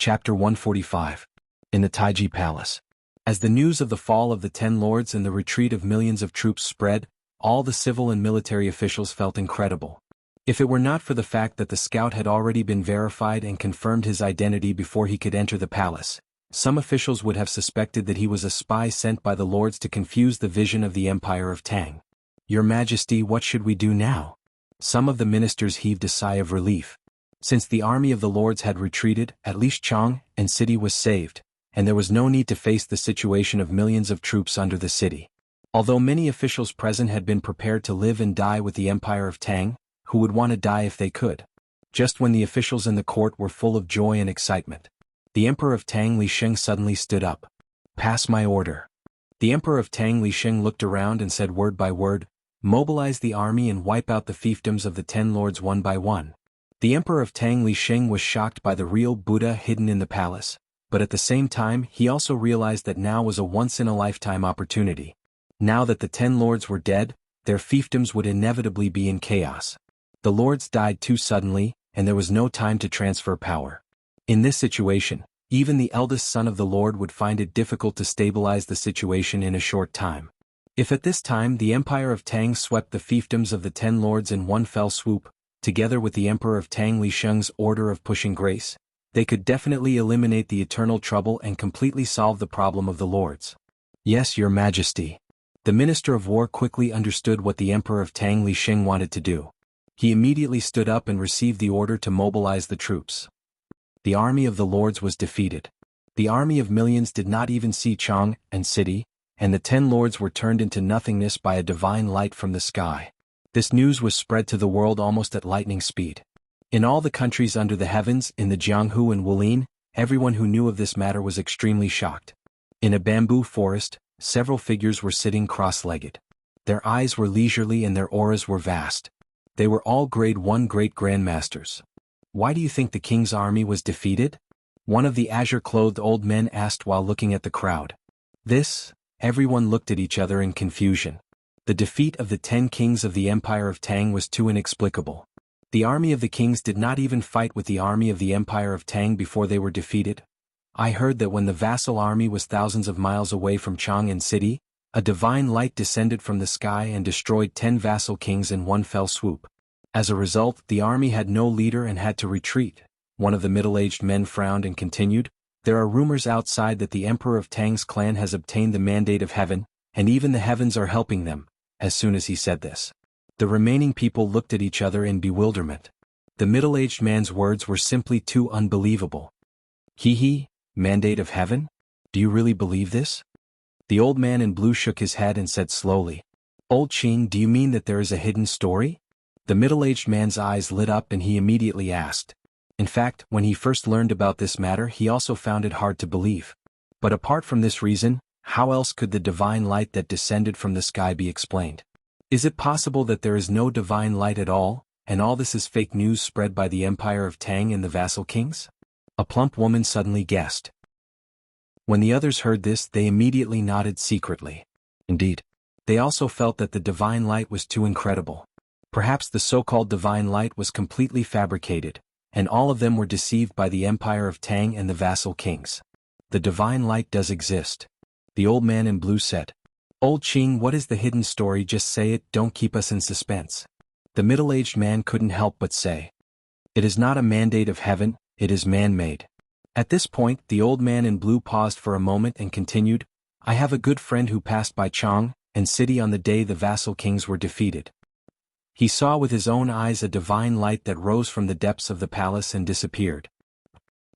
Chapter 145. In the Taiji Palace. As the news of the fall of the 10 lords and the retreat of millions of troops spread, all the civil and military officials felt incredible. If it were not for the fact that the scout had already been verified and confirmed his identity before he could enter the palace, some officials would have suspected that he was a spy sent by the lords to confuse the vision of the Empire of Tang. "Your Majesty, what should we do now?" Some of the ministers heaved a sigh of relief. Since the army of the lords had retreated, at least Chang and city was saved, and there was no need to face the situation of millions of troops under the city. Although many officials present had been prepared to live and die with the Empire of Tang, who would want to die if they could? Just when the officials in the court were full of joy and excitement, the Emperor of Tang Li Sheng suddenly stood up. "Pass my order." The Emperor of Tang Li Sheng looked around and said word by word, "Mobilize the army and wipe out the fiefdoms of the 10 lords one by one." The Emperor of Tang Li Sheng was shocked by the real Buddha hidden in the palace, but at the same time he also realized that now was a once-in-a-lifetime opportunity. Now that the 10 lords were dead, their fiefdoms would inevitably be in chaos. The lords died too suddenly, and there was no time to transfer power. In this situation, even the eldest son of the lord would find it difficult to stabilize the situation in a short time. If at this time the Empire of Tang swept the fiefdoms of the 10 lords in one fell swoop, together with the Emperor of Tang Li Sheng's order of pushing grace, they could definitely eliminate the eternal trouble and completely solve the problem of the lords. "Yes, Your Majesty." The Minister of War quickly understood what the Emperor of Tang Li Sheng wanted to do. He immediately stood up and received the order to mobilize the troops. The army of the lords was defeated. The army of millions did not even see Chang and city, and the 10 lords were turned into nothingness by a divine light from the sky. This news was spread to the world almost at lightning speed. In all the countries under the heavens, in the Jianghu and Wulin, everyone who knew of this matter was extremely shocked. In a bamboo forest, several figures were sitting cross-legged. Their eyes were leisurely and their auras were vast. They were all grade 1 great grandmasters. "Why do you think the king's army was defeated?" one of the azure-clothed old men asked while looking at the crowd. Everyone looked at each other in confusion. The defeat of the 10 kings of the Empire of Tang was too inexplicable. The army of the kings did not even fight with the army of the Empire of Tang before they were defeated. "I heard that when the vassal army was thousands of miles away from Chang'an city, a divine light descended from the sky and destroyed 10 vassal kings in one fell swoop. As a result, the army had no leader and had to retreat." One of the middle-aged men frowned and continued, "There are rumors outside that the Emperor of Tang's clan has obtained the mandate of heaven, and even the heavens are helping them." As soon as he said this, the remaining people looked at each other in bewilderment. The middle-aged man's words were simply too unbelievable. "He, mandate of heaven? Do you really believe this?" The old man in blue shook his head and said slowly, "Old Qing, do you mean that there is a hidden story?" The middle-aged man's eyes lit up and he immediately asked. In fact, when he first learned about this matter he also found it hard to believe. But apart from this reason, how else could the divine light that descended from the sky be explained? Is it possible that there is no divine light at all, and all this is fake news spread by the Empire of Tang and the vassal kings? A plump woman suddenly guessed. When the others heard this, they immediately nodded secretly. Indeed, they also felt that the divine light was too incredible. Perhaps the so-called divine light was completely fabricated, and all of them were deceived by the Empire of Tang and the vassal kings. "The divine light does exist," the old man in blue said. "Old Qing, what is the hidden story? Just say it, don't keep us in suspense." The middle-aged man couldn't help but say, "It is not a mandate of heaven, it is man-made." At this point, the old man in blue paused for a moment and continued, "I have a good friend who passed by Chang and city on the day the vassal kings were defeated. He saw with his own eyes a divine light that rose from the depths of the palace and disappeared.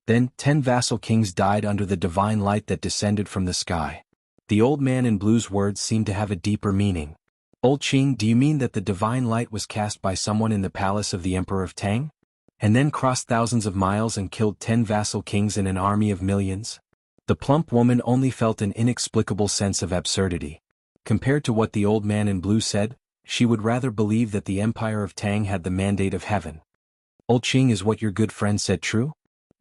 Then 10 vassal kings died under the divine light that descended from the sky." The old man in blue's words seemed to have a deeper meaning. "Old Qing, do you mean that the divine light was cast by someone in the palace of the Emperor of Tang? And then crossed thousands of miles and killed 10 vassal kings in an army of millions?" The plump woman only felt an inexplicable sense of absurdity. Compared to what the old man in blue said, she would rather believe that the Empire of Tang had the mandate of heaven. "Old Qing, is what your good friend said true?"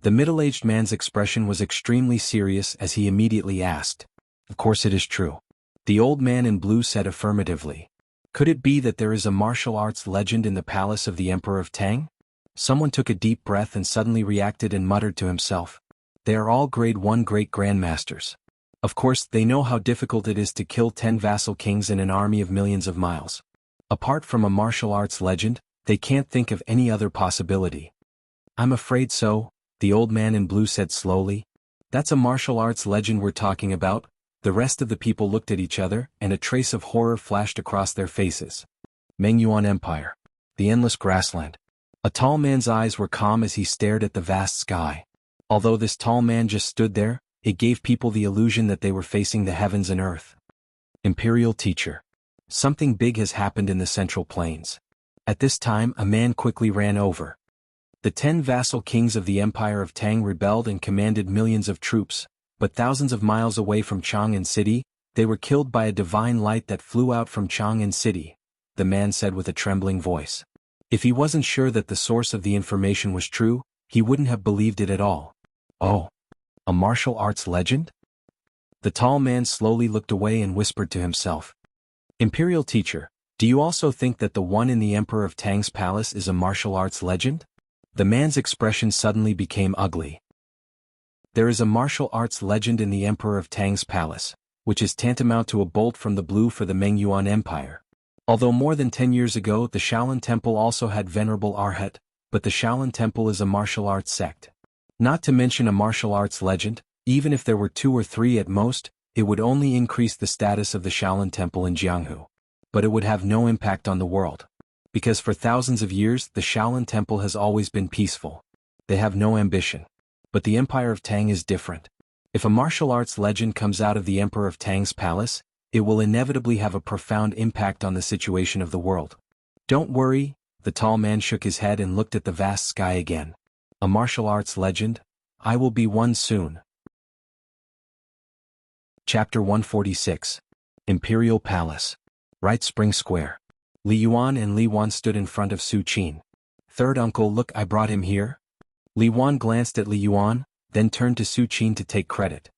The middle-aged man's expression was extremely serious as he immediately asked. "Of course it is true," the old man in blue said affirmatively. "Could it be that there is a martial arts legend in the palace of the Emperor of Tang?" Someone took a deep breath and suddenly reacted and muttered to himself. They are all grade 1 great grandmasters. Of course, they know how difficult it is to kill 10 vassal kings in an army of millions of miles. Apart from a martial arts legend, they can't think of any other possibility. I'm afraid so, the old man in blue said slowly. That's a martial arts legend we're talking about. The rest of the people looked at each other, and a trace of horror flashed across their faces. Mengyuan Empire. The endless grassland. A tall man's eyes were calm as he stared at the vast sky. Although this tall man just stood there, it gave people the illusion that they were facing the heavens and earth. Imperial teacher. Something big has happened in the Central Plains. At this time, a man quickly ran over. The 10 vassal kings of the Empire of Tang rebelled and commanded millions of troops, but thousands of miles away from Chang'an City, they were killed by a divine light that flew out from Chang'an City, the man said with a trembling voice. If he wasn't sure that the source of the information was true, he wouldn't have believed it at all. Oh, a martial arts legend? The tall man slowly looked away and whispered to himself. Imperial teacher, do you also think that the one in the Emperor of Tang's palace is a martial arts legend? The man's expression suddenly became ugly. There is a martial arts legend in the Emperor of Tang's palace, which is tantamount to a bolt from the blue for the Mengyuan Empire. Although more than 10 years ago the Shaolin Temple also had Venerable Arhat, but the Shaolin Temple is a martial arts sect. Not to mention a martial arts legend, even if there were 2 or 3 at most, it would only increase the status of the Shaolin Temple in Jianghu. But it would have no impact on the world. Because for thousands of years the Shaolin Temple has always been peaceful. They have no ambition. But the Empire of Tang is different. If a martial arts legend comes out of the Emperor of Tang's palace, it will inevitably have a profound impact on the situation of the world. Don't worry, the tall man shook his head and looked at the vast sky again. A martial arts legend? I will be one soon. Chapter 146. Imperial Palace. Right Spring Square. Li Yuan and Li Wan stood in front of Su Qin. Third uncle, look, I brought him here. Li Wan glanced at Li Yuan, then turned to Su Qin to take credit.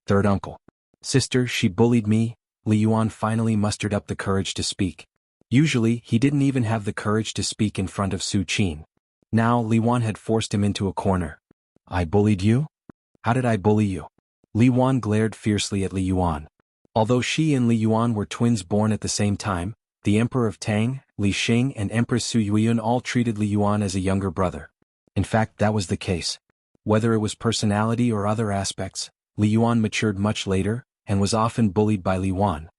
Third uncle. Sister, she bullied me. Li Yuan finally mustered up the courage to speak. Usually, he didn't even have the courage to speak in front of Su Qin. Now, Li Wan had forced him into a corner. I bullied you? How did I bully you? Li Wan glared fiercely at Li Yuan. Although she and Li Yuan were twins born at the same time, the Emperor of Tang, Li Xing and Empress Su Yuan all treated Li Yuan as a younger brother. In fact, that was the case. Whether it was personality or other aspects, Li Yuan matured much later, and was often bullied by Li Yuan.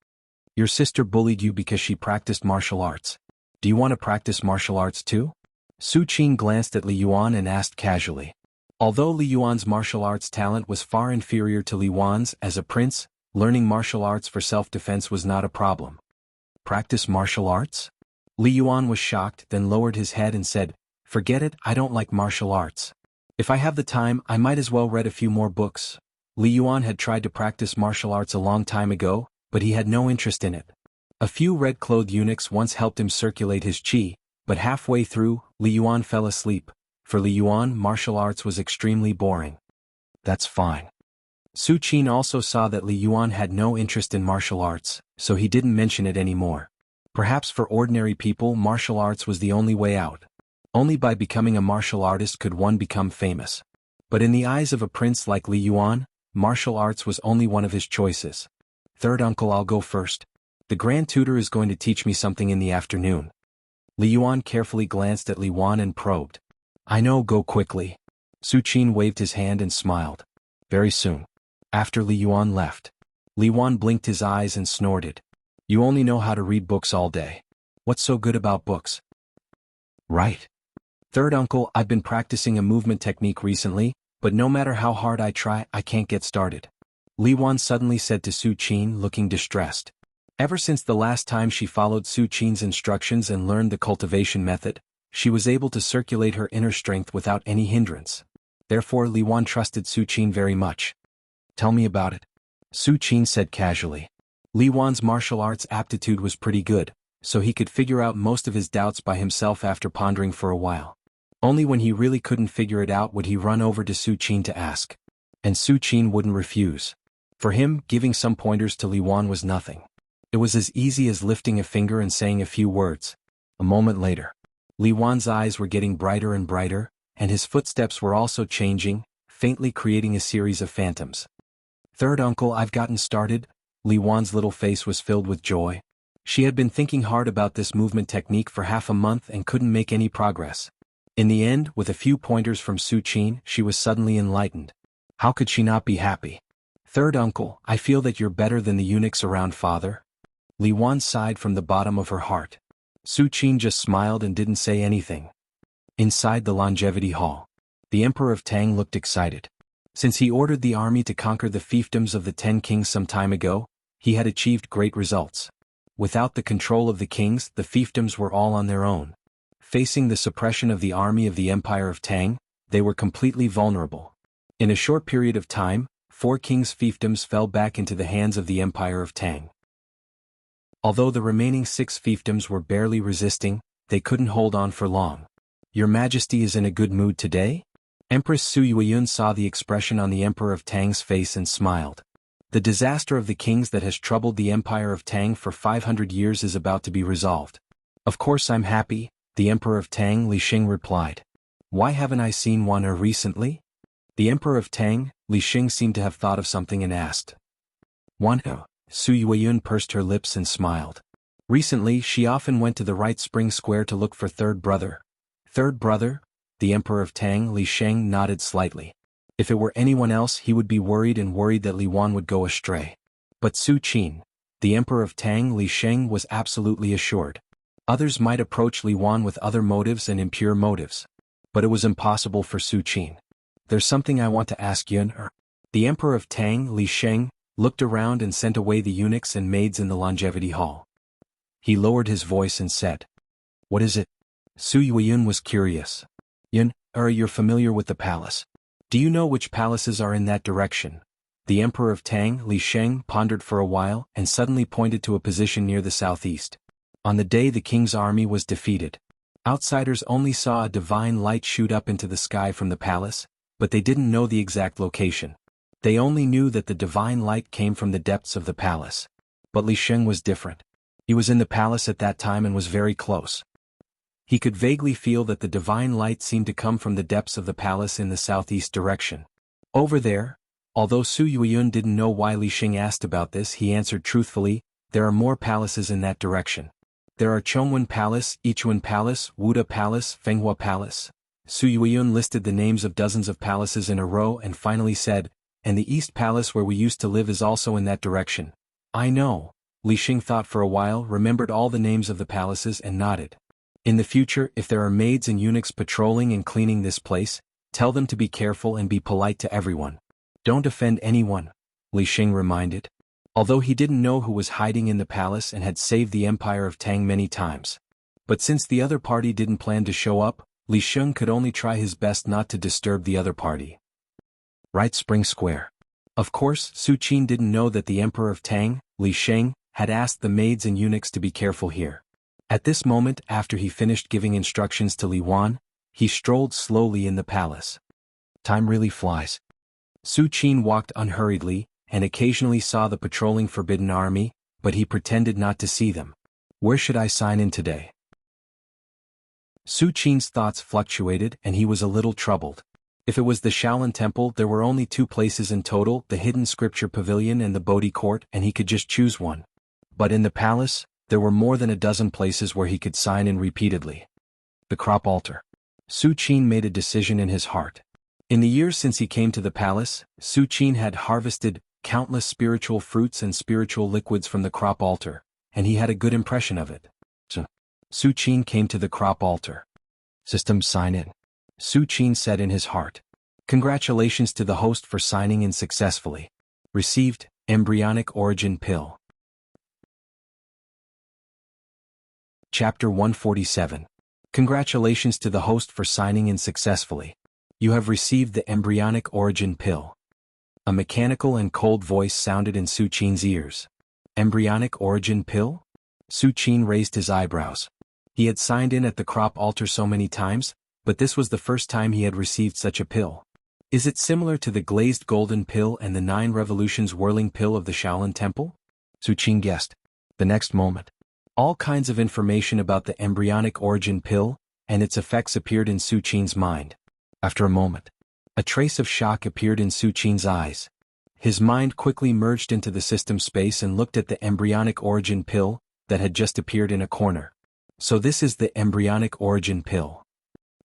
Your sister bullied you because she practiced martial arts. Do you want to practice martial arts too? Su Qin glanced at Li Yuan and asked casually. Although Li Yuan's martial arts talent was far inferior to Li Yuan's as a prince, learning martial arts for self-defense was not a problem. Practice martial arts? Li Yuan was shocked, then lowered his head and said, Forget it, I don't like martial arts. If I have the time, I might as well read a few more books. Li Yuan had tried to practice martial arts a long time ago, but he had no interest in it. A few red-clothed eunuchs once helped him circulate his qi, but halfway through, Li Yuan fell asleep. For Li Yuan, martial arts was extremely boring. That's fine. Su Qin also saw that Li Yuan had no interest in martial arts, so he didn't mention it anymore. Perhaps for ordinary people martial arts was the only way out. Only by becoming a martial artist could one become famous. But in the eyes of a prince like Li Yuan, martial arts was only one of his choices. Third uncle, I'll go first. The Grand Tutor is going to teach me something in the afternoon. Li Yuan carefully glanced at Li Wan and probed. I know, go quickly. Su Qin waved his hand and smiled. Very soon. After Li Yuan left, Li Wan blinked his eyes and snorted. You only know how to read books all day. What's so good about books? Right. Third uncle, I've been practicing a movement technique recently, but no matter how hard I try, I can't get started. Li Wan suddenly said to Su Qin, looking distressed. Ever since the last time she followed Su Qin's instructions and learned the cultivation method, she was able to circulate her inner strength without any hindrance. Therefore Li Wan trusted Su Qin very much. Tell me about it. Su Qin said casually. Li Wan's martial arts aptitude was pretty good, so he could figure out most of his doubts by himself after pondering for a while. Only when he really couldn't figure it out would he run over to Su Qin to ask. And Su Qin wouldn't refuse. For him, giving some pointers to Li Wan was nothing. It was as easy as lifting a finger and saying a few words. A moment later, Li Wan's eyes were getting brighter and brighter, and his footsteps were also changing, faintly creating a series of phantoms. "Third uncle, I've gotten started." Li Wan's little face was filled with joy. She had been thinking hard about this movement technique for half a month and couldn't make any progress. In the end, with a few pointers from Su Qin, she was suddenly enlightened. How could she not be happy? "Third uncle, I feel that you're better than the eunuchs around father." Li Wan sighed from the bottom of her heart. Su Qin just smiled and didn't say anything. Inside the longevity hall, the Emperor of Tang looked excited. Since he ordered the army to conquer the fiefdoms of the 10 kings some time ago, he had achieved great results. Without the control of the kings, the fiefdoms were all on their own. Facing the suppression of the army of the Empire of Tang, they were completely vulnerable. In a short period of time, 4 kings' fiefdoms fell back into the hands of the Empire of Tang. Although the remaining 6 fiefdoms were barely resisting, they couldn't hold on for long. "Your Majesty is in a good mood today?" Empress Su Yueyun saw the expression on the Emperor of Tang's face and smiled. The disaster of the kings that has troubled the Empire of Tang for 500 years is about to be resolved. "Of course I'm happy," the Emperor of Tang Li Xing replied. "Why haven't I seen Wan recently?" The Emperor of Tang, Li Xing, seemed to have thought of something and asked. "Wan?" Su Yueyun pursed her lips and smiled. Recently she often went to the Right Spring Square to look for third brother. "Third brother?" The Emperor of Tang Li Sheng nodded slightly. If it were anyone else he would be worried that Li Wan would go astray. But Su Qin, the Emperor of Tang Li Sheng, was absolutely assured. Others might approach Li Wan with other motives and impure motives. But it was impossible for Su Qin. "There's something I want to ask Yun." The Emperor of Tang Li Sheng looked around and sent away the eunuchs and maids in the longevity hall. He lowered his voice and said, "What is it?" Su Yueyun was curious. "Yun, you're familiar with the palace. Do you know which palaces are in that direction?" The Emperor of Tang Li Sheng pondered for a while and suddenly pointed to a position near the southeast. On the day the king's army was defeated, outsiders only saw a divine light shoot up into the sky from the palace, but they didn't know the exact location. They only knew that the divine light came from the depths of the palace. But Li Sheng was different. He was in the palace at that time and was very close. He could vaguely feel that the divine light seemed to come from the depths of the palace in the southeast direction. Over there, although Su Yueyun didn't know why Li Xing asked about this, he answered truthfully, "There are more palaces in that direction. There are Chongwen Palace, Yichuan Palace, Wuda Palace, Fenghua Palace." Su Yueyun listed the names of dozens of palaces in a row and finally said, "And the East Palace where we used to live is also in that direction." "I know." Li Xing thought for a while, remembered all the names of the palaces and nodded. "In the future, if there are maids and eunuchs patrolling and cleaning this place, tell them to be careful and be polite to everyone. Don't offend anyone," Li Xing reminded. Although he didn't know who was hiding in the palace and had saved the Empire of Tang many times. But since the other party didn't plan to show up, Li Xing could only try his best not to disturb the other party. Right Spring Square. Of course, Su Qin didn't know that the Emperor of Tang, Li Xing, had asked the maids and eunuchs to be careful here. At this moment, after he finished giving instructions to Li Wan, he strolled slowly in the palace. Time really flies. Su Qin walked unhurriedly, and occasionally saw the patrolling Forbidden Army, but he pretended not to see them. "Where should I sign in today?" Su Qin's thoughts fluctuated and he was a little troubled. If it was the Shaolin Temple, there were only 2 places in total, the Hidden Scripture Pavilion and the Bodhi Court, and he could just choose one. But in the palace, there were more than a dozen places where he could sign in repeatedly. The crop altar. Su Qin made a decision in his heart. In the years since he came to the palace, Su Qin had harvested countless spiritual fruits and spiritual liquids from the crop altar, and he had a good impression of it. Su Qin came to the crop altar. "System sign in," Su Qin said in his heart. "Congratulations to the host for signing in successfully. Received, embryonic origin pill." Chapter 147. Congratulations to the host for signing in successfully. You have received the embryonic origin pill. A mechanical and cold voice sounded in Su Qin's ears. Embryonic origin pill? Su Qin raised his eyebrows. He had signed in at the crop altar so many times, but this was the first time he had received such a pill. Is it similar to the glazed golden pill and the 9 revolutions whirling pill of the Shaolin Temple? Su Qin guessed. The next moment, all kinds of information about the embryonic origin pill and its effects appeared in Su Qin's mind. After a moment, A trace of shock appeared in Su Qin's eyes. His mind quickly merged into the system space and looked at the embryonic origin pill that had just appeared in a corner. So this is the embryonic origin pill.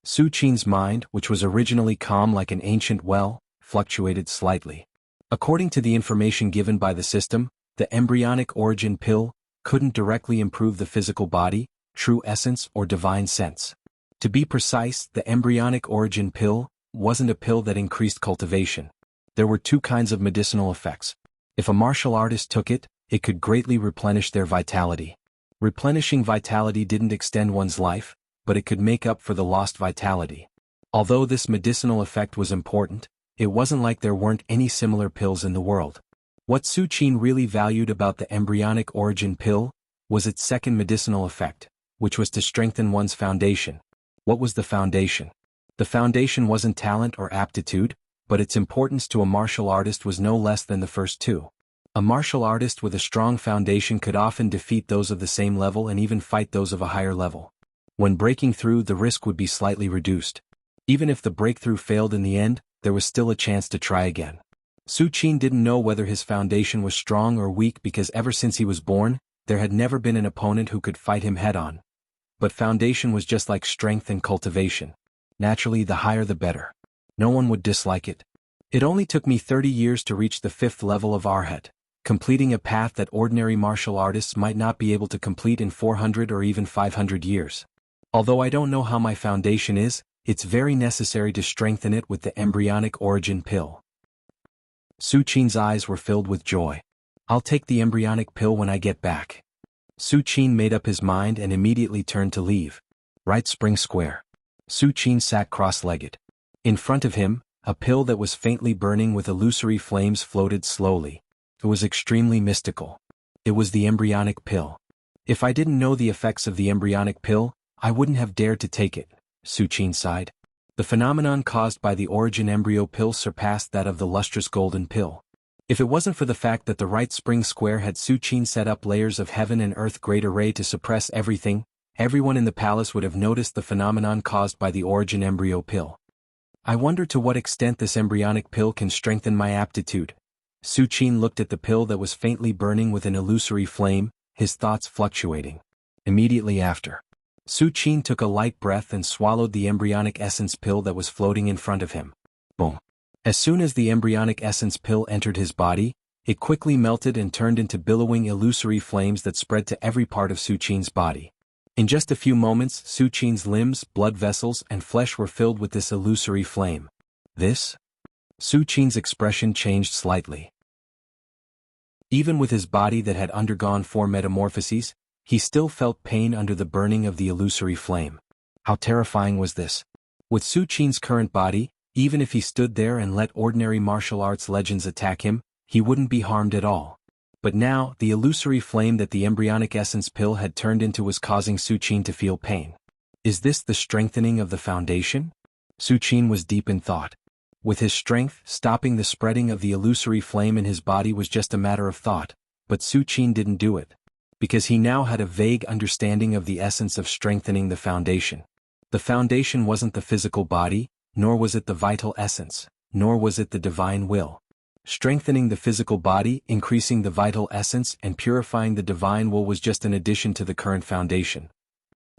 Su Qin's mind, which was originally calm like an ancient well, fluctuated slightly. According to the information given by the system, the embryonic origin pill couldn't directly improve the physical body, true essence, or divine sense. To be precise, the embryonic origin pill wasn't a pill that increased cultivation. There were two kinds of medicinal effects. If a martial artist took it, it could greatly replenish their vitality. Replenishing vitality didn't extend one's life, but it could make up for the lost vitality. Although this medicinal effect was important, it wasn't like there weren't any similar pills in the world. What Su Qin really valued about the embryonic origin pill was its second medicinal effect, which was to strengthen one's foundation. What was the foundation? The foundation wasn't talent or aptitude, but its importance to a martial artist was no less than the first two. A martial artist with a strong foundation could often defeat those of the same level and even fight those of a higher level. When breaking through, the risk would be slightly reduced. Even if the breakthrough failed in the end, there was still a chance to try again. Su Qin didn't know whether his foundation was strong or weak because ever since he was born, there had never been an opponent who could fight him head-on. But foundation was just like strength and cultivation. Naturally, the higher the better. No one would dislike it. It only took me 30 years to reach the 5th level of Arhat, completing a path that ordinary martial artists might not be able to complete in 400 or even 500 years. Although I don't know how my foundation is, it's very necessary to strengthen it with the embryonic origin pill. Su Qin's eyes were filled with joy. I'll take the embryonic pill when I get back. Su Qin made up his mind and immediately turned to leave. Right Spring Square. Su Qin sat cross-legged. In front of him, a pill that was faintly burning with illusory flames floated slowly. It was extremely mystical. It was the embryonic pill. If I didn't know the effects of the embryonic pill, I wouldn't have dared to take it, Su Qin sighed. The phenomenon caused by the origin embryo pill surpassed that of the lustrous golden pill. If it wasn't for the fact that the right Spring Square had Su Qin set up layers of heaven and earth great array to suppress everything, everyone in the palace would have noticed the phenomenon caused by the origin embryo pill. I wonder to what extent this embryonic pill can strengthen my aptitude. Su Qin looked at the pill that was faintly burning with an illusory flame, his thoughts fluctuating. Immediately after, Su Qin took a light breath and swallowed the embryonic essence pill that was floating in front of him. Boom. As soon as the embryonic essence pill entered his body, it quickly melted and turned into billowing illusory flames that spread to every part of Su Qin's body. In just a few moments, Su Qin's limbs, blood vessels, and flesh were filled with this illusory flame. This? Su Qin's expression changed slightly. Even with his body that had undergone 4 metamorphoses, he still felt pain under the burning of the illusory flame. How terrifying was this? With Su Qin's current body, even if he stood there and let ordinary martial arts legends attack him, he wouldn't be harmed at all. But now, the illusory flame that the embryonic essence pill had turned into was causing Su Qin to feel pain. Is this the strengthening of the foundation? Su Qin was deep in thought. With his strength, stopping the spreading of the illusory flame in his body was just a matter of thought, but Su Qin didn't do it. Because he now had a vague understanding of the essence of strengthening the foundation. The foundation wasn't the physical body, nor was it the vital essence, nor was it the divine will. Strengthening the physical body, increasing the vital essence, and purifying the divine will was just an addition to the current foundation.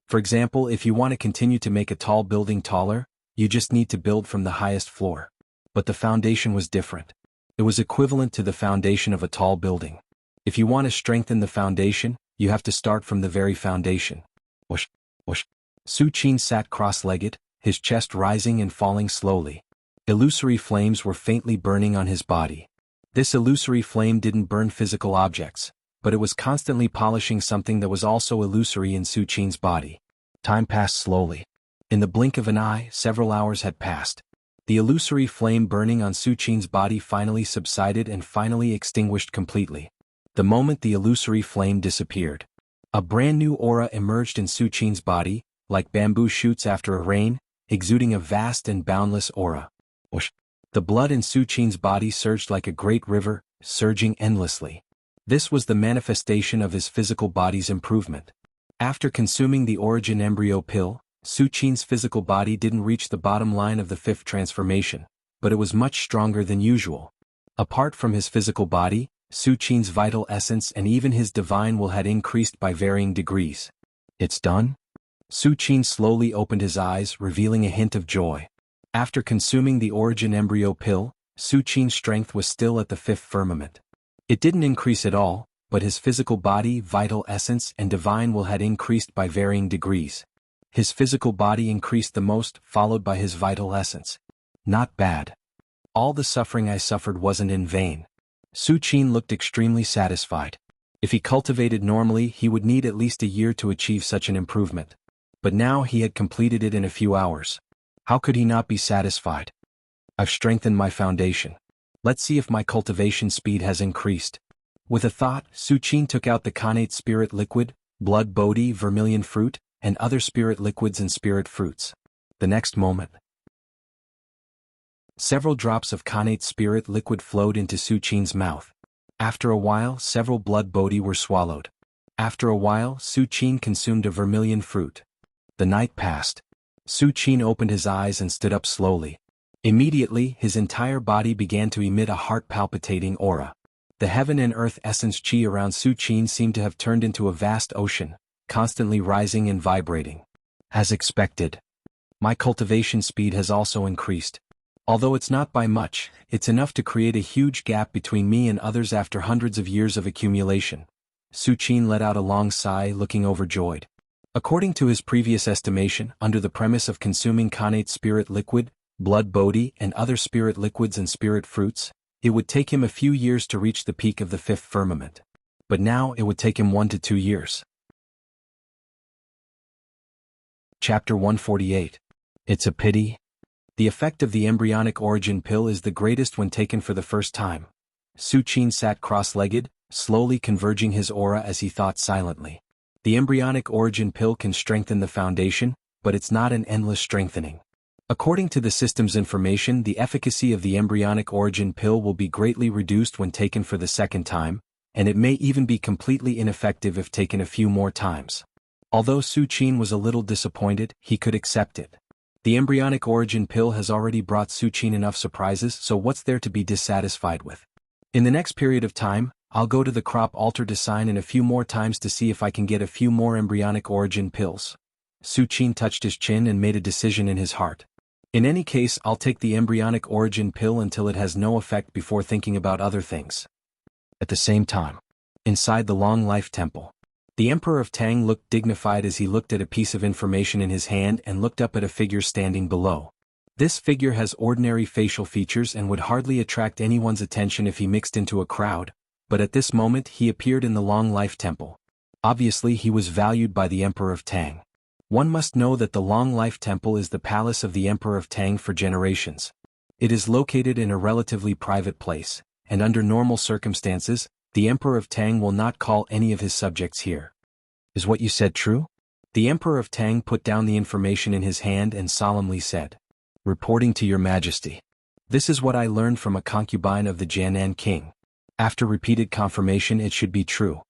For example, if you want to continue to make a tall building taller, you just need to build from the highest floor. But the foundation was different. It was equivalent to the foundation of a tall building. If you want to strengthen the foundation, you have to start from the very foundation. Whoosh, whoosh. Su Qin sat cross-legged, his chest rising and falling slowly. Illusory flames were faintly burning on his body. This illusory flame didn't burn physical objects, but it was constantly polishing something that was also illusory in Su Qin's body. Time passed slowly. In the blink of an eye, several hours had passed. The illusory flame burning on Su Qin's body finally subsided and finally extinguished completely. The moment the illusory flame disappeared, a brand new aura emerged in Su Qin's body, like bamboo shoots after a rain, exuding a vast and boundless aura. Whoosh. The blood in Su Qin's body surged like a great river, surging endlessly. This was the manifestation of his physical body's improvement. After consuming the origin embryo pill, Su Qin's physical body didn't reach the bottom line of the 5th transformation, but it was much stronger than usual. Apart from his physical body, Su Qin's vital essence and even his divine will had increased by varying degrees. It's done? Su Qin slowly opened his eyes, revealing a hint of joy. After consuming the origin embryo pill, Su Qin's strength was still at the fifth firmament. It didn't increase at all, but his physical body, vital essence, and divine will had increased by varying degrees. His physical body increased the most, followed by his vital essence. Not bad. All the suffering I suffered wasn't in vain. Su Qin looked extremely satisfied. If he cultivated normally, he would need at least a year to achieve such an improvement. But now he had completed it in a few hours. How could he not be satisfied? I've strengthened my foundation. Let's see if my cultivation speed has increased. With a thought, Su Qin took out the connate spirit liquid, blood bodhi, vermilion fruit, and other spirit liquids and spirit fruits. The next moment, several drops of connate spirit liquid flowed into Su Qin's mouth. After a while, several blood bodhi were swallowed. After a while, Su Qin consumed a vermilion fruit. The night passed. Su Qin opened his eyes and stood up slowly. Immediately, his entire body began to emit a heart-palpitating aura. The heaven and earth essence qi around Su Qin seemed to have turned into a vast ocean, constantly rising and vibrating. As expected, my cultivation speed has also increased. Although it's not by much, it's enough to create a huge gap between me and others after hundreds of years of accumulation. Su Qin let out a long sigh, looking overjoyed. According to his previous estimation, under the premise of consuming connate spirit liquid, blood bodhi, and other spirit liquids and spirit fruits, it would take him a few years to reach the peak of the fifth firmament. But now it would take him 1 to 2 years. Chapter 148. It's a pity. The effect of the embryonic origin pill is the greatest when taken for the first time. Su Qin sat cross-legged, slowly converging his aura as he thought silently. The embryonic origin pill can strengthen the foundation, but it's not an endless strengthening. According to the system's information, the efficacy of the embryonic origin pill will be greatly reduced when taken for the second time, and it may even be completely ineffective if taken a few more times. Although Su Qin was a little disappointed, he could accept it. The embryonic origin pill has already brought Su Qin enough surprises, so what's there to be dissatisfied with? In the next period of time, I'll go to the crop altar design in a few more times to see if I can get a few more embryonic origin pills. Su Qin touched his chin and made a decision in his heart. In any case, I'll take the embryonic origin pill until it has no effect before thinking about other things. At the same time, inside the Long Life Temple, the Emperor of Tang looked dignified as he looked at a piece of information in his hand and looked up at a figure standing below. This figure has ordinary facial features and would hardly attract anyone's attention if he mixed into a crowd, but at this moment he appeared in the Long Life Temple. Obviously he was valued by the Emperor of Tang. One must know that the Long Life Temple is the palace of the Emperor of Tang for generations. It is located in a relatively private place, and under normal circumstances, the Emperor of Tang will not call any of his subjects here. Is what you said true? The Emperor of Tang put down the information in his hand and solemnly said, "Reporting to your majesty. This is what I learned from a concubine of the Jiangnan king. After repeated confirmation it should be true.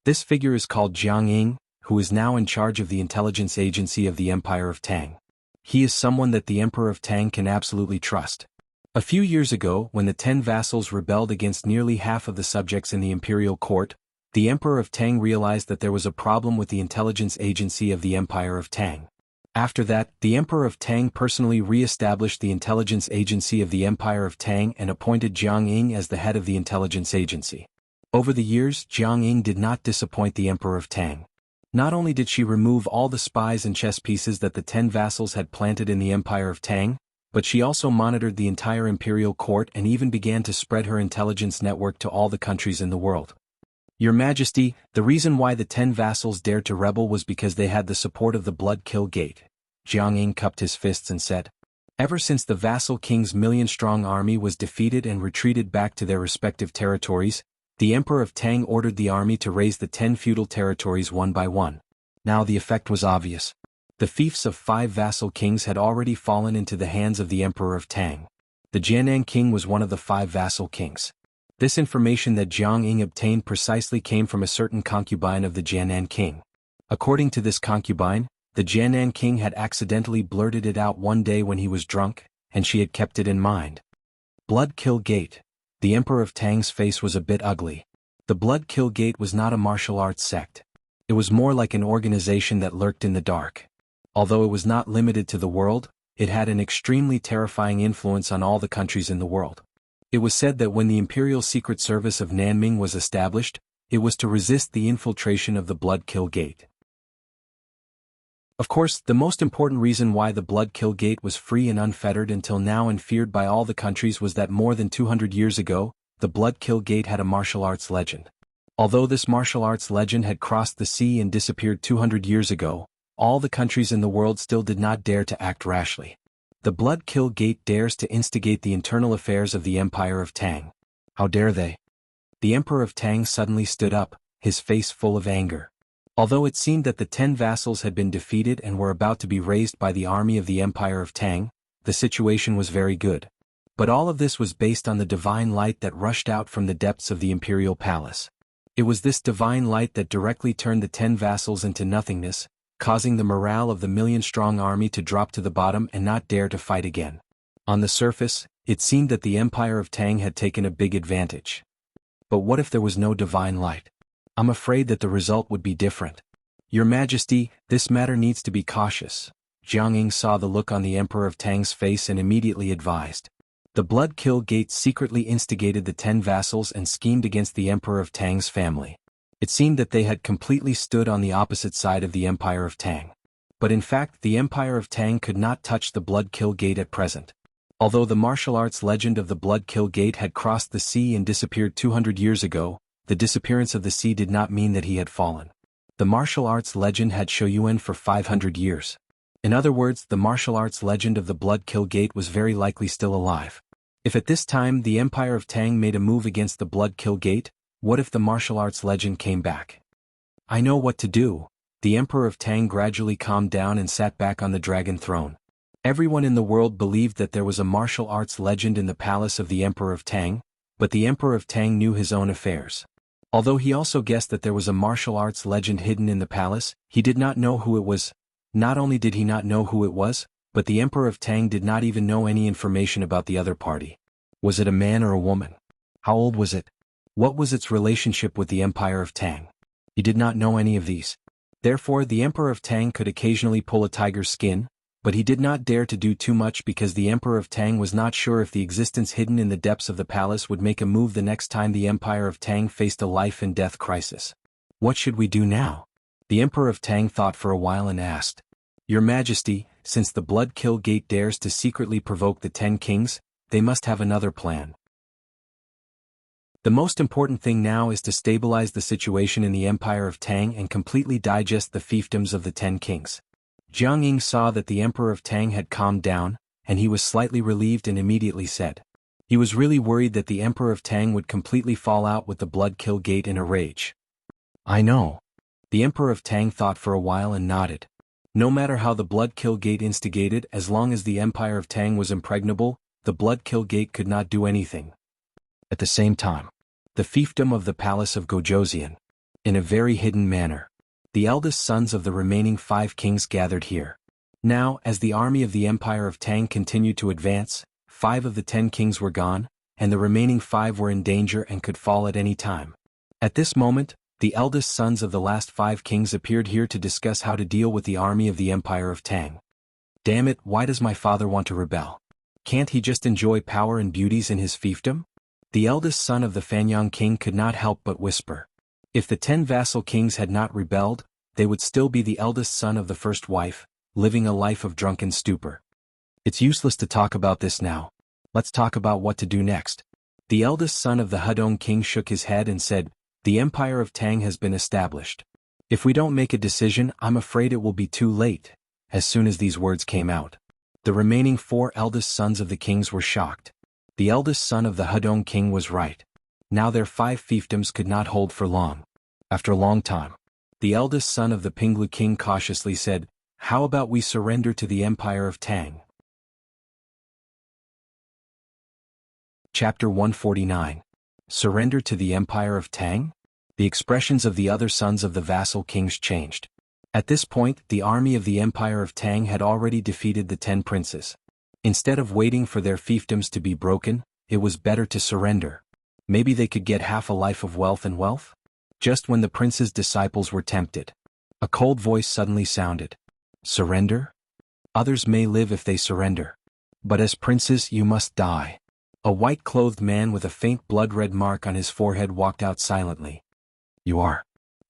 This figure is called Jianghu, who is now in charge of the intelligence agency of the Empire of Tang. He is someone that the Emperor of Tang can absolutely trust. A few years ago, when the 10 vassals rebelled against nearly half of the subjects in the imperial court, the Emperor of Tang realized that there was a problem with the intelligence agency of the Empire of Tang. After that, the Emperor of Tang personally re-established the intelligence agency of the Empire of Tang and appointed Jianghu as the head of the intelligence agency. Over the years, Jianghu did not disappoint the Emperor of Tang. Not only did she remove all the spies and chess pieces that the 10 vassals had planted in the Empire of Tang, but she also monitored the entire imperial court and even began to spread her intelligence network to all the countries in the world. Your Majesty, the reason why the 10 vassals dared to rebel was because they had the support of the Blood Kill Gate. Jianghu cupped his fists and said, "Ever since the vassal king's million-strong army was defeated and retreated back to their respective territories, the Emperor of Tang ordered the army to raise the 10 feudal territories one by one. Now the effect was obvious. The fiefs of 5 vassal kings had already fallen into the hands of the Emperor of Tang. The Jiangnan king was one of the 5 vassal kings. This information that Jianghu obtained precisely came from a certain concubine of the Jiangnan king. According to this concubine, the Jiangnan king had accidentally blurted it out one day when he was drunk, and she had kept it in mind. Blood Kill Gate. The Emperor of Tang's face was a bit ugly. The Blood Kill Gate was not a martial arts sect. It was more like an organization that lurked in the dark. Although it was not limited to the world, it had an extremely terrifying influence on all the countries in the world. It was said that when the Imperial Secret Service of Nanming was established, it was to resist the infiltration of the Blood Kill Gate. Of course, the most important reason why the Blood Kill Gate was free and unfettered until now and feared by all the countries was that more than 200 years ago, the Blood Kill Gate had a martial arts legend. Although this martial arts legend had crossed the sea and disappeared 200 years ago, all the countries in the world still did not dare to act rashly. The Blood Kill Gate dares to instigate the internal affairs of the Empire of Tang. How dare they? The Emperor of Tang suddenly stood up, his face full of anger. Although it seemed that the 10 vassals had been defeated and were about to be raised by the army of the Empire of Tang, the situation was very good. But all of this was based on the divine light that rushed out from the depths of the imperial palace. It was this divine light that directly turned the 10 vassals into nothingness, causing the morale of the million-strong army to drop to the bottom and not dare to fight again. On the surface, it seemed that the Empire of Tang had taken a big advantage. But what if there was no divine light? I'm afraid that the result would be different. Your Majesty, this matter needs to be cautious. Jianghu saw the look on the Emperor of Tang's face and immediately advised. The Blood Kill Gate secretly instigated the 10 vassals and schemed against the Emperor of Tang's family. It seemed that they had completely stood on the opposite side of the Empire of Tang. But in fact, the Empire of Tang could not touch the Blood Kill Gate at present. Although the martial arts legend of the Blood Kill Gate had crossed the sea and disappeared 200 years ago, the disappearance of the sea did not mean that he had fallen. The martial arts legend had Shoyuan for 500 years. In other words, the martial arts legend of the Blood Kill Gate was very likely still alive. If at this time the Empire of Tang made a move against the Blood Kill Gate, what if the martial arts legend came back? I know what to do. The Emperor of Tang gradually calmed down and sat back on the dragon throne. Everyone in the world believed that there was a martial arts legend in the palace of the Emperor of Tang, but the Emperor of Tang knew his own affairs. Although he also guessed that there was a martial arts legend hidden in the palace, he did not know who it was. Not only did he not know who it was, but the Emperor of Tang did not even know any information about the other party. Was it a man or a woman? How old was it? What was its relationship with the Empire of Tang? He did not know any of these. Therefore, the Emperor of Tang could occasionally pull a tiger's skin, but he did not dare to do too much because the Emperor of Tang was not sure if the existence hidden in the depths of the palace would make a move the next time the Empire of Tang faced a life-and-death crisis. What should we do now? The Emperor of Tang thought for a while and asked. Your Majesty, since the Blood Kill Gate dares to secretly provoke the 10 kings, they must have another plan. The most important thing now is to stabilize the situation in the Empire of Tang and completely digest the fiefdoms of the 10 kings. Jianghu saw that the Emperor of Tang had calmed down, and he was slightly relieved and immediately said. He was really worried that the Emperor of Tang would completely fall out with the Blood Kill Gate in a rage. I know. The Emperor of Tang thought for a while and nodded. No matter how the Blood Kill Gate instigated, as long as the Empire of Tang was impregnable, the Blood Kill Gate could not do anything. At the same time, the fiefdom of the Palace of Gojoseon. In a very hidden manner. The eldest sons of the remaining 5 kings gathered here. Now, as the army of the Empire of Tang continued to advance, 5 of the 10 kings were gone, and the remaining 5 were in danger and could fall at any time. At this moment, the eldest sons of the last 5 kings appeared here to discuss how to deal with the army of the Empire of Tang. Damn it, why does my father want to rebel? Can't he just enjoy power and beauties in his fiefdom? The eldest son of the Fanyang king could not help but whisper. If the 10 vassal kings had not rebelled, they would still be the eldest son of the first wife, living a life of drunken stupor. It's useless to talk about this now. Let's talk about what to do next. The eldest son of the Hudong king shook his head and said, the Empire of Tang has been established. If we don't make a decision, I'm afraid it will be too late. As soon as these words came out, the remaining 4 eldest sons of the kings were shocked. The eldest son of the Hudong king was right. Now their 5 fiefdoms could not hold for long. After a long time, the eldest son of the Pinglu king cautiously said, how about we surrender to the Empire of Tang? Chapter 149. Surrender to the Empire of Tang? The expressions of the other sons of the vassal kings changed. At this point, the army of the Empire of Tang had already defeated the 10 princes. Instead of waiting for their fiefdoms to be broken, it was better to surrender. Maybe they could get half a life of wealth and wealth? Just when the prince's disciples were tempted, a cold voice suddenly sounded. Surrender? Others may live if they surrender. But as princes you must die. A white-clothed man with a faint blood-red mark on his forehead walked out silently. You are.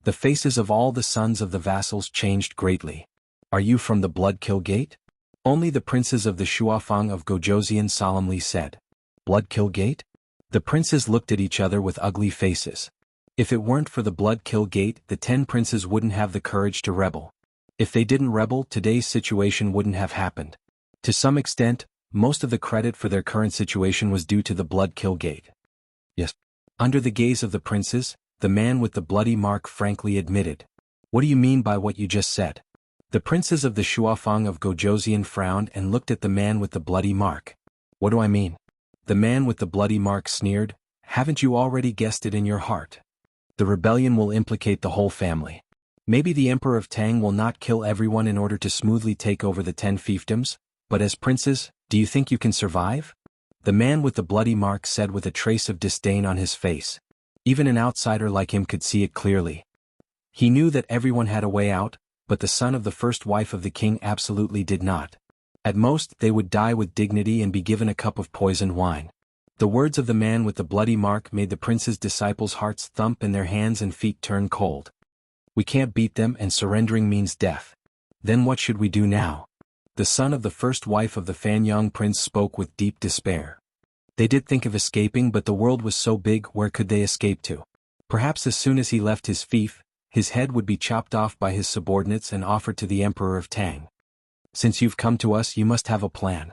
The faces of all the sons of the vassals changed greatly. Are you from the Blood-Kill Gate? Only the princes of the Shuafang of Gojoseon solemnly said. Blood-Kill Gate? The princes looked at each other with ugly faces. If it weren't for the Blood-Kill Gate, the 10 princes wouldn't have the courage to rebel. If they didn't rebel, today's situation wouldn't have happened. To some extent, most of the credit for their current situation was due to the Blood-Kill Gate. Yes. Under the gaze of the princes, the man with the bloody mark frankly admitted. What do you mean by what you just said? The princes of the Shuafang of Gojoseon frowned and looked at the man with the bloody mark. What do I mean? The man with the bloody mark sneered. Haven't you already guessed it in your heart? The rebellion will implicate the whole family. Maybe the Emperor of Tang will not kill everyone in order to smoothly take over the 10 fiefdoms, but as princes, do you think you can survive? The man with the bloody mark said with a trace of disdain on his face. Even an outsider like him could see it clearly. He knew that everyone had a way out, but the son of the first wife of the king absolutely did not. At most, they would die with dignity and be given a cup of poisoned wine. The words of the man with the bloody mark made the prince's disciples' hearts thump and their hands and feet turn cold. We can't beat them and surrendering means death. Then what should we do now? The son of the first wife of the Fanyang prince spoke with deep despair. They did think of escaping, but the world was so big, where could they escape to? Perhaps as soon as he left his fief, his head would be chopped off by his subordinates and offered to the Emperor of Tang. Since you've come to us, you must have a plan.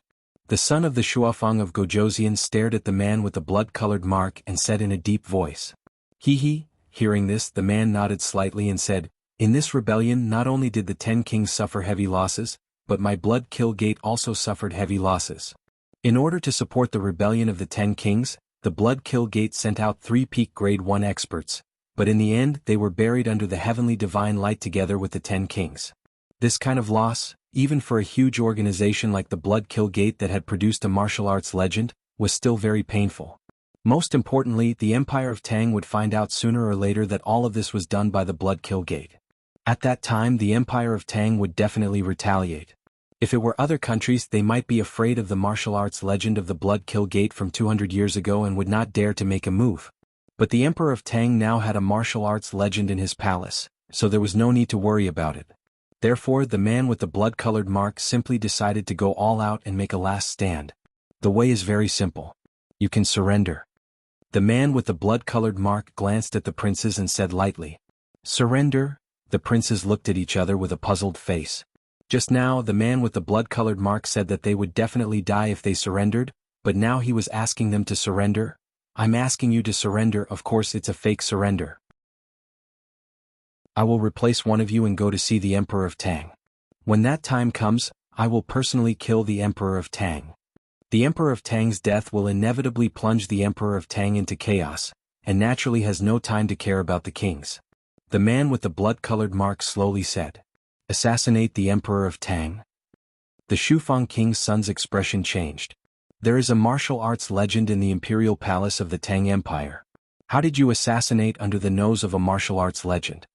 The son of the Shuafang of Gojoseon stared at the man with the blood-colored mark and said in a deep voice. He. Hearing this, the man nodded slightly and said, In this rebellion not only did the 10 kings suffer heavy losses, but my Blood-Kill Gate also suffered heavy losses. In order to support the rebellion of the 10 kings, the Blood-Kill Gate sent out 3 peak grade 1 experts, but in the end they were buried under the heavenly divine light together with the 10 kings. This kind of loss, even for a huge organization like the Blood-Kill Gate that had produced a martial arts legend, was still very painful. Most importantly, the Empire of Tang would find out sooner or later that all of this was done by the Blood-Kill Gate. At that time, the Empire of Tang would definitely retaliate. If it were other countries, they might be afraid of the martial arts legend of the Blood-Kill Gate from 200 years ago and would not dare to make a move. But the Emperor of Tang now had a martial arts legend in his palace, so there was no need to worry about it. Therefore, the man with the blood-colored mark simply decided to go all out and make a last stand. The way is very simple. You can surrender. The man with the blood-colored mark glanced at the princes and said lightly, Surrender? The princes looked at each other with a puzzled face. Just now, the man with the blood-colored mark said that they would definitely die if they surrendered, but now he was asking them to surrender? I'm asking you to surrender, of course it's a fake surrender. I will replace one of you and go to see the Emperor of Tang. When that time comes, I will personally kill the Emperor of Tang. The Emperor of Tang's death will inevitably plunge the Emperor of Tang into chaos, and naturally has no time to care about the kings. The man with the blood-colored mark slowly said, Assassinate the Emperor of Tang? The Shufang king's son's expression changed. There is a martial arts legend in the imperial palace of the Tang Empire. How did you assassinate under the nose of a martial arts legend?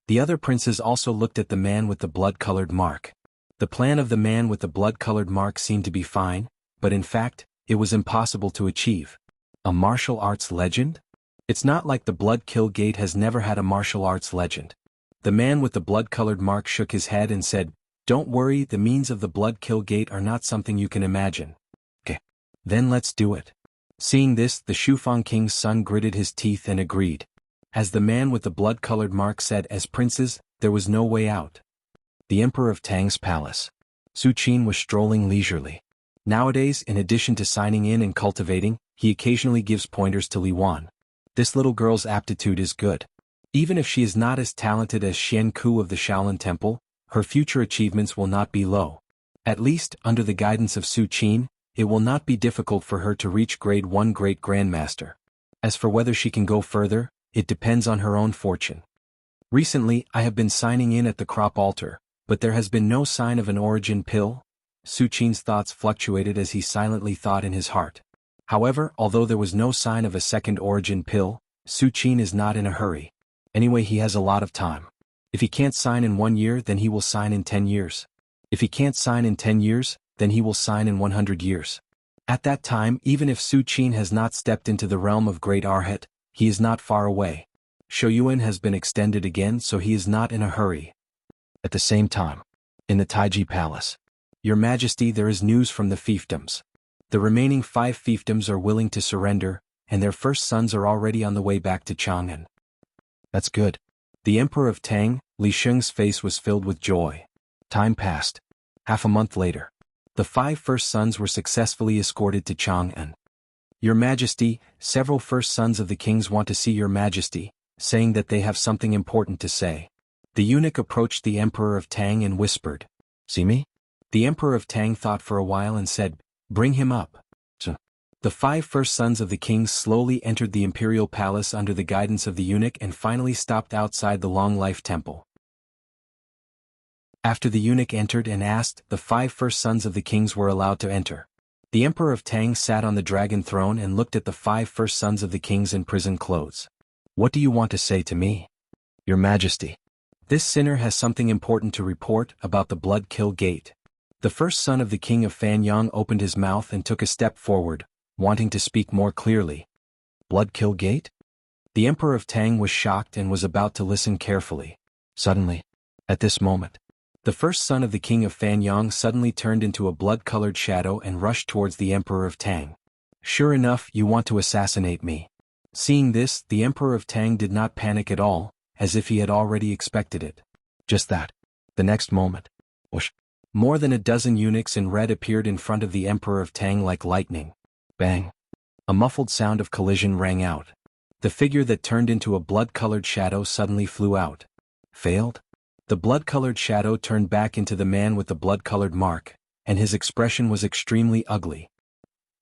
The other princes also looked at the man with the blood-colored mark. The plan of the man with the blood-colored mark seemed to be fine, but in fact, it was impossible to achieve. A martial arts legend? It's not like the Blood-Kill Gate has never had a martial arts legend. The man with the blood-colored mark shook his head and said, Don't worry, the means of the Blood-Kill Gate are not something you can imagine. Okay. Then let's do it. Seeing this, the Shufang king's son gritted his teeth and agreed. As the man with the blood-colored mark said, as princes, there was no way out. The Emperor of Tang's palace. Su Qin was strolling leisurely. Nowadays, in addition to signing in and cultivating, he occasionally gives pointers to Li Wan. This little girl's aptitude is good. Even if she is not as talented as Xian Ku of the Shaolin Temple, her future achievements will not be low. At least, under the guidance of Su Qin, it will not be difficult for her to reach grade 1 Great Grandmaster. As for whether she can go further, it depends on her own fortune. Recently, I have been signing in at the crop altar, but there has been no sign of an origin pill. Su Qin's thoughts fluctuated as he silently thought in his heart. However, although there was no sign of a second origin pill, Su Qin is not in a hurry. Anyway, he has a lot of time. If he can't sign in 1 year, then he will sign in 10 years. If he can't sign in 10 years, then he will sign in 100 years. At that time, even if Su Qin has not stepped into the realm of Great Arhat, he is not far away. Shouyuan has been extended again, so he is not in a hurry. At the same time, in the Taiji Palace. Your Majesty, there is news from the fiefdoms. The remaining 5 fiefdoms are willing to surrender, and their first sons are already on the way back to Chang'an. That's good. The Emperor of Tang, Li Sheng's face was filled with joy. Time passed. Half a month later, the 5 first sons were successfully escorted to Chang'an. Your Majesty, several first sons of the kings want to see Your Majesty, saying that they have something important to say. The eunuch approached the Emperor of Tang and whispered, "See me?" The Emperor of Tang thought for a while and said, "Bring him up." So, the 5 first sons of the kings slowly entered the imperial palace under the guidance of the eunuch and finally stopped outside the Long Life Temple. After the eunuch entered and asked, the 5 first sons of the kings were allowed to enter. The Emperor of Tang sat on the dragon throne and looked at the 5 first sons of the kings in prison clothes. "What do you want to say to me?" "Your Majesty, this sinner has something important to report about the Blood Kill Gate." The first son of the king of Fanyang opened his mouth and took a step forward, wanting to speak more clearly. "Blood Kill Gate?" The Emperor of Tang was shocked and was about to listen carefully. Suddenly, at this moment, the first son of the king of Fanyang suddenly turned into a blood-colored shadow and rushed towards the Emperor of Tang. "Sure enough, you want to assassinate me." Seeing this, the Emperor of Tang did not panic at all, as if he had already expected it. Just that. The next moment, whoosh, more than a dozen eunuchs in red appeared in front of the Emperor of Tang like lightning. Bang! A muffled sound of collision rang out. The figure that turned into a blood-colored shadow suddenly flew out. Failed? The blood-colored shadow turned back into the man with the blood-colored mark, and his expression was extremely ugly.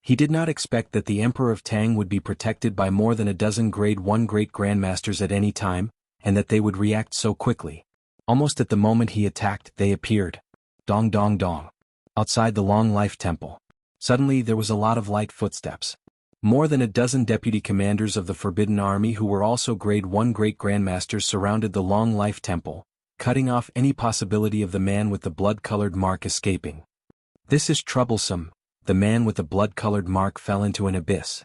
He did not expect that the Emperor of Tang would be protected by more than a dozen Grade 1 Great Grandmasters at any time, and that they would react so quickly. Almost at the moment he attacked, they appeared. Dong dong dong. Outside the Long Life Temple. Suddenly there was a lot of light footsteps. More than a dozen deputy commanders of the Forbidden Army who were also Grade 1 Great Grandmasters surrounded the Long Life Temple, cutting off any possibility of the man with the blood-colored mark escaping. "This is troublesome." The man with the blood-colored mark fell into an abyss.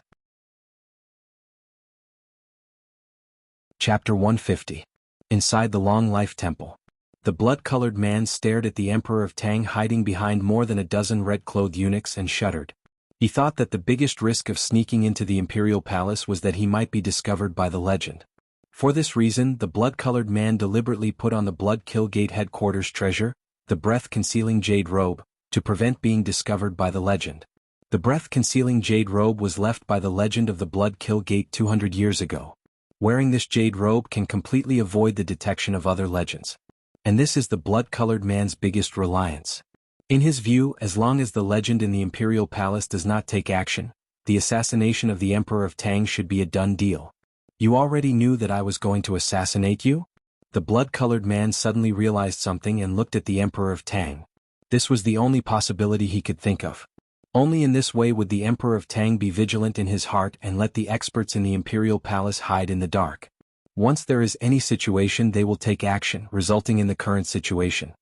Chapter 150. Inside the Long Life Temple. The blood-colored man stared at the Emperor of Tang hiding behind more than a dozen red-clothed eunuchs and shuddered. He thought that the biggest risk of sneaking into the imperial palace was that he might be discovered by the legend. For this reason, the blood-colored man deliberately put on the Blood Kill Gate headquarters treasure, the breath-concealing jade robe, to prevent being discovered by the legend. The breath-concealing jade robe was left by the legend of the Blood Kill Gate 200 years ago. Wearing this jade robe can completely avoid the detection of other legends. And this is the blood-colored man's biggest reliance. In his view, as long as the legend in the imperial palace does not take action, the assassination of the Emperor of Tang should be a done deal. "You already knew that I was going to assassinate you?" The blood-colored man suddenly realized something and looked at the Emperor of Tang. This was the only possibility he could think of. Only in this way would the Emperor of Tang be vigilant in his heart and let the experts in the imperial palace hide in the dark. Once there is any situation, they will take action, resulting in the current situation.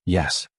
Yes.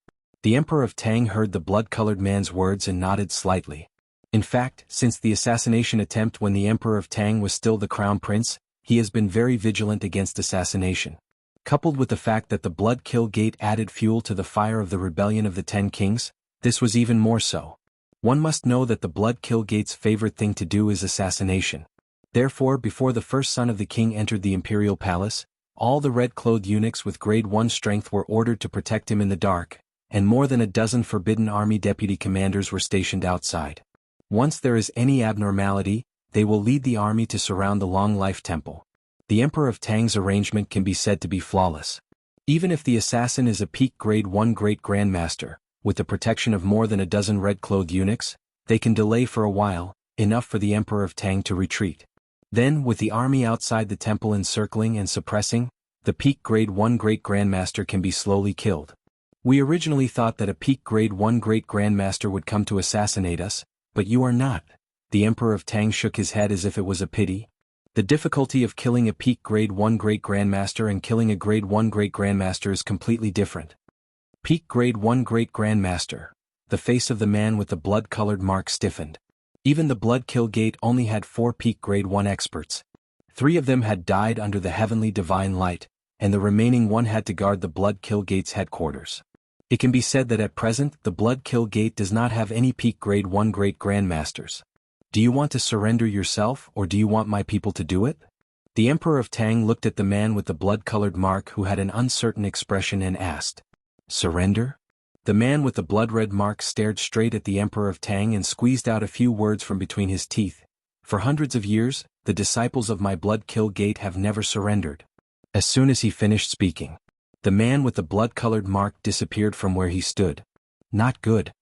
The Emperor of Tang heard the blood-colored man's words and nodded slightly. In fact, since the assassination attempt when the Emperor of Tang was still the crown prince, he has been very vigilant against assassination. Coupled with the fact that the Blood Kill Gate added fuel to the fire of the rebellion of the 10 Kings, this was even more so. One must know that the Blood Kill Gate's favorite thing to do is assassination. Therefore, before the first son of the king entered the imperial palace, all the red-clothed eunuchs with Grade 1 strength were ordered to protect him in the dark, and more than a dozen Forbidden Army deputy commanders were stationed outside. Once there is any abnormality, they will lead the army to surround the Long Life Temple. The Emperor of Tang's arrangement can be said to be flawless. Even if the assassin is a peak Grade 1 Great Grandmaster, with the protection of more than a dozen red-clothed eunuchs, they can delay for a while, enough for the Emperor of Tang to retreat. Then, with the army outside the temple encircling and suppressing, the peak Grade 1 Great Grandmaster can be slowly killed. We originally thought that a peak Grade 1 Great Grandmaster would come to assassinate us, but you are not. The Emperor of Tang shook his head as if it was a pity. The difficulty of killing a peak Grade 1 Great Grandmaster and killing a Grade 1 Great Grandmaster is completely different. Peak Grade 1 Great Grandmaster. The face of the man with the blood-colored mark stiffened. Even the Blood Kill Gate only had 4 peak Grade 1 experts. 3 of them had died under the heavenly divine light, and the remaining one had to guard the Blood Kill Gate's headquarters. It can be said that at present, the Blood Kill Gate does not have any peak Grade 1 Great Grandmasters. Do you want to surrender yourself, or do you want my people to do it? The Emperor of Tang looked at the man with the blood-colored mark who had an uncertain expression and asked, "Surrender?" The man with the blood-red mark stared straight at the Emperor of Tang and squeezed out a few words from between his teeth. "For hundreds of years, the disciples of my Blood Kill Gate have never surrendered." As soon as he finished speaking, the man with the blood-colored mark disappeared from where he stood. Not good.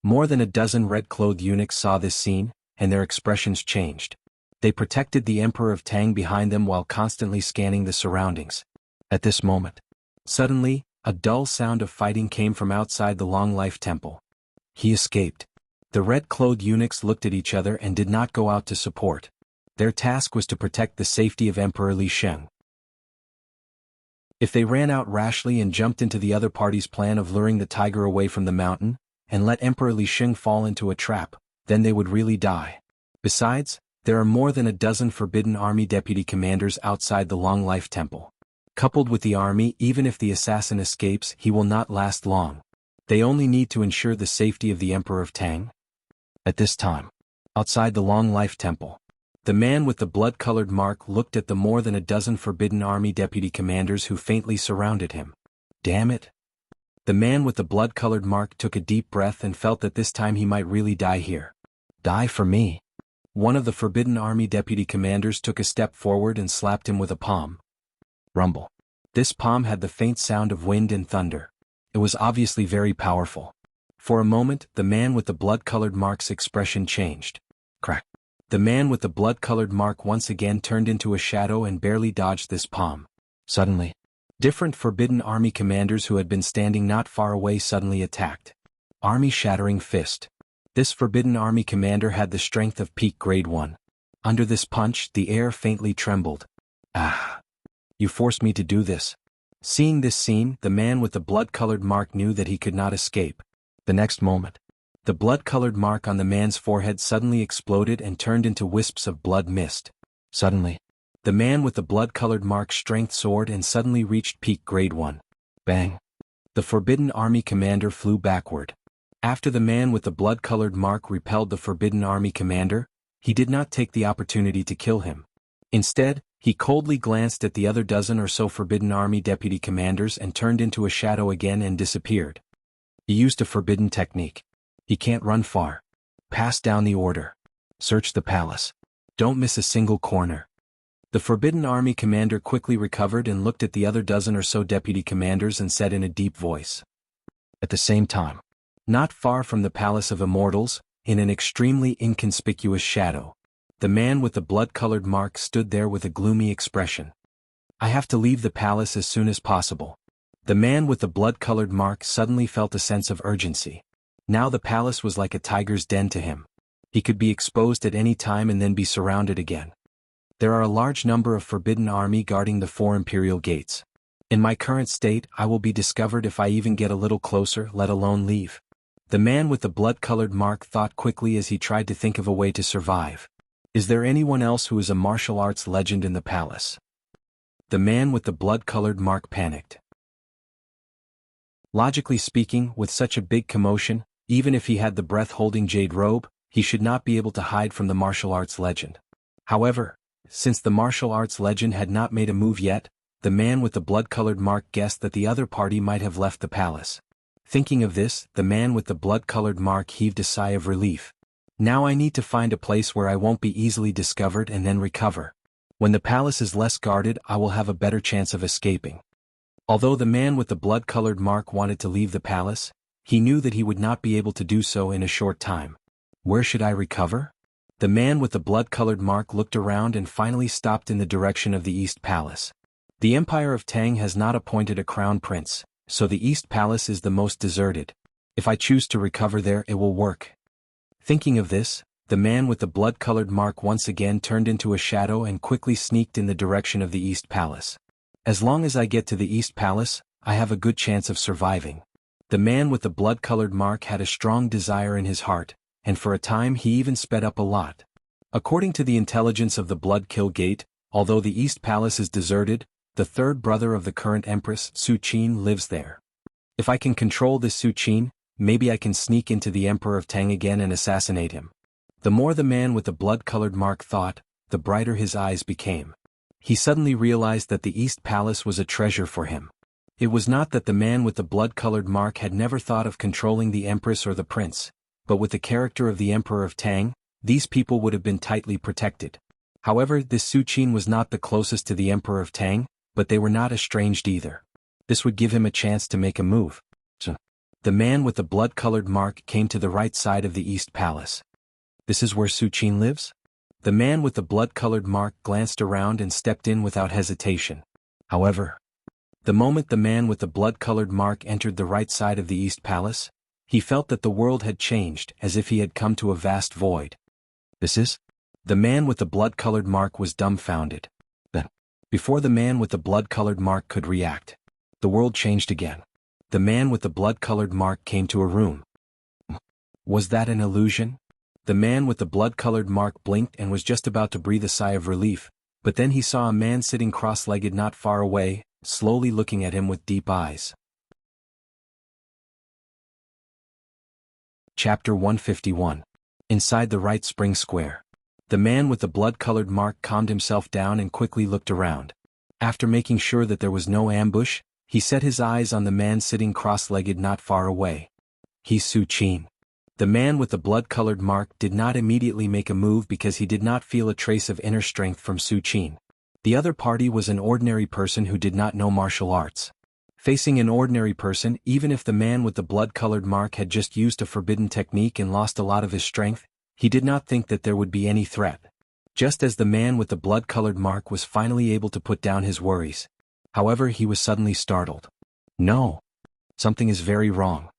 More than a dozen red-clothed eunuchs saw this scene, and their expressions changed. They protected the Emperor of Tang behind them while constantly scanning the surroundings. At this moment, suddenly, a dull sound of fighting came from outside the Long Life Temple. He escaped. The red-clothed eunuchs looked at each other and did not go out to support. Their task was to protect the safety of Emperor Li Sheng. If they ran out rashly and jumped into the other party's plan of luring the tiger away from the mountain, and let Emperor Li Sheng fall into a trap, then they would really die. Besides, there are more than a dozen Forbidden Army deputy commanders outside the Long Life Temple. Coupled with the army, even if the assassin escapes, he will not last long. They only need to ensure the safety of the Emperor of Tang. At this time, outside the Long Life Temple, the man with the blood-colored mark looked at the more than a dozen Forbidden Army deputy commanders who faintly surrounded him. Damn it! The man with the blood-colored mark took a deep breath and felt that this time he might really die here. Die for me. One of the Forbidden Army deputy commanders took a step forward and slapped him with a palm. Rumble. This palm had the faint sound of wind and thunder. It was obviously very powerful. For a moment, the man with the blood-colored mark's expression changed. Crack. The man with the blood-colored mark once again turned into a shadow and barely dodged this palm. Suddenly, different Forbidden Army commanders who had been standing not far away suddenly attacked. Army-shattering fist. This Forbidden Army commander had the strength of peak Grade 1. Under this punch, the air faintly trembled. Ah! You forced me to do this. Seeing this scene, the man with the blood-colored mark knew that he could not escape. The next moment, the blood-colored mark on the man's forehead suddenly exploded and turned into wisps of blood mist. Suddenly, the man with the blood-colored mark strength soared and suddenly reached peak Grade 1. Bang! The Forbidden Army commander flew backward. After the man with the blood-colored mark repelled the Forbidden Army commander, he did not take the opportunity to kill him. Instead, he coldly glanced at the other dozen or so Forbidden Army deputy commanders and turned into a shadow again and disappeared. He used a forbidden technique. He can't run far. Pass down the order. Search the palace. Don't miss a single corner. The Forbidden Army commander quickly recovered and looked at the other dozen or so deputy commanders and said in a deep voice. At the same time, not far from the Palace of Immortals, in an extremely inconspicuous shadow, the man with the blood-colored mark stood there with a gloomy expression. I have to leave the palace as soon as possible. The man with the blood-colored mark suddenly felt a sense of urgency. Now the palace was like a tiger's den to him. He could be exposed at any time and then be surrounded again. There are a large number of Forbidden Army guarding the 4 imperial gates. In my current state, I will be discovered if I even get a little closer, let alone leave. The man with the blood-colored mark thought quickly as he tried to think of a way to survive. Is there anyone else who is a martial arts legend in the palace? The man with the blood-colored mark panicked. Logically speaking, with such a big commotion, even if he had the breath-holding jade robe, he should not be able to hide from the martial arts legend. However, since the martial arts legend had not made a move yet, the man with the blood-colored mark guessed that the other party might have left the palace. Thinking of this, the man with the blood-colored mark heaved a sigh of relief. Now I need to find a place where I won't be easily discovered and then recover. When the palace is less guarded, I will have a better chance of escaping. Although the man with the blood-colored mark wanted to leave the palace, he knew that he would not be able to do so in a short time. Where should I recover? The man with the blood-colored mark looked around and finally stopped in the direction of the East Palace. The Empire of Tang has not appointed a crown prince, so the East Palace is the most deserted. If I choose to recover there, it will work. Thinking of this, the man with the blood-colored mark once again turned into a shadow and quickly sneaked in the direction of the East Palace. As long as I get to the East Palace, I have a good chance of surviving. The man with the blood-colored mark had a strong desire in his heart, and for a time he even sped up a lot. According to the intelligence of the Blood-Kill Gate, although the East Palace is deserted, the third brother of the current Empress, Su Qin, lives there. If I can control this Su Qin, maybe I can sneak into the Emperor of Tang again and assassinate him. The more the man with the blood-colored mark thought, the brighter his eyes became. He suddenly realized that the East Palace was a treasure for him. It was not that the man with the blood-colored mark had never thought of controlling the Empress or the Prince, but with the character of the Emperor of Tang, these people would have been tightly protected. However, this Su Qin was not the closest to the Emperor of Tang, but they were not estranged either. This would give him a chance to make a move. The man with the blood-colored mark came to the right side of the East Palace. This is where Su Qin lives? The man with the blood-colored mark glanced around and stepped in without hesitation. However, the moment the man with the blood-colored mark entered the right side of the East Palace, he felt that the world had changed, as if he had come to a vast void. This is? The man with the blood-colored mark was dumbfounded. Then, before the man with the blood-colored mark could react, the world changed again. The man with the blood-colored mark came to a room. Was that an illusion? The man with the blood-colored mark blinked and was just about to breathe a sigh of relief, but then he saw a man sitting cross-legged not far away, slowly looking at him with deep eyes. Chapter 151. Inside the right spring square. The man with the blood-colored mark calmed himself down and quickly looked around. After making sure that there was no ambush, he set his eyes on the man sitting cross-legged not far away. He's Su Qin. The man with the blood-colored mark did not immediately make a move because he did not feel a trace of inner strength from Su Qin. The other party was an ordinary person who did not know martial arts. Facing an ordinary person, even if the man with the blood-colored mark had just used a forbidden technique and lost a lot of his strength, he did not think that there would be any threat. Just as the man with the blood-colored mark was finally able to put down his worries. However, he was suddenly startled. No. Something is very wrong.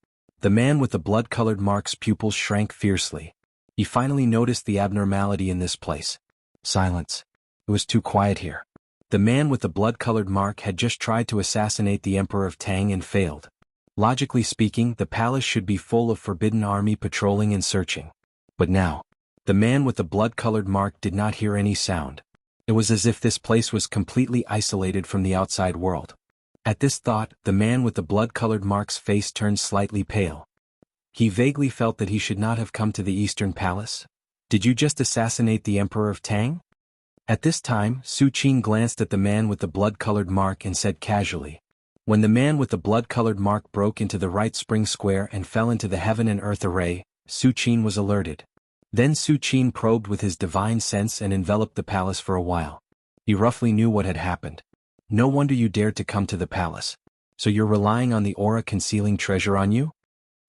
The man with the blood-colored mark's pupils shrank fiercely. He finally noticed the abnormality in this place. Silence. It was too quiet here. The man with the blood-colored mark had just tried to assassinate the Emperor of Tang and failed. Logically speaking, the palace should be full of forbidden army patrolling and searching. But now, the man with the blood-colored mark did not hear any sound. It was as if this place was completely isolated from the outside world. At this thought, the man with the blood-colored mark's face turned slightly pale. He vaguely felt that he should not have come to the Eastern Palace. Did you just assassinate the Emperor of Tang? At this time, Su Qin glanced at the man with the blood-colored mark and said casually. When the man with the blood-colored mark broke into the right spring square and fell into the heaven and earth array, Su Qin was alerted. Then Su Qin probed with his divine sense and enveloped the palace for a while. He roughly knew what had happened. No wonder you dared to come to the palace. So you're relying on the aura concealing treasure on you?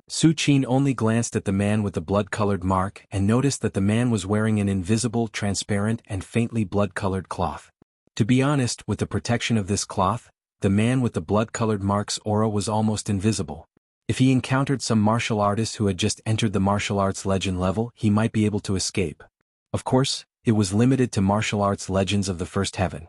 Su Qin only glanced at the man with the blood-colored mark and noticed that the man was wearing an invisible, transparent, and faintly blood-colored cloth. To be honest, with the protection of this cloth, the man with the blood-colored mark's aura was almost invisible. If he encountered some martial artist who had just entered the martial arts legend level, he might be able to escape. Of course, it was limited to martial arts legends of the first heaven.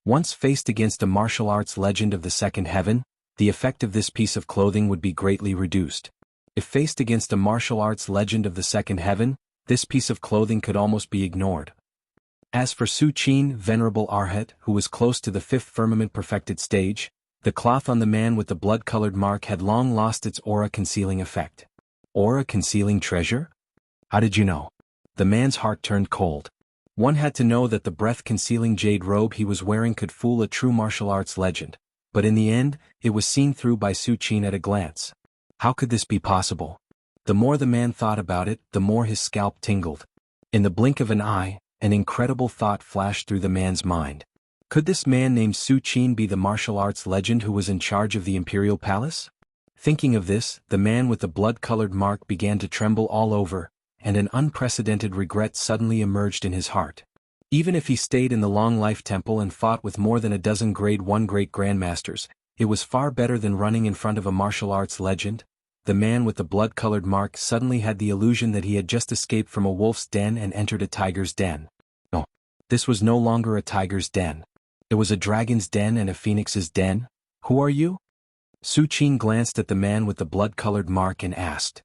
Once faced against a martial arts legend of the second heaven, the effect of this piece of clothing would be greatly reduced. If faced against a martial arts legend of the second heaven, this piece of clothing could almost be ignored. As for Su Qin, Venerable Arhat, who was close to the fifth firmament perfected stage, the cloth on the man with the blood-colored mark had long lost its aura-concealing effect. Aura-concealing treasure? How did you know? The man's heart turned cold. One had to know that the breath-concealing jade robe he was wearing could fool a true martial arts legend, but in the end, it was seen through by Su Qin at a glance. How could this be possible? The more the man thought about it, the more his scalp tingled. In the blink of an eye, an incredible thought flashed through the man's mind. Could this man named Su Qin be the martial arts legend who was in charge of the Imperial Palace? Thinking of this, the man with the blood-colored mark began to tremble all over, and an unprecedented regret suddenly emerged in his heart. Even if he stayed in the Long Life Temple and fought with more than a dozen Grade 1 great grandmasters, it was far better than running in front of a martial arts legend. the man with the blood-colored mark suddenly had the illusion that he had just escaped from a wolf's den and entered a tiger's den. No. This was no longer a tiger's den. It was a dragon's den and a phoenix's den. Who are you? Su Qin glanced at the man with the blood-colored mark and asked.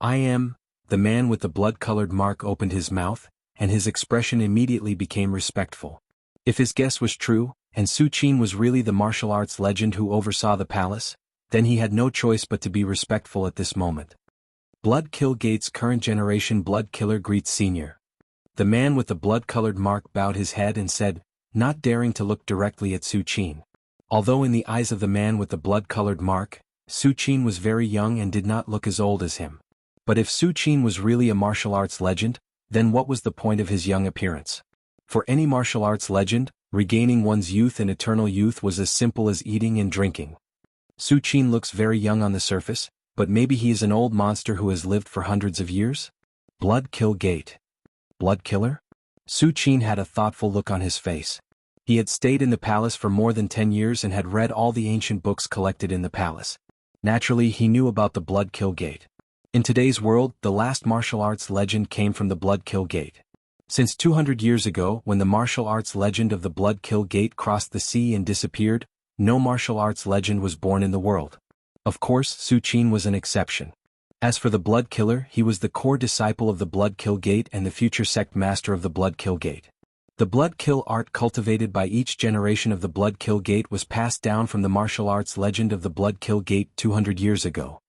I am. The man with the blood-colored mark opened his mouth, and his expression immediately became respectful. If his guess was true, and Su Qin was really the martial arts legend who oversaw the palace, then he had no choice but to be respectful at this moment. Blood Kill Gate's current generation Blood Killer greets Senior. The man with the blood-colored mark bowed his head and said, not daring to look directly at Su Qin. Although in the eyes of the man with the blood-colored mark, Su Qin was very young and did not look as old as him. But if Su Qin was really a martial arts legend, then what was the point of his young appearance? For any martial arts legend, regaining one's youth and eternal youth was as simple as eating and drinking. Su Qin looks very young on the surface, but maybe he is an old monster who has lived for hundreds of years? Blood Kill Gate. Blood Killer? Su Qin had a thoughtful look on his face. He had stayed in the palace for more than 10 years and had read all the ancient books collected in the palace. Naturally, he knew about the Blood Kill Gate. In today's world, the last martial arts legend came from the Blood Kill Gate. Since 200 years ago, when the martial arts legend of the Blood Kill Gate crossed the sea and disappeared, no martial arts legend was born in the world. Of course, Su Qin was an exception. As for the Blood Killer, he was the core disciple of the Blood Kill Gate and the future sect master of the Blood Kill Gate. The Blood Kill art cultivated by each generation of the Blood Kill Gate was passed down from the martial arts legend of the Blood Kill Gate 200 years ago.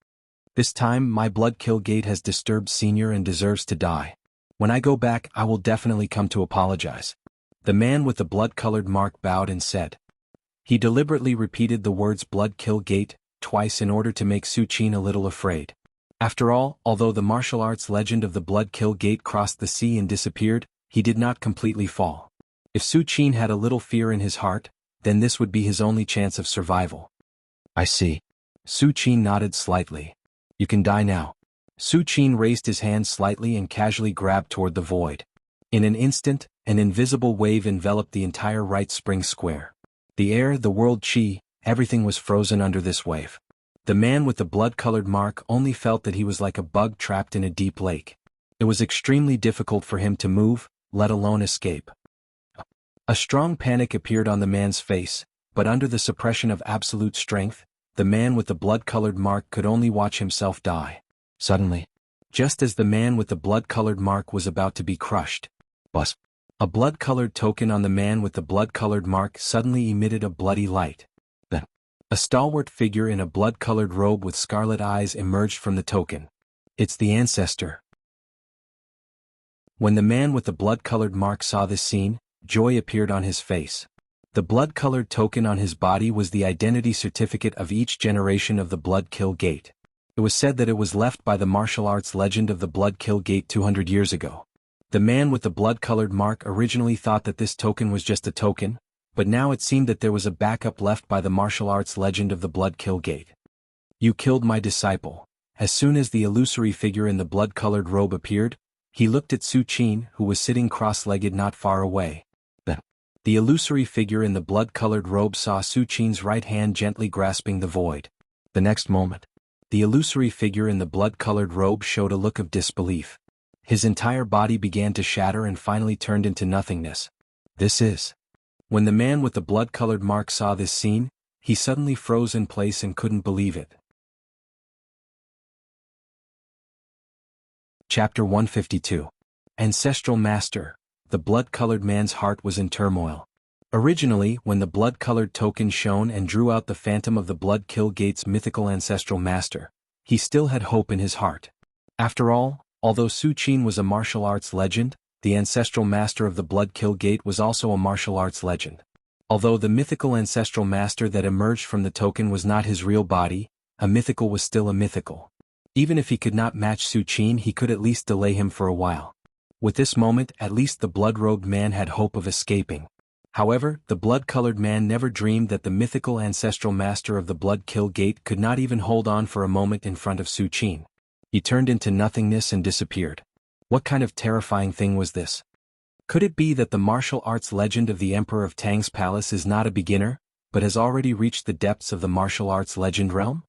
This time, my Blood Kill Gate has disturbed Senior and deserves to die. When I go back, I will definitely come to apologize. The man with the blood-colored mark bowed and said. He deliberately repeated the words Blood Kill Gate twice in order to make Su Qin a little afraid. After all, although the martial arts legend of the Blood Kill Gate crossed the sea and disappeared, he did not completely fall. If Su Qin had a little fear in his heart, then this would be his only chance of survival. I see. Su Qin nodded slightly. You can die now. Su Qin raised his hand slightly and casually grabbed toward the void. In an instant, an invisible wave enveloped the entire right spring square. The air, the world chi, everything was frozen under this wave. The man with the blood-colored mark only felt that he was like a bug trapped in a deep lake. It was extremely difficult for him to move, let alone escape. A strong panic appeared on the man's face, but under the suppression of absolute strength, the man with the blood-colored mark could only watch himself die. Suddenly, just as the man with the blood-colored mark was about to be crushed, a blood-colored token on the man with the blood-colored mark suddenly emitted a bloody light. Then, a stalwart figure in a blood-colored robe with scarlet eyes emerged from the token. It's the ancestor. When the man with the blood-colored mark saw this scene, joy appeared on his face. The blood-colored token on his body was the identity certificate of each generation of the Blood Kill Gate. It was said that it was left by the martial arts legend of the Blood Kill Gate 200 years ago. The man with the blood-colored mark originally thought that this token was just a token, but now it seemed that there was a backup left by the martial arts legend of the Blood Kill Gate. You killed my disciple. As soon as the illusory figure in the blood-colored robe appeared, he looked at Su Qin, who was sitting cross-legged not far away. The illusory figure in the blood-colored robe saw Su Qin's right hand gently grasping the void. The next moment, the illusory figure in the blood-colored robe showed a look of disbelief. His entire body began to shatter and finally turned into nothingness. This is. When the man with the blood-colored mark saw this scene, he suddenly froze in place and couldn't believe it. Chapter 152. Ancestral Master. The blood-colored man's heart was in turmoil. Originally, when the blood-colored token shone and drew out the phantom of the Blood Kill Gate's mythical ancestral master, he still had hope in his heart. After all, although Su Qin was a martial arts legend, the ancestral master of the Blood Kill Gate was also a martial arts legend. Although the mythical ancestral master that emerged from the token was not his real body, a mythical was still a mythical. Even if he could not match Su Qin, he could at least delay him for a while. With this moment, at least the blood-robed man had hope of escaping. However, the blood-colored man never dreamed that the mythical ancestral master of the Blood Kill Gate could not even hold on for a moment in front of Su Qin. He turned into nothingness and disappeared. What kind of terrifying thing was this? Could it be that the martial arts legend of the Emperor of Tang's palace is not a beginner, but has already reached the depths of the martial arts legend realm?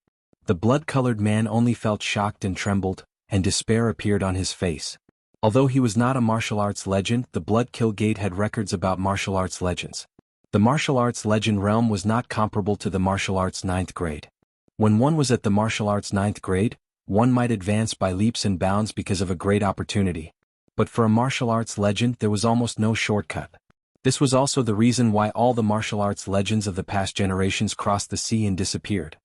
The blood-colored man only felt shocked and trembled, and despair appeared on his face. Although he was not a martial arts legend, the Blood Kill Gate had records about martial arts legends. The martial arts legend realm was not comparable to the martial arts 9th grade. When one was at the martial arts 9th grade, one might advance by leaps and bounds because of a great opportunity. But for a martial arts legend there was almost no shortcut. This was also the reason why all the martial arts legends of the past generations crossed the sea and disappeared.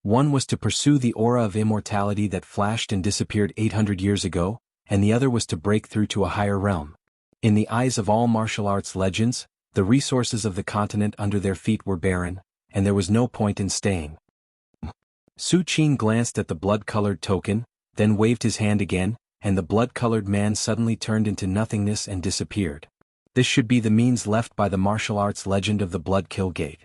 One was to pursue the aura of immortality that flashed and disappeared 800 years ago, and the other was to break through to a higher realm. In the eyes of all martial arts legends, the resources of the continent under their feet were barren, and there was no point in staying. Su Qin glanced at the blood-colored token, then waved his hand again, and the blood-colored man suddenly turned into nothingness and disappeared. This should be the means left by the martial arts legend of the Blood Kill Gate.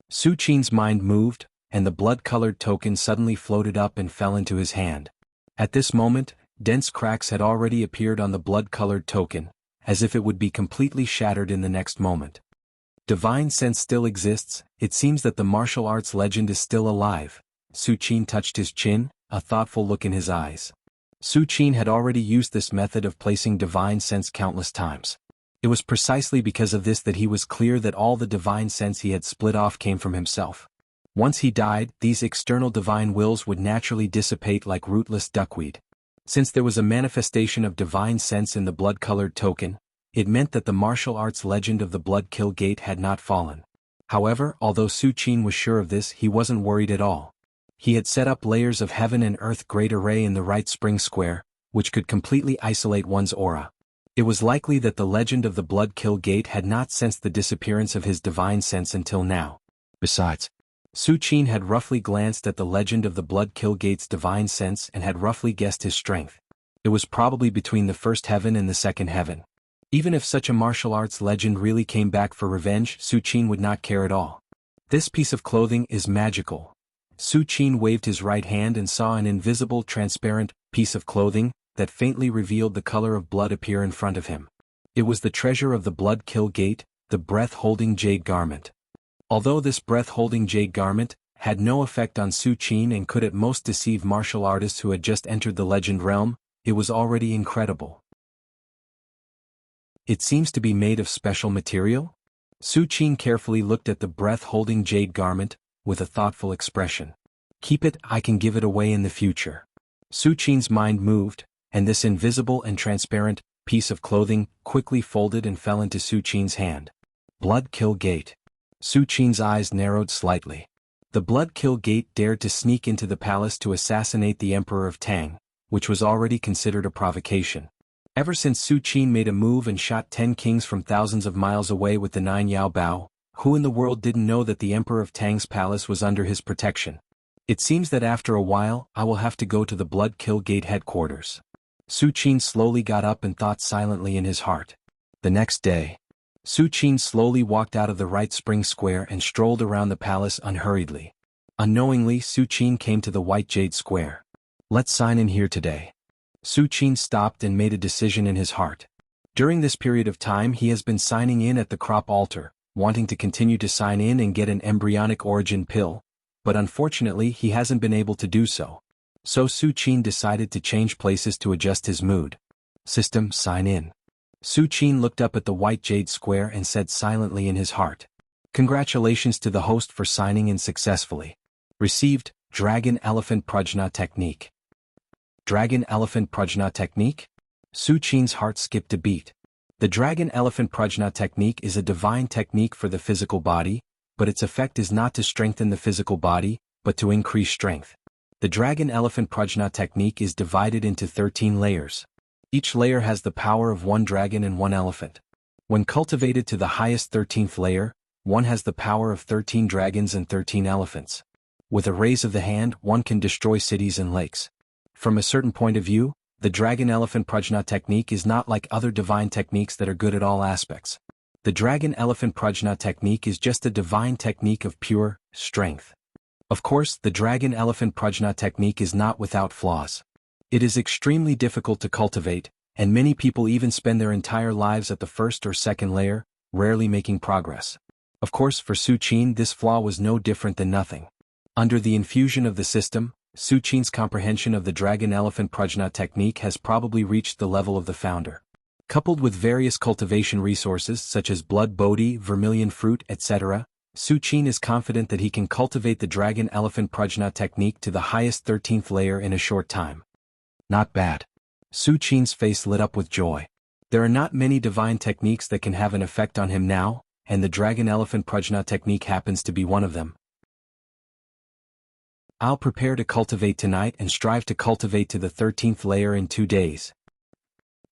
Su Qin's mind moved, and the blood-colored token suddenly floated up and fell into his hand. At this moment, dense cracks had already appeared on the blood-colored token, as if it would be completely shattered in the next moment. Divine sense still exists. It seems that the martial arts legend is still alive. Su Qin touched his chin, a thoughtful look in his eyes. Su Qin had already used this method of placing divine sense countless times. It was precisely because of this that he was clear that all the divine sense he had split off came from himself. Once he died, these external divine wills would naturally dissipate like rootless duckweed. Since there was a manifestation of divine sense in the blood-colored token, it meant that the martial arts legend of the Blood Kill Gate had not fallen. However, although Su Qin was sure of this, he wasn't worried at all. He had set up layers of heaven and earth great array in the right spring square, which could completely isolate one's aura. It was likely that the legend of the Blood Kill Gate had not sensed the disappearance of his divine sense until now. Besides, Su Qin had roughly glanced at the legend of the Blood Kill Gate's divine sense and had roughly guessed his strength. It was probably between the first heaven and the second heaven. Even if such a martial arts legend really came back for revenge, Su Qin would not care at all. This piece of clothing is magical. Su Qin waved his right hand and saw an invisible, transparent piece of clothing that faintly revealed the color of blood appear in front of him. It was the treasure of the Blood Kill Gate, the breath-holding jade garment. Although this breath-holding jade garment had no effect on Su Qin and could at most deceive martial artists who had just entered the legend realm, it was already incredible. It seems to be made of special material? Su Qin carefully looked at the breath-holding jade garment, with a thoughtful expression. Keep it, I can give it away in the future. Su Qin's mind moved, and this invisible and transparent piece of clothing quickly folded and fell into Su Qin's hand. Blood Kill Gate. Su Qin's eyes narrowed slightly. The Blood Kill Gate dared to sneak into the palace to assassinate the Emperor of Tang, which was already considered a provocation. Ever since Su Qin made a move and shot 10 kings from thousands of miles away with the 9 Yao Bao, who in the world didn't know that the Emperor of Tang's palace was under his protection? It seems that after a while, I will have to go to the Blood Kill Gate headquarters. Su Qin slowly got up and thought silently in his heart. The next day, Su Qin slowly walked out of the right spring square and strolled around the palace unhurriedly. Unknowingly, Su Qin came to the White Jade Square. Let's sign in here today. Su Qin stopped and made a decision in his heart. During this period of time he has been signing in at the crop altar, wanting to continue to sign in and get an embryonic origin pill, but unfortunately he hasn't been able to do so. So Su Qin decided to change places to adjust his mood. System, sign in. Su Qin looked up at the White Jade Square and said silently in his heart. Congratulations to the host for signing in successfully. Received, Dragon Elephant Prajna Technique. Dragon Elephant Prajna Technique? Su Qin's heart skipped a beat. The Dragon Elephant Prajna Technique is a divine technique for the physical body, but its effect is not to strengthen the physical body, but to increase strength. The Dragon Elephant Prajna Technique is divided into 13 layers. Each layer has the power of 1 dragon and 1 elephant. When cultivated to the highest 13th layer, one has the power of 13 dragons and 13 elephants. With a raise of the hand, one can destroy cities and lakes. From a certain point of view, the Dragon Elephant Prajna Technique is not like other divine techniques that are good at all aspects. The Dragon Elephant Prajna Technique is just a divine technique of pure strength. Of course, the Dragon Elephant Prajna Technique is not without flaws. It is extremely difficult to cultivate, and many people even spend their entire lives at the first or second layer, rarely making progress. Of course, for Su Qin this flaw was no different than nothing. Under the infusion of the system, Su Qin's comprehension of the dragon-elephant prajna technique has probably reached the level of the founder. Coupled with various cultivation resources such as blood bodhi, vermilion fruit, etc., Su Qin is confident that he can cultivate the dragon-elephant prajna technique to the highest 13th layer in a short time. Not bad. Su Qin's face lit up with joy. There are not many divine techniques that can have an effect on him now, and the dragon-elephant prajna technique happens to be one of them. I'll prepare to cultivate tonight and strive to cultivate to the 13th layer in 2 days.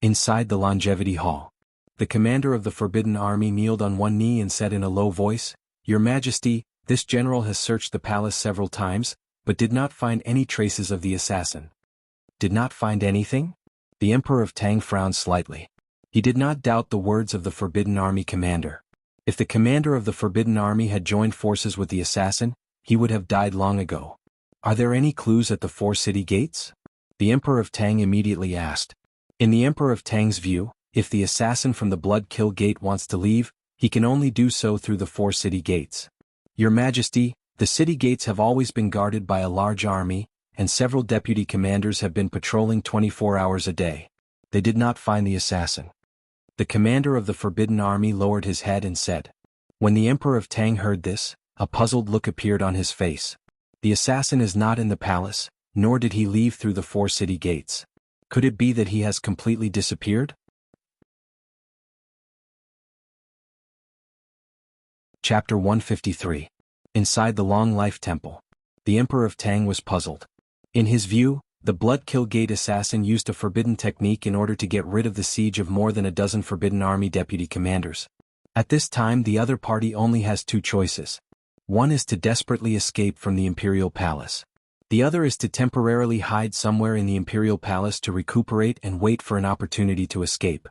Inside the longevity hall, the commander of the Forbidden Army kneeled on one knee and said in a low voice, "Your Majesty, this general has searched the palace several times, but did not find any traces of the assassin." Did not find anything? The Emperor of Tang frowned slightly. He did not doubt the words of the Forbidden Army commander. If the commander of the Forbidden Army had joined forces with the assassin, he would have died long ago. Are there any clues at the 4 city gates? The Emperor of Tang immediately asked. In the Emperor of Tang's view, if the assassin from the Blood Kill Gate wants to leave, he can only do so through the 4 city gates. Your Majesty, the city gates have always been guarded by a large army, and several deputy commanders have been patrolling 24 hours a day. They did not find the assassin. The commander of the Forbidden Army lowered his head and said. When the Emperor of Tang heard this, a puzzled look appeared on his face. The assassin is not in the palace, nor did he leave through the 4 city gates. Could it be that he has completely disappeared? Chapter 153. Inside the Long Life Temple. The Emperor of Tang was puzzled. In his view, the Blood Kill Gate assassin used a forbidden technique in order to get rid of the siege of more than a dozen Forbidden Army deputy commanders. At this time the other party only has 2 choices. One is to desperately escape from the Imperial Palace. The other is to temporarily hide somewhere in the Imperial Palace to recuperate and wait for an opportunity to escape.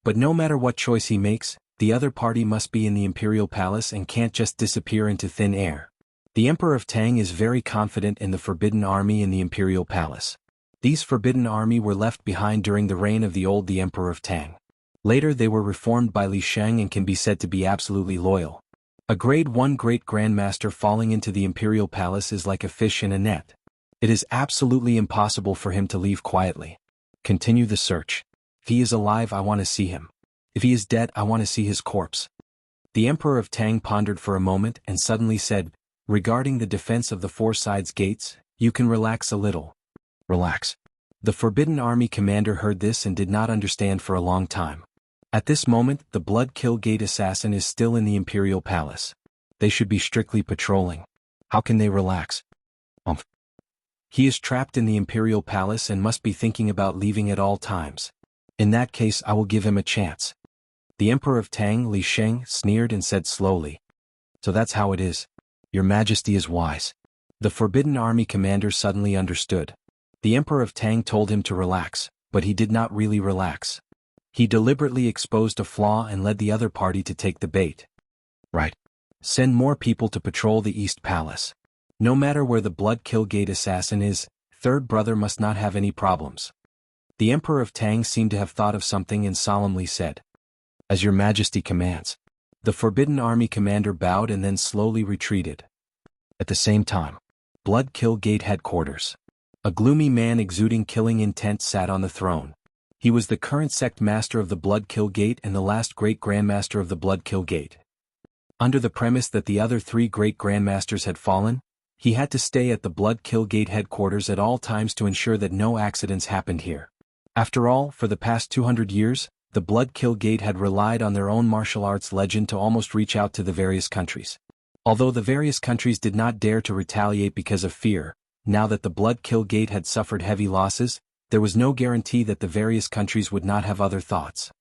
But no matter what choice he makes, the other party must be in the Imperial Palace and can't just disappear into thin air. The Emperor of Tang is very confident in the Forbidden Army in the Imperial Palace. These Forbidden Army were left behind during the reign of the Emperor of Tang. Later they were reformed by Li Sheng and can be said to be absolutely loyal. A Grade 1 Great Grandmaster falling into the Imperial Palace is like a fish in a net. It is absolutely impossible for him to leave quietly. Continue the search. If he is alive, I want to see him. If he is dead, I want to see his corpse. The Emperor of Tang pondered for a moment and suddenly said, regarding the defense of the 4 sides gates, you can relax a little. Relax. The Forbidden Army commander heard this and did not understand for a long time. At this moment, the Blood Kill Gate assassin is still in the Imperial Palace. They should be strictly patrolling. How can they relax? He is trapped in the Imperial Palace and must be thinking about leaving at all times. In that case, I will give him a chance. The Emperor of Tang, Li Sheng, sneered and said slowly. So that's how it is. Your Majesty is wise. The Forbidden Army commander suddenly understood. The Emperor of Tang told him to relax, but he did not really relax. He deliberately exposed a flaw and led the other party to take the bait. Right. Send more people to patrol the East Palace. No matter where the Blood Kill Gate assassin is, Third Brother must not have any problems. The Emperor of Tang seemed to have thought of something and solemnly said. As your Majesty commands. The Forbidden Army commander bowed and then slowly retreated. At the same time, Blood Kill Gate headquarters. A gloomy man exuding killing intent sat on the throne. He was the current sect master of the Blood Kill Gate and the last great grandmaster of the Blood Kill Gate. Under the premise that the other 3 great grandmasters had fallen, he had to stay at the Blood Kill Gate headquarters at all times to ensure that no accidents happened here. After all, for the past 200 years, the Blood Kill Gate had relied on their own martial arts legend to almost reach out to the various countries. Although the various countries did not dare to retaliate because of fear, now that the Blood Kill Gate had suffered heavy losses, there was no guarantee that the various countries would not have other thoughts.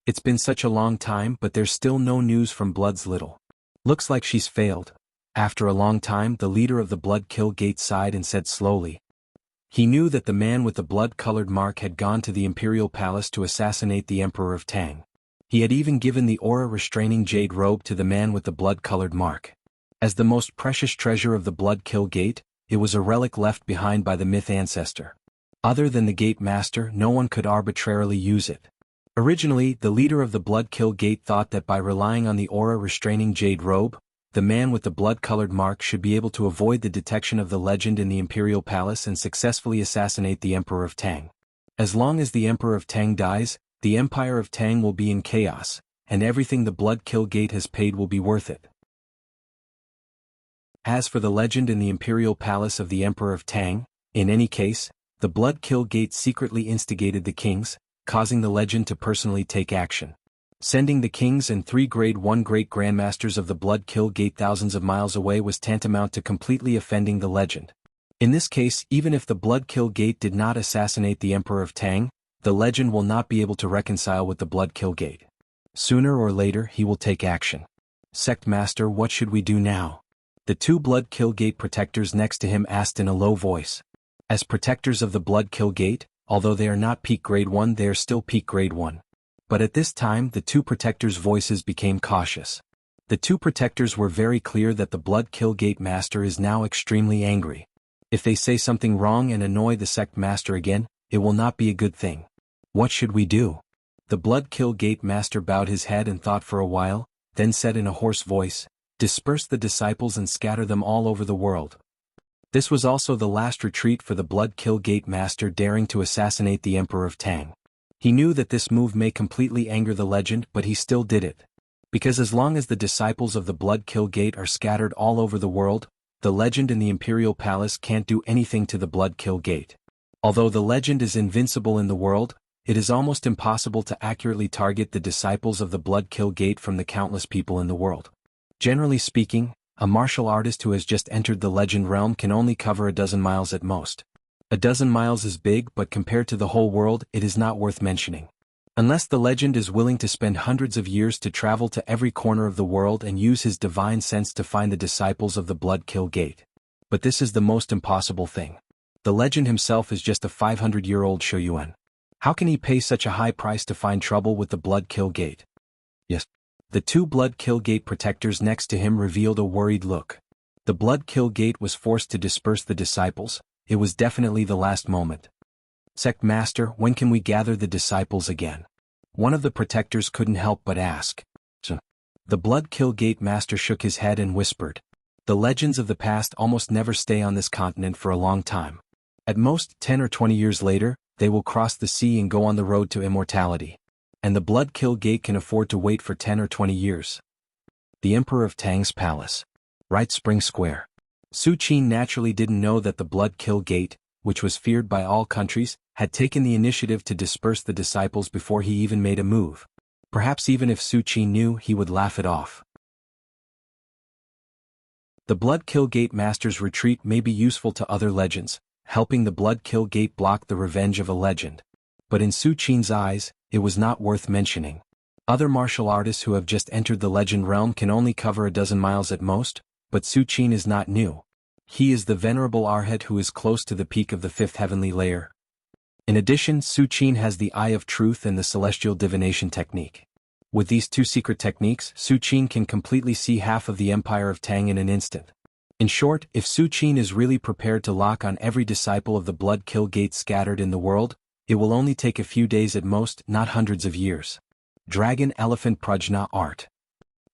It's been such a long time, but there's still no news from Blood's Little. Looks like she's failed. After a long time, the leader of the Blood Kill Gate sighed and said slowly. He knew that the man with the blood-colored mark had gone to the Imperial Palace to assassinate the Emperor of Tang. He had even given the aura-restraining jade robe to the man with the blood-colored mark. As the most precious treasure of the Blood Kill Gate, it was a relic left behind by the myth ancestor. Other than the Gate Master, no one could arbitrarily use it. Originally, the leader of the Blood Kill Gate thought that by relying on the aura-restraining jade robe, the man with the blood-colored mark should be able to avoid the detection of the legend in the Imperial Palace and successfully assassinate the Emperor of Tang. As long as the Emperor of Tang dies, the Empire of Tang will be in chaos, and everything the Blood Kill Gate has paid will be worth it. As for the legend in the Imperial Palace of the Emperor of Tang, in any case, the Blood Kill Gate secretly instigated the kings, causing the legend to personally take action. Sending the kings and 3 Grade 1 Great Grandmasters of the Blood Kill Gate thousands of miles away was tantamount to completely offending the legend. In this case, even if the Blood Kill Gate did not assassinate the Emperor of Tang, the legend will not be able to reconcile with the Blood Kill Gate. Sooner or later he will take action. Sect Master, what should we do now? The 2 Blood Kill Gate protectors next to him asked in a low voice. As protectors of the Blood Kill Gate, although they are not peak grade 1, they are still peak grade 1. But at this time the 2 protectors' voices became cautious. The 2 protectors were very clear that the Blood Kill Gate Master is now extremely angry. If they say something wrong and annoy the Sect Master again, it will not be a good thing. What should we do? The Blood Kill Gate Master bowed his head and thought for a while, then said in a hoarse voice, "Disperse the disciples and scatter them all over the world." This was also the last retreat for the Blood Kill Gate Master daring to assassinate the Emperor of Tang. He knew that this move may completely anger the legend, but he still did it. Because as long as the disciples of the Blood Kill Gate are scattered all over the world, the legend in the Imperial Palace can't do anything to the Blood Kill Gate. Although the legend is invincible in the world, it is almost impossible to accurately target the disciples of the Blood Kill Gate from the countless people in the world. Generally speaking, a martial artist who has just entered the legend realm can only cover a dozen miles at most. A dozen miles is big, but compared to the whole world, it is not worth mentioning. Unless the legend is willing to spend hundreds of years to travel to every corner of the world and use his divine sense to find the disciples of the Blood Kill Gate. But this is the most impossible thing. The legend himself is just a 500-year-old Shoyuan. How can he pay such a high price to find trouble with the Blood Kill Gate? Yes. The 2 Blood Kill Gate protectors next to him revealed a worried look. The Blood Kill Gate was forced to disperse the disciples. It was definitely the last moment. Sect Master, when can we gather the disciples again? One of the protectors couldn't help but ask. The Blood Kill Gate Master shook his head and whispered. The legends of the past almost never stay on this continent for a long time. At most 10 or 20 years later, they will cross the sea and go on the road to immortality. And the Blood Kill Gate can afford to wait for 10 or 20 years. The Emperor of Tang's Palace. Right Spring Square. Su Qin naturally didn't know that the Blood Kill Gate, which was feared by all countries, had taken the initiative to disperse the disciples before he even made a move. Perhaps even if Su Qin knew, he would laugh it off. The Blood Kill Gate Master's retreat may be useful to other legends, helping the Blood Kill Gate block the revenge of a legend. But in Su Qin's eyes, it was not worth mentioning. Other martial artists who have just entered the legend realm can only cover a dozen miles at most, but Su Qin is not new. He is the venerable Arhat who is close to the peak of the 5th heavenly layer. In addition, Su Qin has the Eye of Truth and the Celestial Divination technique. With these 2 secret techniques, Su Qin can completely see half of the Empire of Tang in an instant. In short, if Su Qin is really prepared to lock on every disciple of the Blood Kill Gate scattered in the world, it will only take a few days at most, not hundreds of years. Dragon Elephant Prajna Art.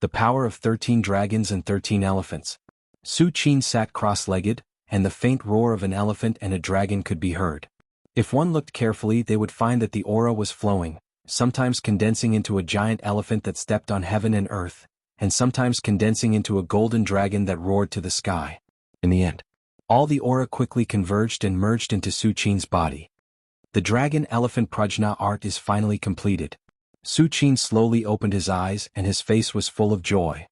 The power of 13 dragons and 13 elephants. Su Qin sat cross-legged, and the faint roar of an elephant and a dragon could be heard. If one looked carefully, they would find that the aura was flowing, sometimes condensing into a giant elephant that stepped on heaven and earth, and sometimes condensing into a golden dragon that roared to the sky. In the end, all the aura quickly converged and merged into Su Qin's body. The Dragon Elephant Prajna art is finally completed. Su Qin slowly opened his eyes and his face was full of joy.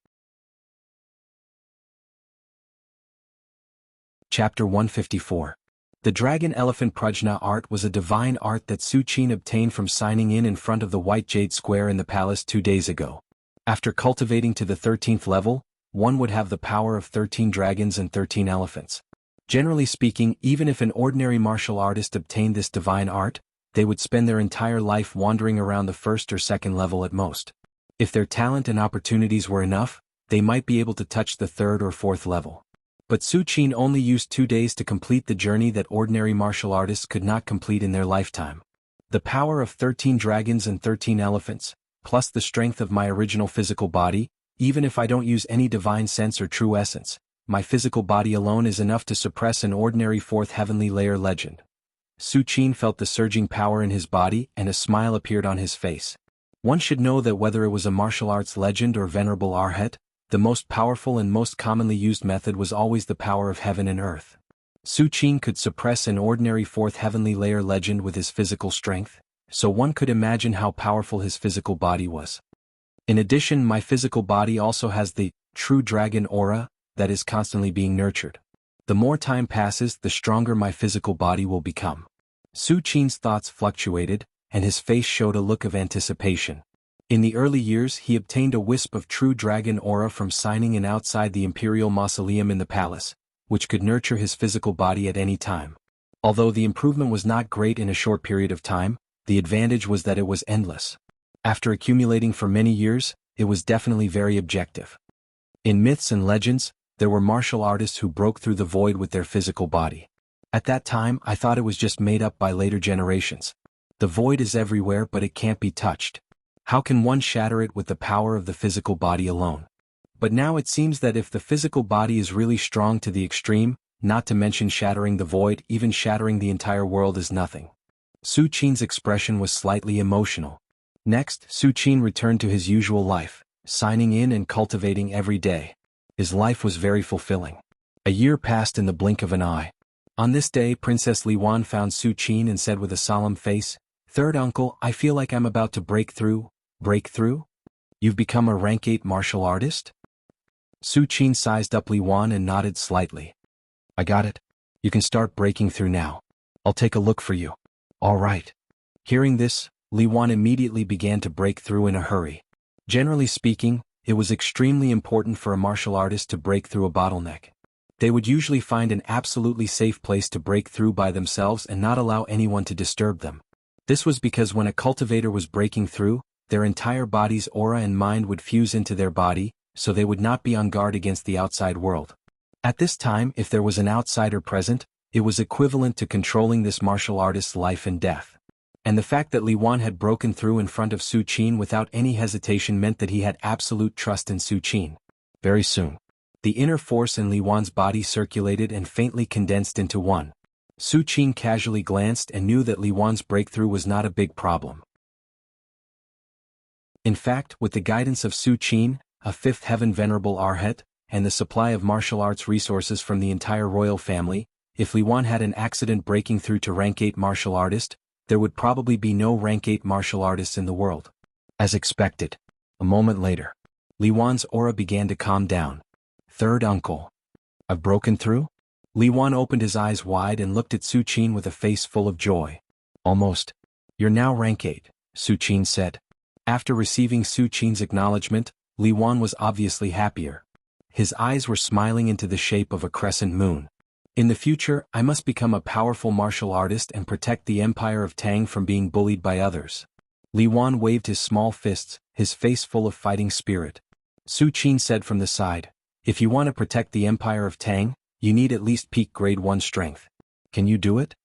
Chapter 154. The Dragon Elephant Prajna art was a divine art that Su Qin obtained from signing in front of the White Jade Square in the palace 2 days ago. After cultivating to the 13th level, one would have the power of 13 dragons and 13 elephants. Generally speaking, even if an ordinary martial artist obtained this divine art, they would spend their entire life wandering around the 1st or 2nd level at most. If their talent and opportunities were enough, they might be able to touch the 3rd or 4th level. But Su Qin only used 2 days to complete the journey that ordinary martial artists could not complete in their lifetime. The power of 13 dragons and 13 elephants, plus the strength of my original physical body, Even if I don't use any divine sense or true essence, my physical body alone is enough to suppress an ordinary fourth heavenly layer legend. Su Qin felt the surging power in his body and a smile appeared on his face. One should know that whether it was a martial arts legend or venerable arhat, the most powerful and most commonly used method was always the power of heaven and earth. Su Qin could suppress an ordinary fourth heavenly layer legend with his physical strength, so one could imagine how powerful his physical body was. In addition, my physical body also has the true dragon aura that is constantly being nurtured. The more time passes, the stronger my physical body will become. Su Qin's thoughts fluctuated, and his face showed a look of anticipation. In the early years, he obtained a wisp of true dragon aura from signing in outside the imperial mausoleum in the palace, which could nurture his physical body at any time. Although the improvement was not great in a short period of time, the advantage was that it was endless. After accumulating for many years, it was definitely very objective. In myths and legends, there were martial artists who broke through the void with their physical body. At that time, I thought it was just made up by later generations. The void is everywhere, but it can't be touched. How can one shatter it with the power of the physical body alone? But now it seems that if the physical body is really strong to the extreme, not to mention shattering the void, even shattering the entire world is nothing. Su Qin's expression was slightly emotional. Next, Su Qin returned to his usual life, signing in and cultivating every day. His life was very fulfilling. A year passed in the blink of an eye. On this day, Princess Li Wan found Su Qin and said with a solemn face, "Third uncle, I feel like I'm about to break through." "Break through? You've become a rank 8 martial artist?" Su Qin sized up Li Wan and nodded slightly. "I got it. You can start breaking through now. I'll take a look for you." "All right." Hearing this, Li Wan immediately began to break through in a hurry. Generally speaking, it was extremely important for a martial artist to break through a bottleneck. They would usually find an absolutely safe place to break through by themselves and not allow anyone to disturb them. This was because when a cultivator was breaking through, their entire body's aura and mind would fuse into their body, so they would not be on guard against the outside world. At this time, if there was an outsider present, it was equivalent to controlling this martial artist's life and death. And the fact that Li Wan had broken through in front of Su Qin without any hesitation meant that he had absolute trust in Su Qin. Very soon, the inner force in Li Wan's body circulated and faintly condensed into one. Su Qin casually glanced and knew that Li Wan's breakthrough was not a big problem. In fact, with the guidance of Su Qin, a fifth heaven venerable arhat, and the supply of martial arts resources from the entire royal family, if Li Wan had an accident breaking through to rank 8 martial artist, there would probably be no rank 8 martial artists in the world. As expected, a moment later, Li Wan's aura began to calm down. "Third uncle. I've broken through?" Li Wan opened his eyes wide and looked at Su Qin with a face full of joy. "Almost. You're now rank 8, Su Qin said. After receiving Su Qin's acknowledgement, Li Wan was obviously happier. His eyes were smiling into the shape of a crescent moon. "In the future, I must become a powerful martial artist and protect the empire of Tang from being bullied by others." Li Wan waved his small fists, his face full of fighting spirit. Su Qin said from the side, "If you want to protect the empire of Tang, you need at least peak grade 1 strength. Can you do it?"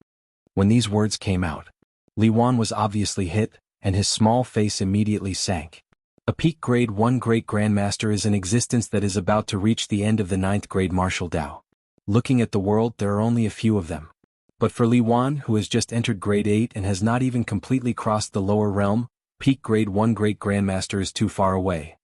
When these words came out, Li Wan was obviously hit, and his small face immediately sank. A peak grade 1 great grandmaster is an existence that is about to reach the end of the 9th grade martial Dao. Looking at the world, there are only a few of them. But for Li Wan, who has just entered grade 8 and has not even completely crossed the lower realm, peak grade 1 great grandmaster is too far away.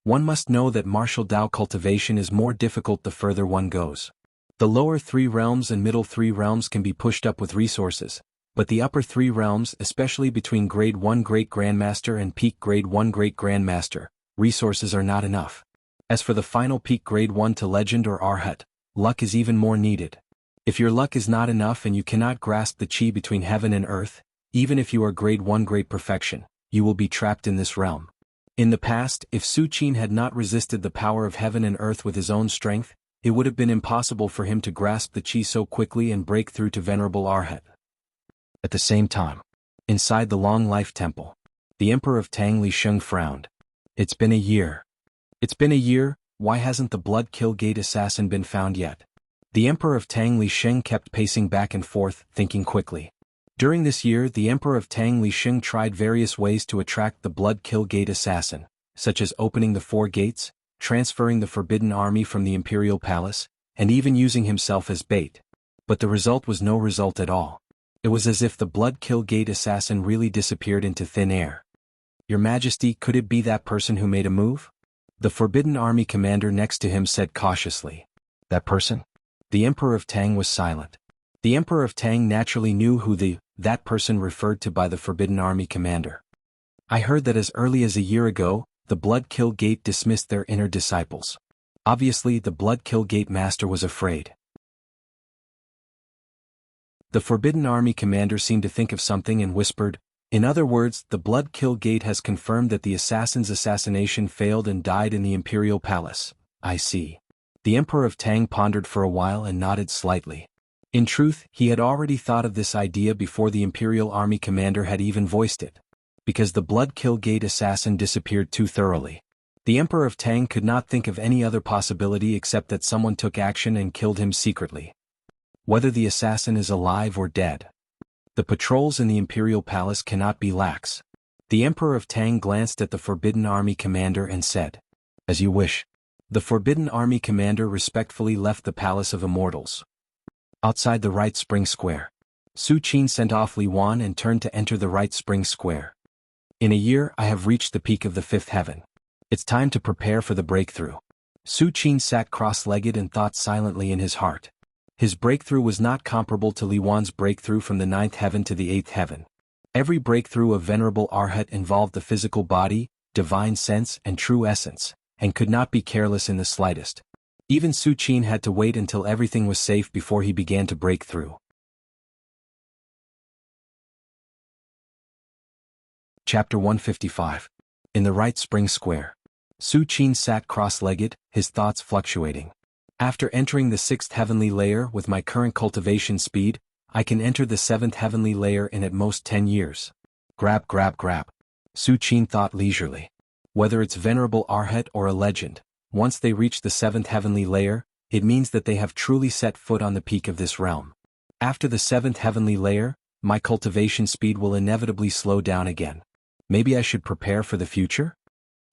One must know that martial Dao cultivation is more difficult the further one goes. The lower 3 realms and middle 3 realms can be pushed up with resources, but the upper 3 realms, especially between grade 1 great grandmaster and peak grade 1 great grandmaster, resources are not enough. As for the final peak grade 1 to legend or arhat, luck is even more needed. If your luck is not enough and you cannot grasp the chi between heaven and earth, even if you are grade 1 great perfection, you will be trapped in this realm. In the past, if Su Qin had not resisted the power of heaven and earth with his own strength, it would have been impossible for him to grasp the chi so quickly and break through to venerable arhat. At the same time, inside the Long Life Temple, the Emperor of Tang Li Sheng frowned. "It's been a year. It's been a year, why hasn't the Blood Kill Gate assassin been found yet?" The Emperor of Tang Li Sheng kept pacing back and forth, thinking quickly. During this year, the Emperor of Tang Li Sheng tried various ways to attract the Blood Kill Gate assassin, such as opening the 4 gates, transferring the Forbidden Army from the Imperial Palace, and even using himself as bait. But the result was no result at all. It was as if the Blood-Kill Gate assassin really disappeared into thin air. "Your Majesty, could it be that person who made a move?" The Forbidden Army commander next to him said cautiously. "That person?" The Emperor of Tang was silent. The Emperor of Tang naturally knew who that person referred to by the Forbidden Army commander. "I heard that as early as a year ago, the Blood-Kill Gate dismissed their inner disciples. Obviously, the Blood-Kill Gate master was afraid." The Forbidden Army commander seemed to think of something and whispered, "In other words, the Blood-Kill Gate has confirmed that the assassin's assassination failed and died in the Imperial Palace." "I see." The Emperor of Tang pondered for a while and nodded slightly. In truth, he had already thought of this idea before the Imperial Army commander had even voiced it. Because the Blood-Kill Gate assassin disappeared too thoroughly. The Emperor of Tang could not think of any other possibility except that someone took action and killed him secretly. Whether the assassin is alive or dead, the patrols in the Imperial Palace cannot be lax. The Emperor of Tang glanced at the Forbidden Army commander and said, "As you wish." The Forbidden Army commander respectfully left the Palace of Immortals. Outside the Right Spring Square, Su Qin sent off Li Wan and turned to enter the Right Spring Square. "In a year I have reached the peak of the fifth heaven. It's time to prepare for the breakthrough." Su Qin sat cross-legged and thought silently in his heart. His breakthrough was not comparable to Li Wan's breakthrough from the ninth heaven to the eighth heaven. Every breakthrough of Venerable Arhat involved the physical body, divine sense and true essence, and could not be careless in the slightest. Even Su Qin had to wait until everything was safe before he began to break through. Chapter 155. In the Right Spring Square. Su Qin sat cross-legged, his thoughts fluctuating. "After entering the sixth heavenly layer with my current cultivation speed, I can enter the seventh heavenly layer in at most 10 years. Grab. Su Qin thought leisurely. Whether it's Venerable Arhat or a legend, once they reach the seventh heavenly layer, it means that they have truly set foot on the peak of this realm. After the seventh heavenly layer, my cultivation speed will inevitably slow down again. Maybe I should prepare for the future?"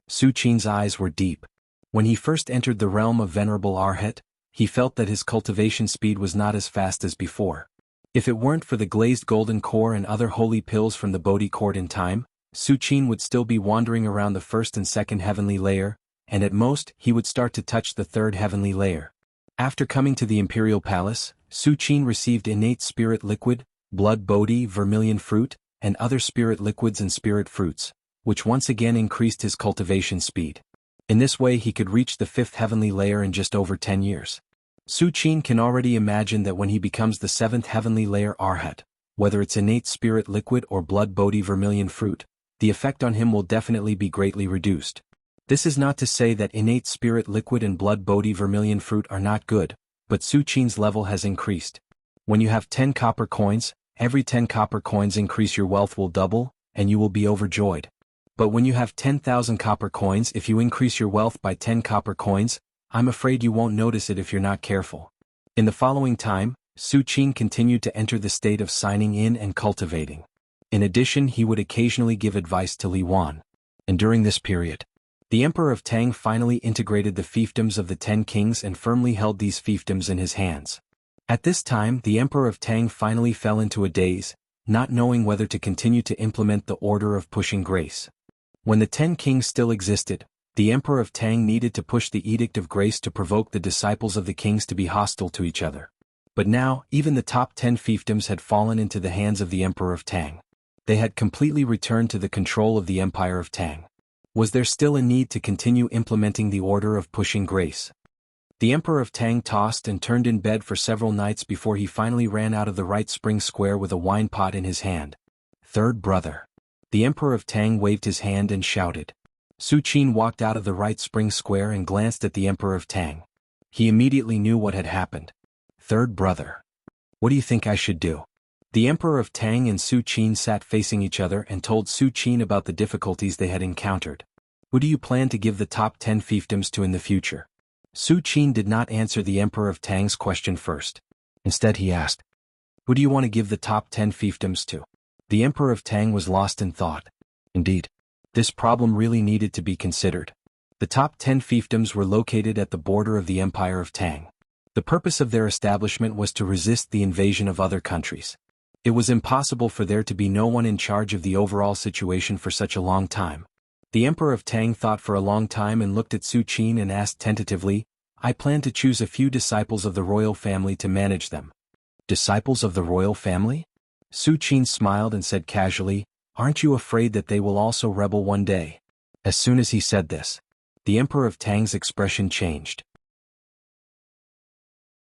Su Qin's eyes were deep. When he first entered the realm of Venerable Arhat, he felt that his cultivation speed was not as fast as before. If it weren't for the glazed golden core and other holy pills from the Bodhi court in time, Su Qin would still be wandering around the first and second heavenly layer, and at most, he would start to touch the third heavenly layer. After coming to the Imperial Palace, Su Qin received innate spirit liquid, blood Bodhi vermilion fruit, and other spirit liquids and spirit fruits, which once again increased his cultivation speed. In this way he could reach the fifth heavenly layer in just over 10 years. Su Qin can already imagine that when he becomes the seventh heavenly layer Arhat, whether it's innate spirit liquid or blood Bodhi vermilion fruit, the effect on him will definitely be greatly reduced. This is not to say that innate spirit liquid and blood Bodhi vermilion fruit are not good, but Su Qin's level has increased. When you have 10 copper coins, every 10 copper coins increase your wealth will double, and you will be overjoyed. But when you have 10,000 copper coins, if you increase your wealth by 10 copper coins, I'm afraid you won't notice it if you're not careful. In the following time, Su Qin continued to enter the state of signing in and cultivating. In addition, he would occasionally give advice to Li Wan. And during this period, the Emperor of Tang finally integrated the fiefdoms of the 10 kings and firmly held these fiefdoms in his hands. At this time, the Emperor of Tang finally fell into a daze, not knowing whether to continue to implement the order of pushing grace. When the 10 kings still existed, the Emperor of Tang needed to push the Edict of Grace to provoke the disciples of the kings to be hostile to each other. But now, even the top 10 fiefdoms had fallen into the hands of the Emperor of Tang. They had completely returned to the control of the Empire of Tang. Was there still a need to continue implementing the order of pushing grace? The Emperor of Tang tossed and turned in bed for several nights before he finally ran out of the Right Spring Square with a wine pot in his hand. "Third brother." The Emperor of Tang waved his hand and shouted. Su Qin walked out of the Right Spring Square and glanced at the Emperor of Tang. He immediately knew what had happened. "Third brother. What do you think I should do?" The Emperor of Tang and Su Qin sat facing each other and told Su Qin about the difficulties they had encountered. "Who do you plan to give the top 10 fiefdoms to in the future?" Su Qin did not answer the Emperor of Tang's question first. Instead he asked, "Who do you want to give the top 10 fiefdoms to?" The Emperor of Tang was lost in thought. Indeed, this problem really needed to be considered. The top 10 fiefdoms were located at the border of the Empire of Tang. The purpose of their establishment was to resist the invasion of other countries. It was impossible for there to be no one in charge of the overall situation for such a long time. The Emperor of Tang thought for a long time and looked at Su Qin and asked tentatively, "I plan to choose a few disciples of the royal family to manage them." Disciples of the royal family? Su Qin smiled and said casually, "Aren't you afraid that they will also rebel one day?" As soon as he said this, the Emperor of Tang's expression changed.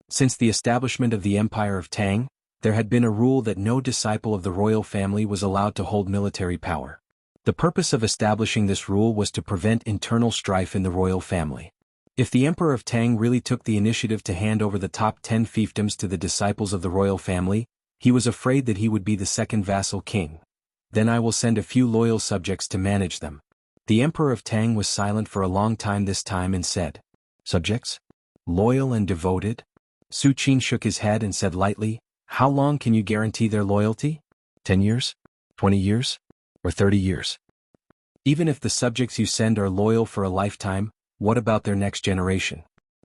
Since the establishment of the Empire of Tang, there had been a rule that no disciple of the royal family was allowed to hold military power. The purpose of establishing this rule was to prevent internal strife in the royal family. If the Emperor of Tang really took the initiative to hand over the top 10 fiefdoms to the disciples of the royal family, he was afraid that he would be the second vassal king. "Then I will send a few loyal subjects to manage them." The Emperor of Tang was silent for a long time this time and said, "Subjects? Loyal and devoted?" Su Qin shook his head and said lightly, "How long can you guarantee their loyalty? 10 years? 20 years? Or 30 years? Even if the subjects you send are loyal for a lifetime, what about their next generation?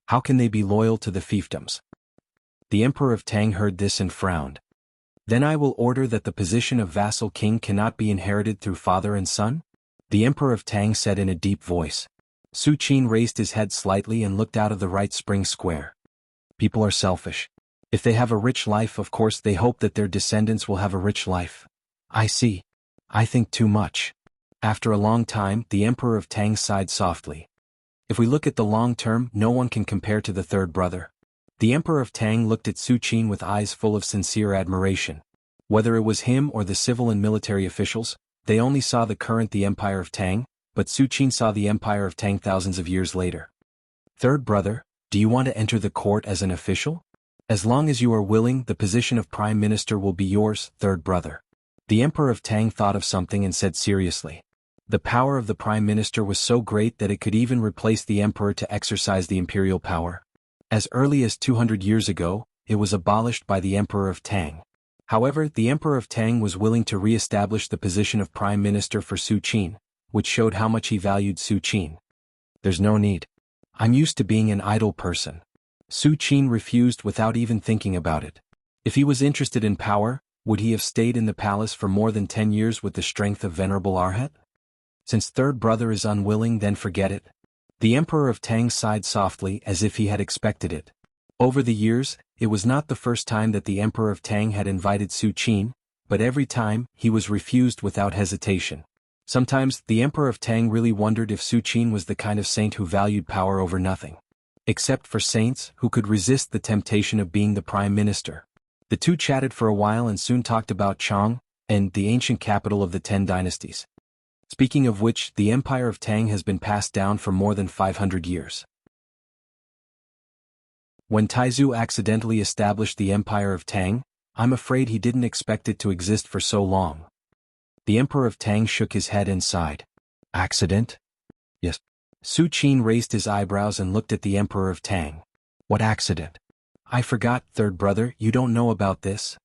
How can they be loyal to the fiefdoms?" The Emperor of Tang heard this and frowned. "Then I will order that the position of vassal king cannot be inherited through father and son?" The Emperor of Tang said in a deep voice. Su Qin raised his head slightly and looked out of the right spring square. "People are selfish. If they have a rich life, of course they hope that their descendants will have a rich life. I see. I think too much." After a long time, the Emperor of Tang sighed softly. "If we look at the long term, no one can compare to the third brother." The Emperor of Tang looked at Su Qin with eyes full of sincere admiration. Whether it was him or the civil and military officials, they only saw the Empire of Tang, but Su Qin saw the Empire of Tang thousands of years later. "Third brother, do you want to enter the court as an official? As long as you are willing, the position of Prime Minister will be yours, third brother." The Emperor of Tang thought of something and said seriously. The power of the Prime Minister was so great that it could even replace the Emperor to exercise the imperial power. As early as 200 years ago, it was abolished by the Emperor of Tang. However, the Emperor of Tang was willing to re-establish the position of Prime Minister for Su Qin, which showed how much he valued Su Qin. "There's no need. I'm used to being an idle person." Su Qin refused without even thinking about it. If he was interested in power, would he have stayed in the palace for more than 10 years with the strength of Venerable Arhat? Since third brother is unwilling, then forget it. The Emperor of Tang sighed softly as if he had expected it. Over the years, it was not the first time that the Emperor of Tang had invited Su Qin, but every time, he was refused without hesitation. Sometimes, the Emperor of Tang really wondered if Su Qin was the kind of saint who valued power over nothing. Except for saints who could resist the temptation of being the prime minister. The two chatted for a while and soon talked about Chang, and the ancient capital of the 10 dynasties. Speaking of which, the Empire of Tang has been passed down for more than 500 years. When Taizu accidentally established the Empire of Tang, I'm afraid he didn't expect it to exist for so long. The Emperor of Tang shook his head and sighed. "Accident?" "Yes." Su Qin raised his eyebrows and looked at the Emperor of Tang. "What accident?" "I forgot, third brother, you don't know about this?"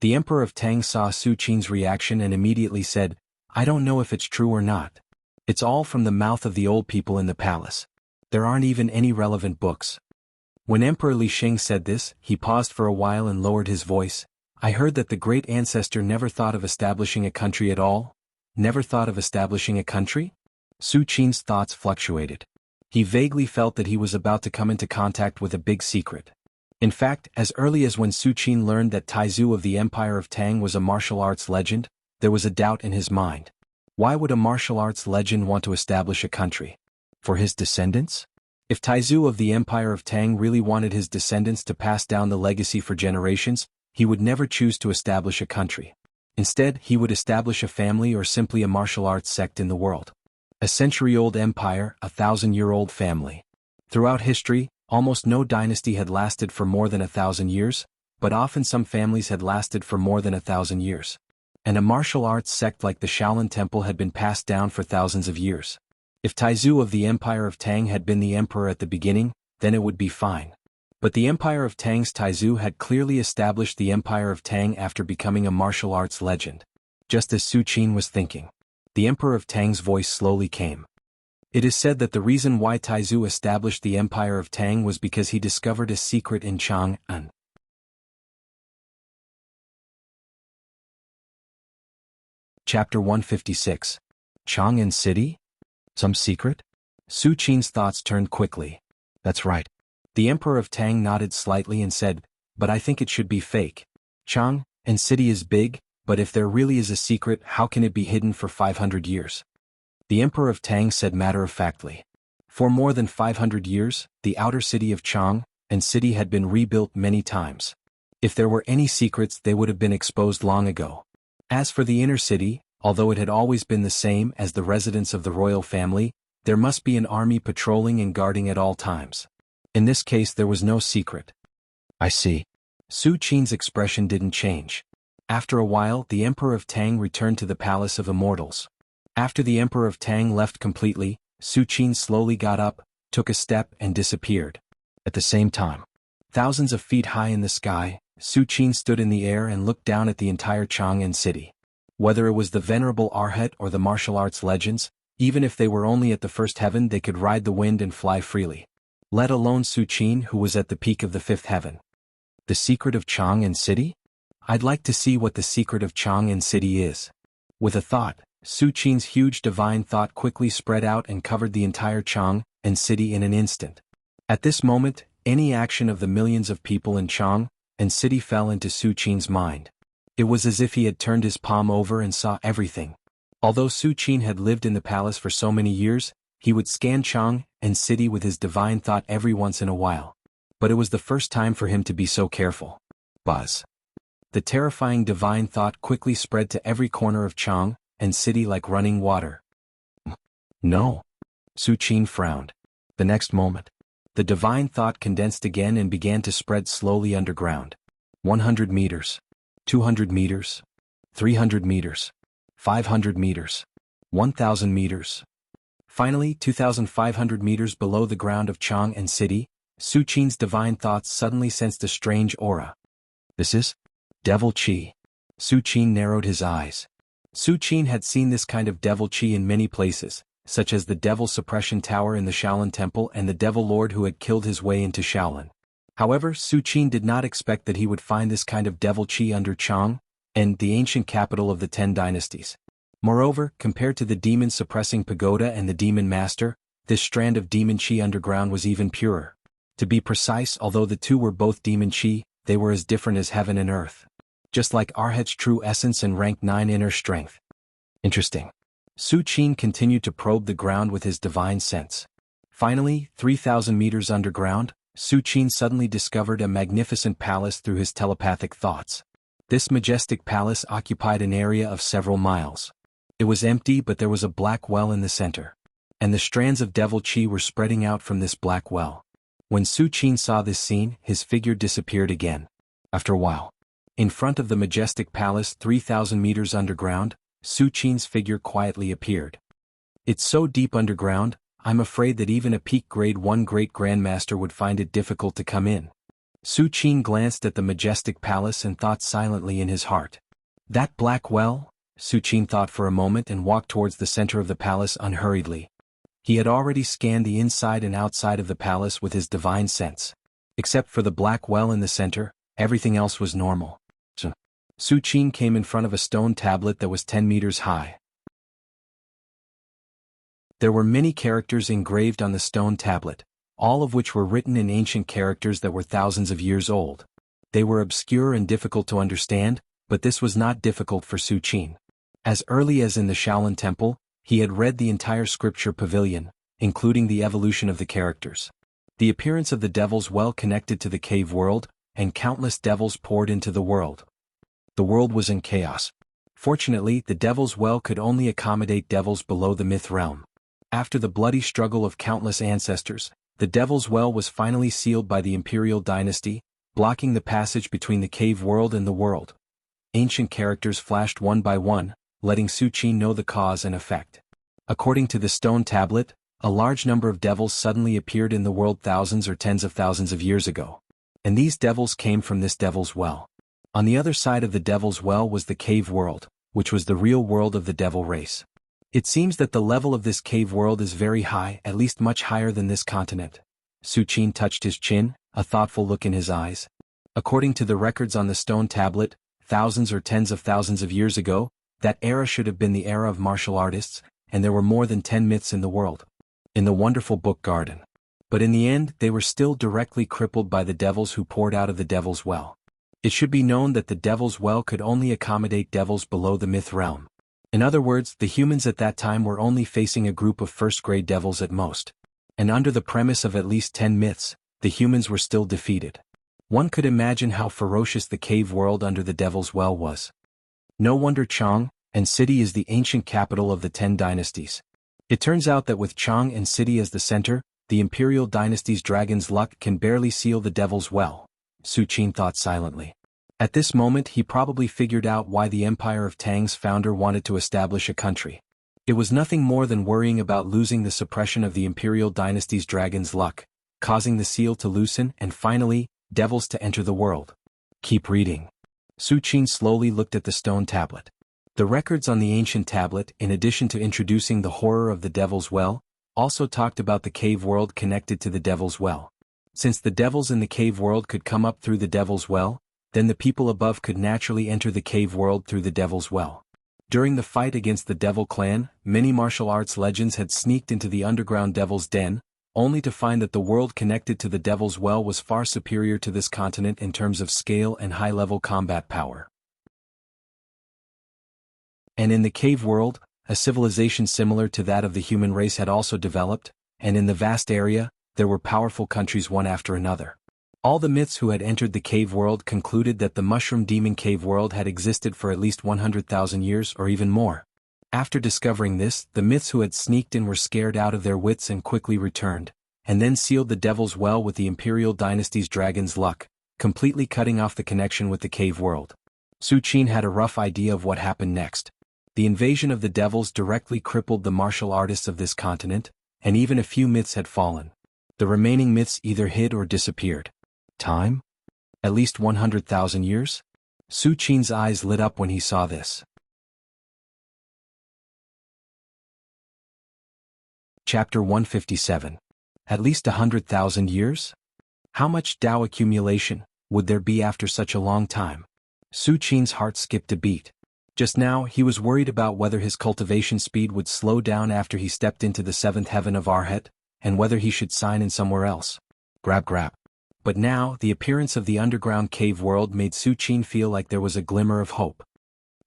The Emperor of Tang saw Su Qin's reaction and immediately said, "I don't know if it's true or not. It's all from the mouth of the old people in the palace. There aren't even any relevant books." When Emperor Li Sheng said this, he paused for a while and lowered his voice. "I heard that the great ancestor never thought of establishing a country at all?" "Never thought of establishing a country?" Su Qin's thoughts fluctuated. He vaguely felt that he was about to come into contact with a big secret. In fact, as early as when Su Qin learned that Taizu of the Empire of Tang was a martial arts legend, there was a doubt in his mind. Why would a martial arts legend want to establish a country? For his descendants? If Taizu of the Empire of Tang really wanted his descendants to pass down the legacy for generations, he would never choose to establish a country. Instead, he would establish a family or simply a martial arts sect in the world. A century-old empire, a 1,000-year-old family. Throughout history, almost no dynasty had lasted for more than 1,000 years, but often some families had lasted for more than 1,000 years. And a martial arts sect like the Shaolin Temple had been passed down for thousands of years. If Taizu of the Empire of Tang had been the emperor at the beginning, then it would be fine. But the Empire of Tang's Taizu had clearly established the Empire of Tang after becoming a martial arts legend. Just as Su Qin was thinking. The Emperor of Tang's voice slowly came. It is said that the reason why Taizu established the Empire of Tang was because he discovered a secret in Chang'an. Chapter 156. Chang'an City? Some secret? Su Qin's thoughts turned quickly. That's right. The Emperor of Tang nodded slightly and said, but I think it should be fake. Chang'an City is big, but if there really is a secret, how can it be hidden for 500 years? The Emperor of Tang said matter-of-factly. For more than 500 years, the outer city of Chang'an City had been rebuilt many times. If there were any secrets, they would have been exposed long ago. As for the inner city, although it had always been the same as the residence of the royal family, there must be an army patrolling and guarding at all times. In this case there was no secret. I see. Su Qin's expression didn't change. After a while the Emperor of Tang returned to the Palace of Immortals. After the Emperor of Tang left completely, Su Qin slowly got up, took a step and disappeared. At the same time, thousands of feet high in the sky, Su Qin stood in the air and looked down at the entire Chang'an city. Whether it was the venerable Arhat or the martial arts legends, even if they were only at the first heaven they could ride the wind and fly freely. Let alone Su Qin, who was at the peak of the fifth heaven. The secret of Chang'an City? I'd like to see what the secret of Chang'an City is. With a thought, Su Qin's huge divine thought quickly spread out and covered the entire Chang'an City in an instant. At this moment, any action of the millions of people in Chang'an City fell into Su Qin's mind. It was as if he had turned his palm over and saw everything. Although Su Qin had lived in the palace for so many years, he would scan Chang'an City with his divine thought every once in a while. But it was the first time for him to be so careful. Buzz. The terrifying divine thought quickly spread to every corner of Chang'an City like running water. No. Su Qin frowned. The next moment, the divine thought condensed again and began to spread slowly underground. 100 meters. 200 meters. 300 meters. 500 meters. 1,000 meters. Finally, 2,500 meters below the ground of Chang'an City, Su Qin's divine thoughts suddenly sensed a strange aura. This is devil qi. Su Qin narrowed his eyes. Su Qin had seen this kind of devil qi in many places, such as the Devil Suppression Tower in the Shaolin Temple and the Devil Lord who had killed his way into Shaolin. However, Su Qin did not expect that he would find this kind of devil qi under Chang'an, the ancient capital of the 10 dynasties. Moreover, compared to the demon-suppressing pagoda and the demon master, this strand of demon qi underground was even purer. To be precise, although the two were both demon qi, they were as different as heaven and earth. Just like Arhat's true essence and rank 9 inner strength. Interesting. Su Qin continued to probe the ground with his divine sense. Finally, 3,000 meters underground, Su Qin suddenly discovered a magnificent palace through his telepathic thoughts. This majestic palace occupied an area of several miles. It was empty, but there was a black well in the center. And the strands of devil qi were spreading out from this black well. When Su Qin saw this scene, his figure disappeared again. After a while, in front of the majestic palace 3,000 meters underground, Su Qin's figure quietly appeared. It's so deep underground, I'm afraid that even a peak grade 1 great grandmaster would find it difficult to come in. Su Qin glanced at the majestic palace and thought silently in his heart. That black well? Su Qin thought for a moment and walked towards the center of the palace unhurriedly. He had already scanned the inside and outside of the palace with his divine sense. Except for the black well in the center, everything else was normal. Su Qin came in front of a stone tablet that was 10 meters high. There were many characters engraved on the stone tablet, all of which were written in ancient characters that were thousands of years old. They were obscure and difficult to understand, but this was not difficult for Su Qin. As early as in the Shaolin Temple, he had read the entire scripture pavilion, including the evolution of the characters. The appearance of the devil's well connected to the cave world, and countless devils poured into the world. The world was in chaos. Fortunately, the devil's well could only accommodate devils below the myth realm. After the bloody struggle of countless ancestors, the devil's well was finally sealed by the imperial dynasty, blocking the passage between the cave world and the world. Ancient characters flashed one by one, letting Su Qin know the cause and effect. According to the stone tablet, a large number of devils suddenly appeared in the world thousands or tens of thousands of years ago. And these devils came from this devil's well. On the other side of the devil's well was the cave world, which was the real world of the devil race. It seems that the level of this cave world is very high, at least much higher than this continent. Su Qin touched his chin, a thoughtful look in his eyes. According to the records on the stone tablet, thousands or tens of thousands of years ago, that era should have been the era of martial artists, and there were more than 10 myths in the world. In the wonderful book garden. But in the end, they were still directly crippled by the devils who poured out of the Devil's Well. It should be known that the Devil's Well could only accommodate devils below the myth realm. In other words, the humans at that time were only facing a group of first-grade devils at most. And under the premise of at least 10 myths, the humans were still defeated. One could imagine how ferocious the cave world under the Devil's Well was. No wonder Chang and City is the ancient capital of the 10 dynasties. It turns out that with Chang and City as the center, the imperial dynasty's dragon's luck can barely seal the Devil's Well, Su Qin thought silently. At this moment he probably figured out why the empire of Tang's founder wanted to establish a country. It was nothing more than worrying about losing the suppression of the imperial dynasty's dragon's luck, causing the seal to loosen and finally, devils to enter the world. Keep reading. Su Qin slowly looked at the stone tablet. The records on the ancient tablet, in addition to introducing the horror of the Devil's Well, also talked about the cave world connected to the Devil's Well. Since the devils in the cave world could come up through the Devil's Well, then the people above could naturally enter the cave world through the Devil's Well. During the fight against the Devil Clan, many martial arts legends had sneaked into the underground Devil's Den, only to find that the world connected to the Devil's Well was far superior to this continent in terms of scale and high-level combat power. And in the cave world, a civilization similar to that of the human race had also developed, and in the vast area, there were powerful countries one after another. All the myths who had entered the cave world concluded that the mushroom demon cave world had existed for at least 100,000 years or even more. After discovering this, the myths who had sneaked in were scared out of their wits and quickly returned, and then sealed the Devil's Well with the imperial dynasty's dragon's luck, completely cutting off the connection with the cave world. Su Qin had a rough idea of what happened next. The invasion of the devils directly crippled the martial artists of this continent, and even a few myths had fallen. The remaining myths either hid or disappeared. Time? At least 100,000 years? Su Qin's eyes lit up when he saw this. Chapter 157. At least 100,000 years? How much Dao accumulation would there be after such a long time? Su Qin's heart skipped a beat. Just now, he was worried about whether his cultivation speed would slow down after he stepped into the seventh heaven of Arhat, and whether he should sign in somewhere else. Grab. But now, the appearance of the underground cave world made Su Qin feel like there was a glimmer of hope.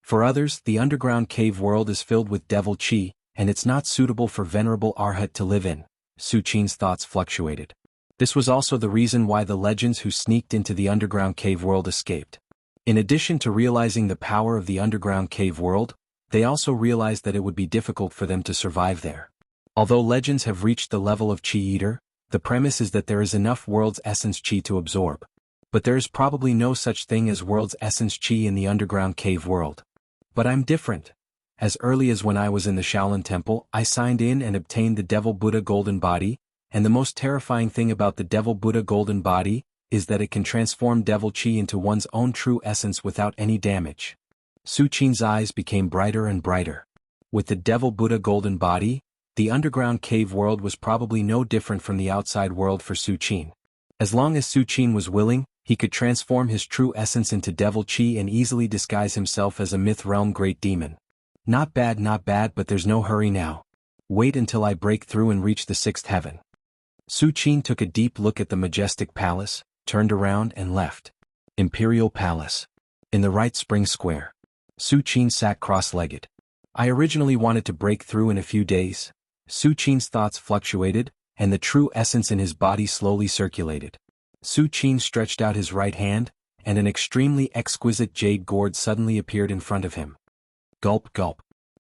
For others, the underground cave world is filled with devil chi, and it's not suitable for venerable Arhat to live in. Su Qin's thoughts fluctuated. This was also the reason why the legends who sneaked into the underground cave world escaped. In addition to realizing the power of the underground cave world, they also realized that it would be difficult for them to survive there. Although legends have reached the level of Chi Eater, the premise is that there is enough world's essence Chi to absorb. But there is probably no such thing as world's essence Chi in the underground cave world. But I'm different. As early as when I was in the Shaolin Temple, I signed in and obtained the Devil Buddha Golden Body, and the most terrifying thing about the Devil Buddha Golden Body is that it can transform devil chi into one's own true essence without any damage. Su Qin's eyes became brighter and brighter. With the Devil Buddha Golden Body, the underground cave world was probably no different from the outside world for Su Qin. As long as Su Qin was willing, he could transform his true essence into devil chi and easily disguise himself as a myth realm great demon. Not bad, but there's no hurry now. Wait until I break through and reach the sixth heaven. Su Qin took a deep look at the majestic palace, turned around and left. Imperial Palace. In the right spring square. Su Qin sat cross-legged. I originally wanted to break through in a few days. Su Qin's thoughts fluctuated, and the true essence in his body slowly circulated. Su Qin stretched out his right hand, and an extremely exquisite jade gourd suddenly appeared in front of him. Gulp.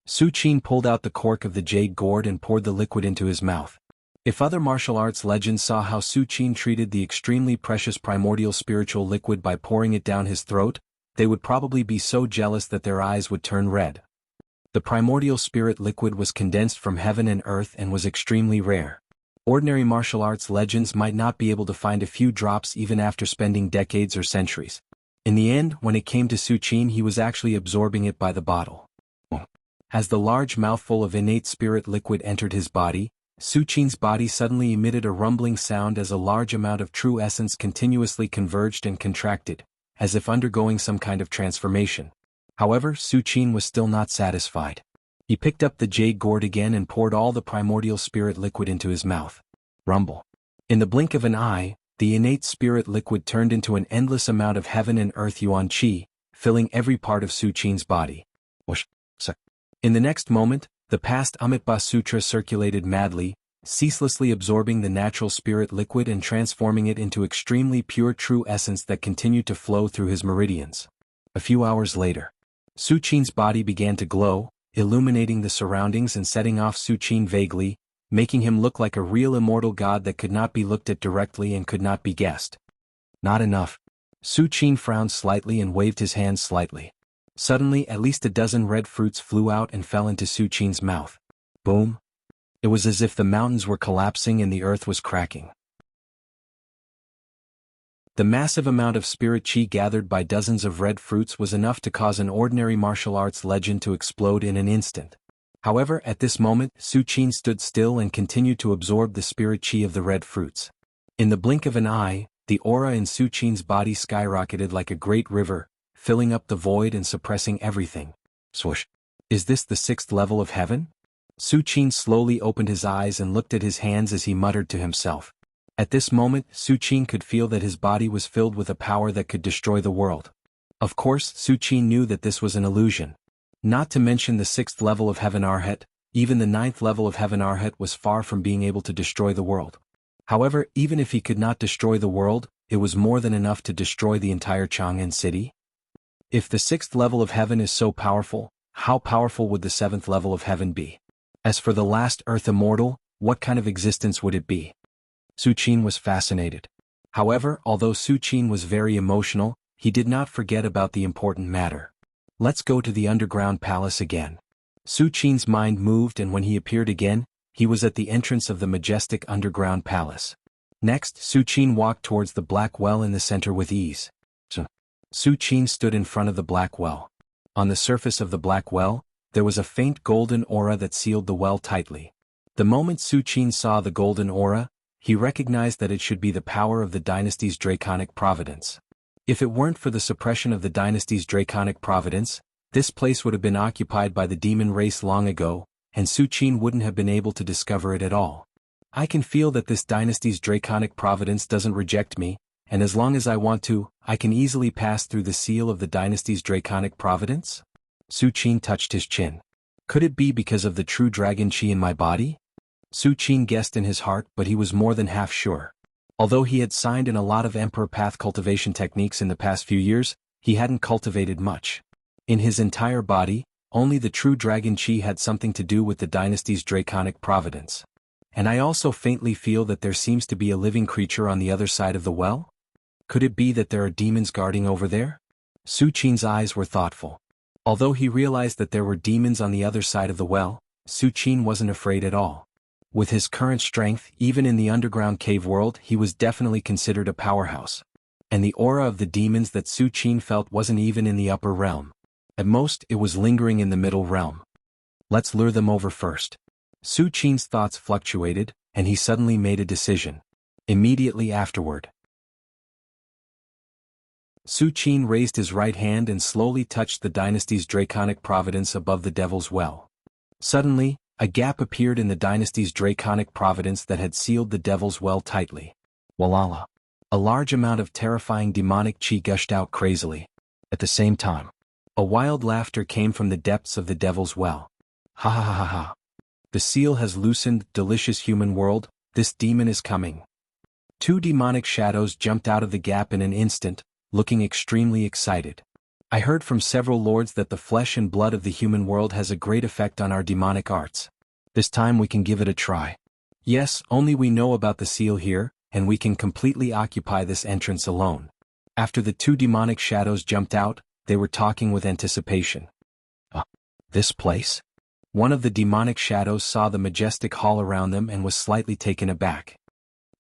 Su Qin pulled out the cork of the jade gourd and poured the liquid into his mouth. If other martial arts legends saw how Su Qin treated the extremely precious primordial spiritual liquid by pouring it down his throat, they would probably be so jealous that their eyes would turn red. The primordial spirit liquid was condensed from heaven and earth and was extremely rare. Ordinary martial arts legends might not be able to find a few drops even after spending decades or centuries. In the end, when it came to Su Qin, he was actually absorbing it by the bottle. As the large mouthful of innate spirit liquid entered his body, Su Qin's body suddenly emitted a rumbling sound as a large amount of true essence continuously converged and contracted, as if undergoing some kind of transformation. However, Su Qin was still not satisfied. He picked up the jade gourd again and poured all the primordial spirit liquid into his mouth. Rumble. In the blink of an eye, the innate spirit liquid turned into an endless amount of heaven and earth yuan qi, filling every part of Su Qin's body. In the next moment, the past Amitabha Sutra circulated madly, ceaselessly absorbing the natural spirit liquid and transforming it into extremely pure true essence that continued to flow through his meridians. A few hours later, Su Qin's body began to glow, illuminating the surroundings and setting off Su Qin vaguely, making him look like a real immortal god that could not be looked at directly and could not be guessed. Not enough. Su Qin frowned slightly and waved his hands slightly. Suddenly at least a dozen red fruits flew out and fell into Su Qin's mouth. Boom. It was as if the mountains were collapsing and the earth was cracking. The massive amount of spirit chi gathered by dozens of red fruits was enough to cause an ordinary martial arts legend to explode in an instant. However, at this moment, Su Qin stood still and continued to absorb the spirit chi of the red fruits. In the blink of an eye, the aura in Su Qin's body skyrocketed like a great river, filling up the void and suppressing everything. Swoosh. Is this the 6th level of heaven? Su Qin slowly opened his eyes and looked at his hands as he muttered to himself. At this moment, Su Qin could feel that his body was filled with a power that could destroy the world. Of course, Su Qin knew that this was an illusion. Not to mention the 6th level of heaven Arhat, even the 9th level of heaven Arhat was far from being able to destroy the world. However, even if he could not destroy the world, it was more than enough to destroy the entire Chang'an city. If the 6th level of heaven is so powerful, how powerful would the 7th level of heaven be? As for the last earth immortal, what kind of existence would it be? Su Qin was fascinated. However, although Su Qin was very emotional, he did not forget about the important matter. Let's go to the underground palace again. Su Qin's mind moved, and when he appeared again, he was at the entrance of the majestic underground palace. Next, Su Qin walked towards the black well in the center with ease. Su Qin stood in front of the black well. On the surface of the black well, there was a faint golden aura that sealed the well tightly. The moment Su Qin saw the golden aura, he recognized that it should be the power of the dynasty's draconic providence. If it weren't for the suppression of the dynasty's draconic providence, this place would have been occupied by the demon race long ago, and Su Qin wouldn't have been able to discover it at all. I can feel that this dynasty's draconic providence doesn't reject me, and as long as I want to, I can easily pass through the seal of the dynasty's draconic providence? Su Qin touched his chin. Could it be because of the true dragon chi in my body? Su Qin guessed in his heart, but he was more than half sure. Although he had signed in a lot of Emperor Path cultivation techniques in the past few years, he hadn't cultivated much. In his entire body, only the true dragon chi had something to do with the dynasty's draconic providence. And I also faintly feel that there seems to be a living creature on the other side of the well? Could it be that there are demons guarding over there? Su Qin's eyes were thoughtful. Although he realized that there were demons on the other side of the well, Su Qin wasn't afraid at all. With his current strength, even in the underground cave world, he was definitely considered a powerhouse. And the aura of the demons that Su Qin felt wasn't even in the upper realm. At most, it was lingering in the middle realm. Let's lure them over first. Su Qin's thoughts fluctuated, and he suddenly made a decision. Immediately afterward, Su Qin raised his right hand and slowly touched the dynasty's draconic providence above the devil's well. Suddenly, a gap appeared in the dynasty's draconic providence that had sealed the devil's well tightly. Walala. A large amount of terrifying demonic chi gushed out crazily. At the same time, a wild laughter came from the depths of the devil's well. Ha ha ha ha ha. The seal has loosened, delicious human world, this demon is coming. 2 demonic shadows jumped out of the gap in an instant, looking extremely excited. I heard from several lords that the flesh and blood of the human world has a great effect on our demonic arts. This time we can give it a try. Yes, only we know about the seal here, and we can completely occupy this entrance alone. After the 2 demonic shadows jumped out, they were talking with anticipation. This place? One of the demonic shadows saw the majestic hall around them and was slightly taken aback.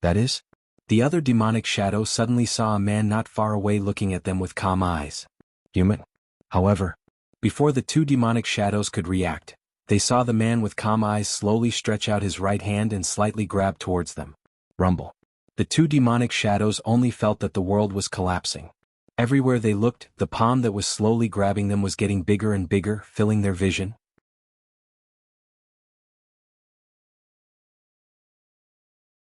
That is? The other demonic shadow suddenly saw a man not far away looking at them with calm eyes. Human. However, before the 2 demonic shadows could react, They saw the man with calm eyes slowly stretch out his right hand and slightly grab towards them. Rumble. The two demonic shadows only felt that the world was collapsing. Everywhere they looked, the palm that was slowly grabbing them was getting bigger and bigger, filling their vision.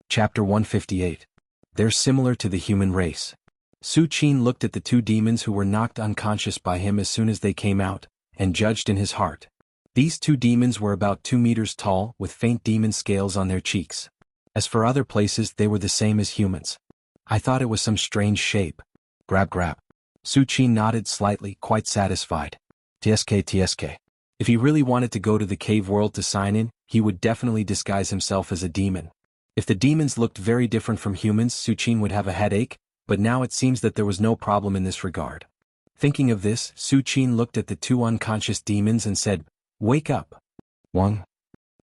Chapter 158. They're similar to the human race. Su Qin looked at the two demons who were knocked unconscious by him as soon as they came out, and judged in his heart. These two demons were about 2 meters tall, with faint demon scales on their cheeks. As for other places, they were the same as humans. I thought it was some strange shape. Grab grab. Su Qin nodded slightly, quite satisfied. TSK. If he really wanted to go to the cave world to sign in, he would definitely disguise himself as a demon. If the demons looked very different from humans, Su Qin would have a headache, but now it seems that there was no problem in this regard. Thinking of this, Su Qin looked at the two unconscious demons and said, "Wake up." Wang.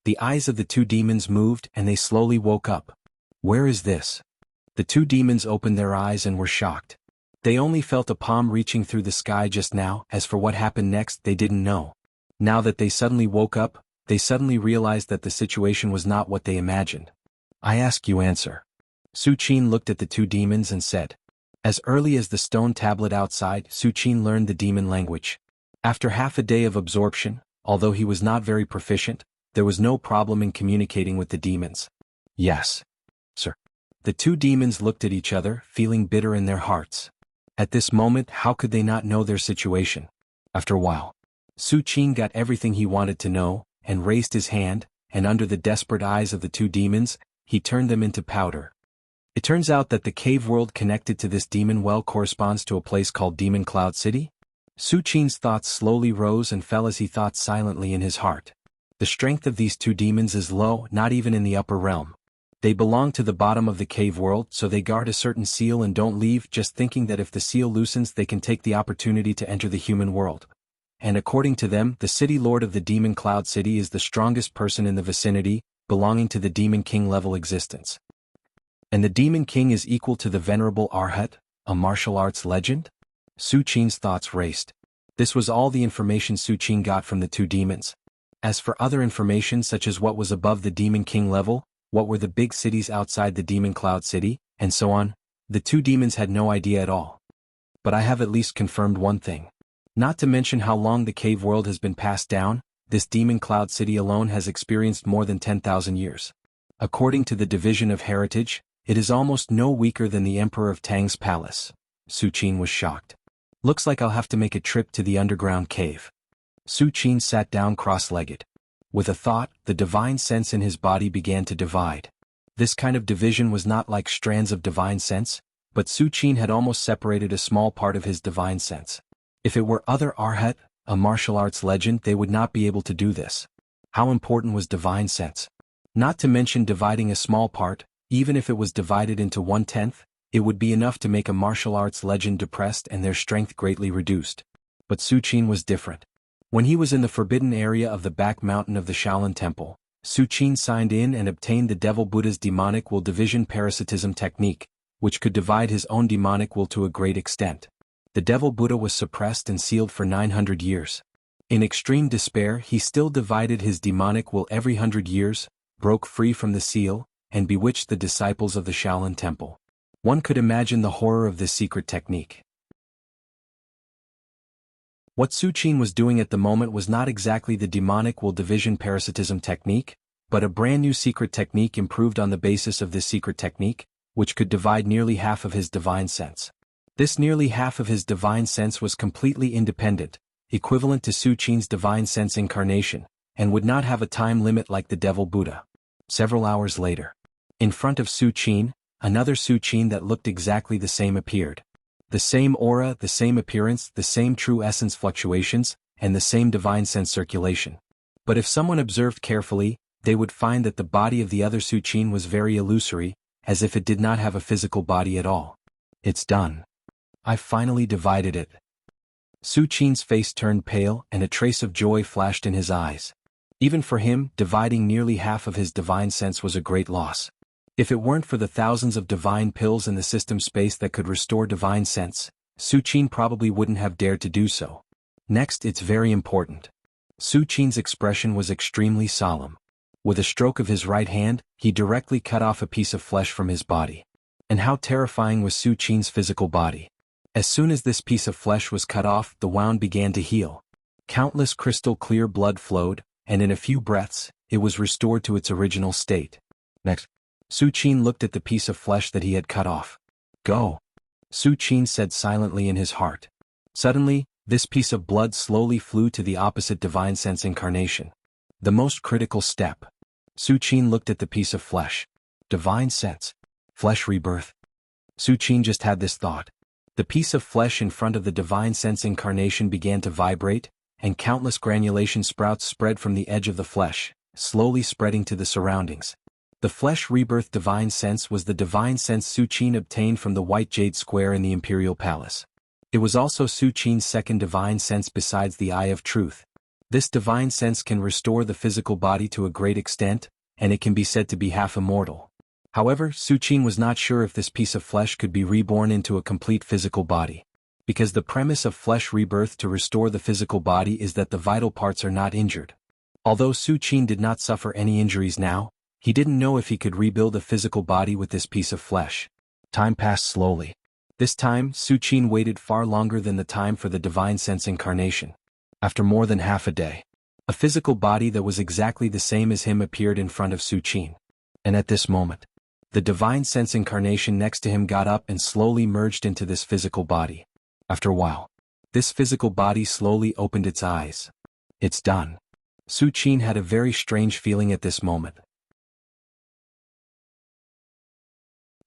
The eyes of the two demons moved and they slowly woke up. Where is this? The two demons opened their eyes and were shocked. They only felt a palm reaching through the sky just now. As for what happened next, they didn't know. Now that they suddenly woke up, they suddenly realized that the situation was not what they imagined. I ask you answer. Su Qin looked at the two demons and said. As early as the stone tablet outside, Su Qin learned the demon language. After half a day of absorption, although he was not very proficient, there was no problem in communicating with the demons. Yes, sir. The two demons looked at each other, feeling bitter in their hearts. At this moment, how could they not know their situation? After a while, Su Qin got everything he wanted to know, and raised his hand, and under the desperate eyes of the two demons, he turned them into powder. It turns out that the cave world connected to this demon well corresponds to a place called Demon Cloud City. Su Qin's thoughts slowly rose and fell as he thought silently in his heart. The strength of these two demons is low, not even in the upper realm. They belong to the bottom of the cave world, so they guard a certain seal and don't leave, just thinking that if the seal loosens they can take the opportunity to enter the human world. And according to them, the city lord of the Demon Cloud City is the strongest person in the vicinity, belonging to the Demon King level existence. And the Demon King is equal to the venerable Arhat, a martial arts legend? Su Qin's thoughts raced. This was all the information Su Qin got from the two demons. As for other information such as what was above the Demon King level, what were the big cities outside the Demon Cloud City, and so on, the two demons had no idea at all. But I have at least confirmed one thing. Not to mention how long the cave world has been passed down, this Demon Cloud City alone has experienced more than 10,000 years. According to the Division of Heritage, it is almost no weaker than the Emperor of Tang's palace. Su Qin was shocked. Looks like I'll have to make a trip to the underground cave. Su Qin sat down cross-legged. With a thought, the divine sense in his body began to divide. This kind of division was not like strands of divine sense, but Su Qin had almost separated a small part of his divine sense. If it were other Arhat, a martial arts legend, they would not be able to do this. How important was divine sense? Not to mention dividing a small part, even if it was divided into 1/10, it would be enough to make a martial arts legend depressed and their strength greatly reduced. But Su Qin was different. When he was in the forbidden area of the back mountain of the Shaolin Temple, Su Qin signed in and obtained the Devil Buddha's demonic will division parasitism technique, which could divide his own demonic will to a great extent. The Devil Buddha was suppressed and sealed for 900 years. In extreme despair, he still divided his demonic will every 100 years, broke free from the seal, and bewitched the disciples of the Shaolin Temple. One could imagine the horror of this secret technique. What Su Qin was doing at the moment was not exactly the demonic will division parasitism technique, but a brand new secret technique improved on the basis of this secret technique, which could divide nearly half of his divine sense. This nearly half of his divine sense was completely independent, equivalent to Su Qin's divine sense incarnation, and would not have a time limit like the Devil Buddha. Several hours later, in front of Su Qin, another Su Qin that looked exactly the same appeared. The same aura, the same appearance, the same true essence fluctuations, and the same divine sense circulation. But if someone observed carefully, they would find that the body of the other Su Qin was very illusory, as if it did not have a physical body at all. It's done. I've finally divided it. Su Qin's face turned pale and a trace of joy flashed in his eyes. Even for him, dividing nearly half of his divine sense was a great loss. If it weren't for the thousands of divine pills in the system space that could restore divine sense, Su Qin probably wouldn't have dared to do so. Next, it's very important. Su Qin's expression was extremely solemn. With a stroke of his right hand, he directly cut off a piece of flesh from his body. And how terrifying was Su Qin's physical body. As soon as this piece of flesh was cut off, the wound began to heal. Countless crystal-clear blood flowed, and in a few breaths, it was restored to its original state. Next, Su Qin looked at the piece of flesh that he had cut off. Go. Su Qin said silently in his heart. Suddenly, this piece of blood slowly flew to the opposite divine sense incarnation. The most critical step. Su Qin looked at the piece of flesh. Divine sense. Flesh rebirth. Su Qin just had this thought. The piece of flesh in front of the divine sense incarnation began to vibrate, and countless granulation sprouts spread from the edge of the flesh, slowly spreading to the surroundings. The flesh rebirth divine sense was the divine sense Su Qin obtained from the White Jade Square in the Imperial Palace. It was also Su Qin's second divine sense besides the Eye of Truth. This divine sense can restore the physical body to a great extent, and it can be said to be half immortal. However, Su Qin was not sure if this piece of flesh could be reborn into a complete physical body. Because the premise of flesh rebirth to restore the physical body is that the vital parts are not injured. Although Su Qin did not suffer any injuries now, he didn't know if he could rebuild a physical body with this piece of flesh. Time passed slowly. This time, Su Qin waited far longer than the time for the divine sense incarnation. After more than half a day, a physical body that was exactly the same as him appeared in front of Su Qin. And at this moment, the divine sense incarnation next to him got up and slowly merged into this physical body. After a while, this physical body slowly opened its eyes. It's done. Su Qin had a very strange feeling at this moment.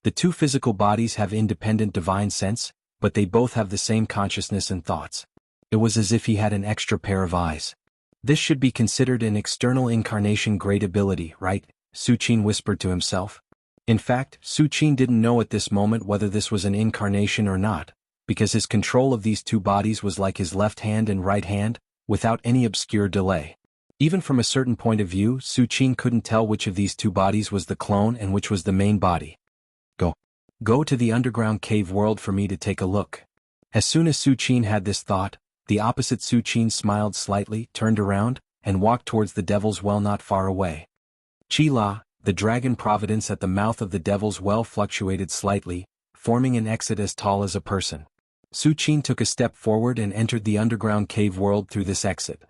The two physical bodies have independent divine sense, but they both have the same consciousness and thoughts. It was as if he had an extra pair of eyes. This should be considered an external incarnation great ability, right? Su Qin whispered to himself. In fact, Su Qin didn't know at this moment whether this was an incarnation or not, because his control of these two bodies was like his left hand and right hand, without any obscure delay. Even from a certain point of view, Su Qin couldn't tell which of these two bodies was the clone and which was the main body. Go to the underground cave world for me to take a look. As soon as Su Qin had this thought, the opposite Su Qin smiled slightly, turned around, and walked towards the Devil's Well not far away. Qi-La, the dragon providence at the mouth of the Devil's Well fluctuated slightly, forming an exit as tall as a person. Su Qin took a step forward and entered the underground cave world through this exit.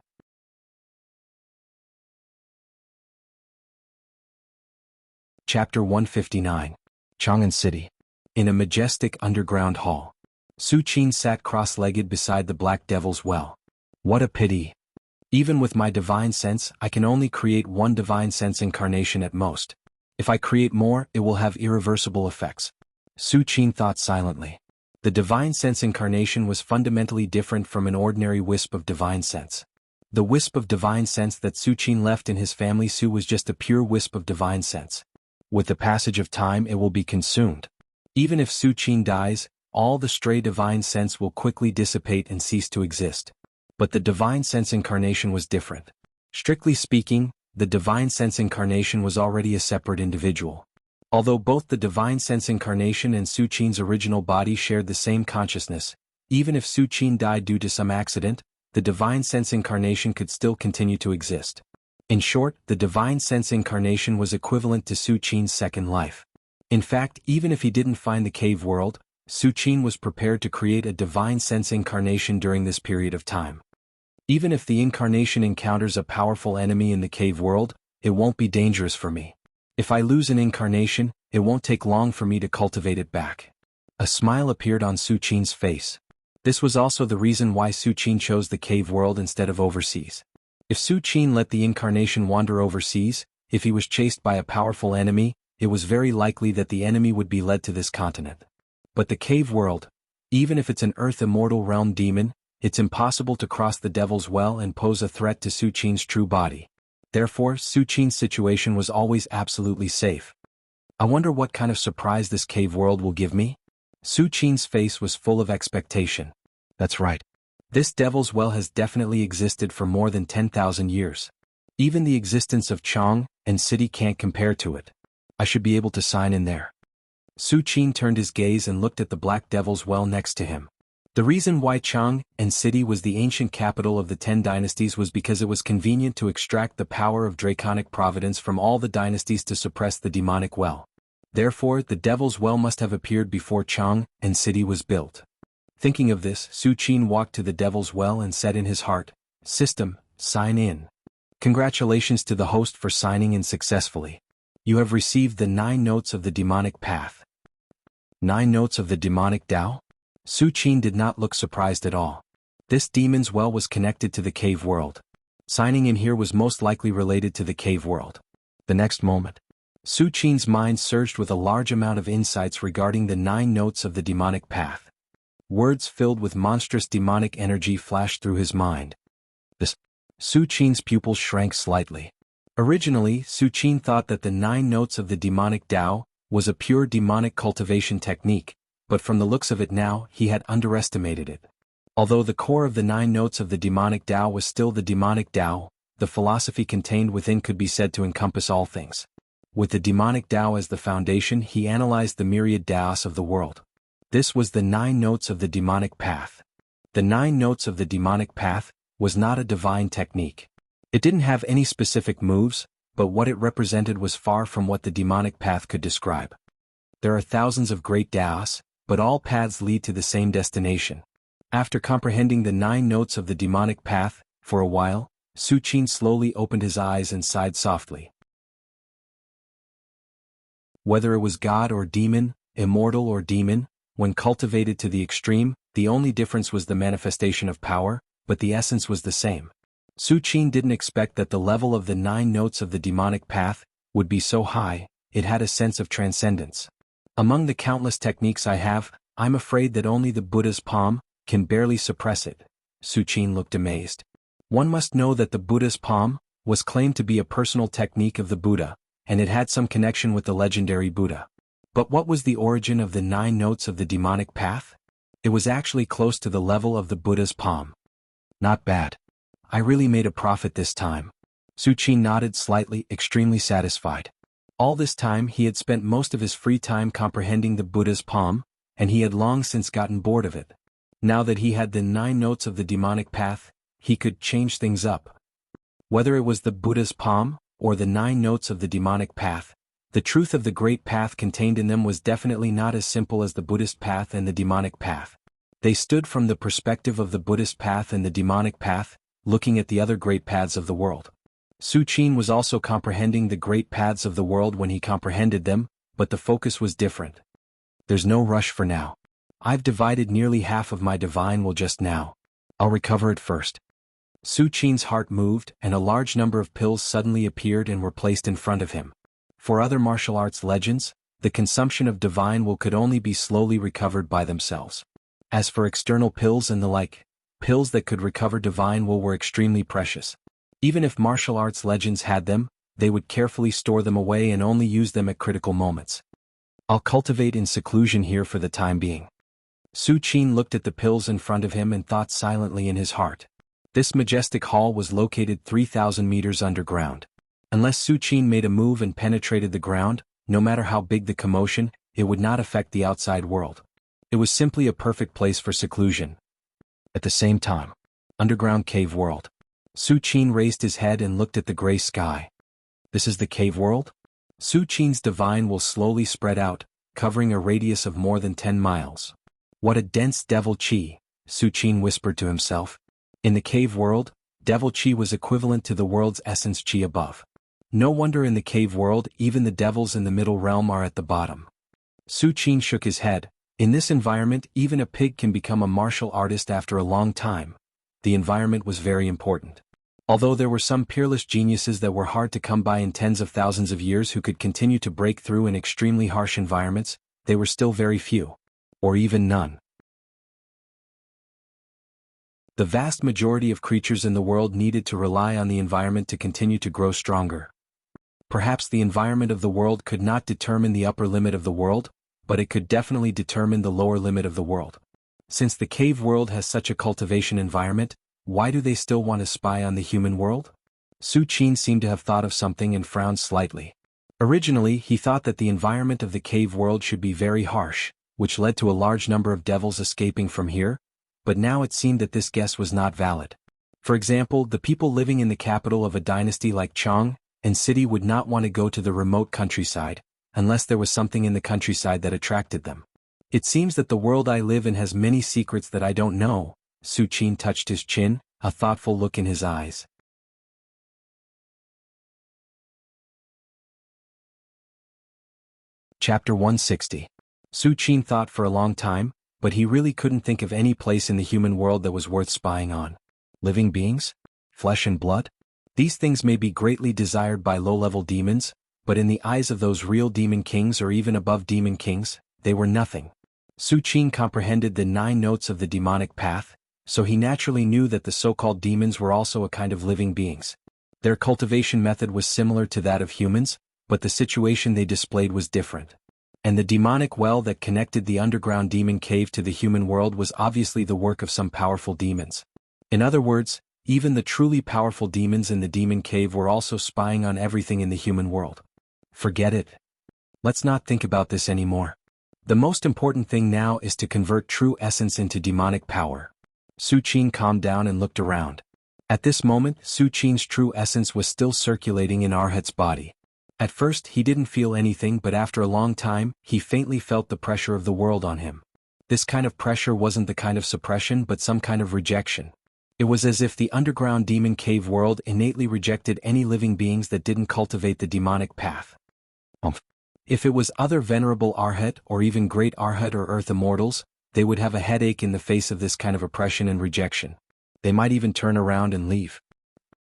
Chapter 159. Chang'an City. In a majestic underground hall, Su Qin sat cross-legged beside the Black Devil's Well. What a pity. Even with my divine sense, I can only create one divine sense incarnation at most. If I create more, it will have irreversible effects. Su Qin thought silently. The divine sense incarnation was fundamentally different from an ordinary wisp of divine sense. The wisp of divine sense that Su Qin left in his family Su was just a pure wisp of divine sense. With the passage of time it will be consumed. Even if Su Qin dies, all the stray divine sense will quickly dissipate and cease to exist. But the divine sense incarnation was different. Strictly speaking, the divine sense incarnation was already a separate individual. Although both the divine sense incarnation and Su Qin's original body shared the same consciousness, even if Su Qin died due to some accident, the divine sense incarnation could still continue to exist. In short, the divine sense incarnation was equivalent to Su Qin's second life. In fact, even if he didn't find the cave world, Su Qin was prepared to create a divine sense incarnation during this period of time. Even if the incarnation encounters a powerful enemy in the cave world, it won't be dangerous for me. If I lose an incarnation, it won't take long for me to cultivate it back. A smile appeared on Su Qin's face. This was also the reason why Su Qin chose the cave world instead of overseas. If Su Qin let the incarnation wander overseas, if he was chased by a powerful enemy, it was very likely that the enemy would be led to this continent. But the cave world, even if it's an Earth Immortal Realm demon, it's impossible to cross the Devil's Well and pose a threat to Su Qin's true body. Therefore, Su Qin's situation was always absolutely safe. I wonder what kind of surprise this cave world will give me? Su Qin's face was full of expectation. That's right. This Devil's Well has definitely existed for more than 10,000 years. Even the existence of Chang and City can't compare to it. I should be able to sign in there. Su Qin turned his gaze and looked at the Black Devil's Well next to him. The reason why Jianghu city was the ancient capital of the 10 dynasties was because it was convenient to extract the power of draconic providence from all the dynasties to suppress the demonic well. Therefore, the devil's well must have appeared before Jianghu city was built. Thinking of this, Su Qin walked to the devil's well and said in his heart, "System, sign in." Congratulations to the host for signing in successfully. You have received the 9 notes of the demonic path. 9 notes of the demonic Tao? Su Qin did not look surprised at all. This demon's well was connected to the cave world. Signing in here was most likely related to the cave world. The next moment, Su Qin's mind surged with a large amount of insights regarding the 9 notes of the demonic path. Words filled with monstrous demonic energy flashed through his mind. Su Qin's pupils shrank slightly. Originally, Su Qin thought that the 9 notes of the demonic Tao was a pure demonic cultivation technique, but from the looks of it now, he had underestimated it. Although the core of the 9 notes of the demonic Tao was still the demonic Tao, the philosophy contained within could be said to encompass all things. With the demonic Tao as the foundation, he analyzed the myriad Taos of the world. This was the 9 notes of the demonic path. The 9 notes of the demonic path was not a divine technique. It didn't have any specific moves, but what it represented was far from what the demonic path could describe. There are thousands of great Taos, but all paths lead to the same destination. After comprehending the 9 notes of the demonic path, for a while, Su Qin slowly opened his eyes and sighed softly. Whether it was God or demon, immortal or demon, when cultivated to the extreme, the only difference was the manifestation of power, but the essence was the same. Su Qin didn't expect that the level of the 9 notes of the demonic path would be so high. It had a sense of transcendence. Among the countless techniques I have, I'm afraid that only the Buddha's palm can barely suppress it. Su Qin looked amazed. One must know that the Buddha's palm was claimed to be a personal technique of the Buddha, and it had some connection with the legendary Buddha. But what was the origin of the 9 notes of the demonic path? It was actually close to the level of the Buddha's palm. Not bad. I really made a profit this time. Su Qin nodded slightly, extremely satisfied. All this time he had spent most of his free time comprehending the Buddha's palm, and he had long since gotten bored of it. Now that he had the 9 notes of the demonic path, he could change things up. Whether it was the Buddha's palm, or the 9 notes of the demonic path, the truth of the great path contained in them was definitely not as simple as the Buddhist path and the demonic path. They stood from the perspective of the Buddhist path and the demonic path, looking at the other great paths of the world. Su Qin was also comprehending the great paths of the world when he comprehended them, but the focus was different. There's no rush for now. I've divided nearly half of my divine will just now. I'll recover it first. Su Qin's heart moved, and a large number of pills suddenly appeared and were placed in front of him. For other martial arts legends, the consumption of divine will could only be slowly recovered by themselves. As for external pills and the like, pills that could recover divine will were extremely precious. Even if martial arts legends had them, they would carefully store them away and only use them at critical moments. I'll cultivate in seclusion here for the time being. Su Qin looked at the pills in front of him and thought silently in his heart. This majestic hall was located 3,000 meters underground. Unless Su Qin made a move and penetrated the ground, no matter how big the commotion, it would not affect the outside world. It was simply a perfect place for seclusion. At the same time, underground cave world. Su Qin raised his head and looked at the gray sky. This is the cave world? Su Qin's divine will slowly spread out, covering a radius of more than 10 miles. What a dense devil chi, Su Qin whispered to himself. In the cave world, devil chi was equivalent to the world's essence chi above. No wonder in the cave world even the devils in the middle realm are at the bottom. Su Qin shook his head. In this environment even a pig can become a martial artist after a long time. The environment was very important. Although there were some peerless geniuses that were hard to come by in tens of thousands of years who could continue to break through in extremely harsh environments, they were still very few. Or even none. The vast majority of creatures in the world needed to rely on the environment to continue to grow stronger. Perhaps the environment of the world could not determine the upper limit of the world, but it could definitely determine the lower limit of the world. Since the cave world has such a cultivation environment, why do they still want to spy on the human world? Su Qin seemed to have thought of something and frowned slightly. Originally, he thought that the environment of the cave world should be very harsh, which led to a large number of devils escaping from here, but now it seemed that this guess was not valid. For example, the people living in the capital of a dynasty like Chang and city would not want to go to the remote countryside, unless there was something in the countryside that attracted them. It seems that the world I live in has many secrets that I don't know. Su Qin touched his chin, a thoughtful look in his eyes. Chapter 160. Su Qin thought for a long time, but he really couldn't think of any place in the human world that was worth spying on. Living beings? Flesh and blood? These things may be greatly desired by low-level demons, but in the eyes of those real demon kings or even above demon kings, they were nothing. Su Qin comprehended the 9 notes of the demonic path, so he naturally knew that the so-called demons were also a kind of living beings. Their cultivation method was similar to that of humans, but the situation they displayed was different. And the demonic well that connected the underground demon cave to the human world was obviously the work of some powerful demons. In other words, even the truly powerful demons in the demon cave were also spying on everything in the human world. Forget it. Let's not think about this anymore. The most important thing now is to convert true essence into demonic power. Su Qin calmed down and looked around. At this moment, Su Qin's true essence was still circulating in Arhat's body. At first he didn't feel anything, but after a long time, he faintly felt the pressure of the world on him. This kind of pressure wasn't the kind of suppression but some kind of rejection. It was as if the underground demon cave world innately rejected any living beings that didn't cultivate the demonic path. If it was other venerable Arhat or even great Arhat or earth immortals, they would have a headache in the face of this kind of oppression and rejection. They might even turn around and leave.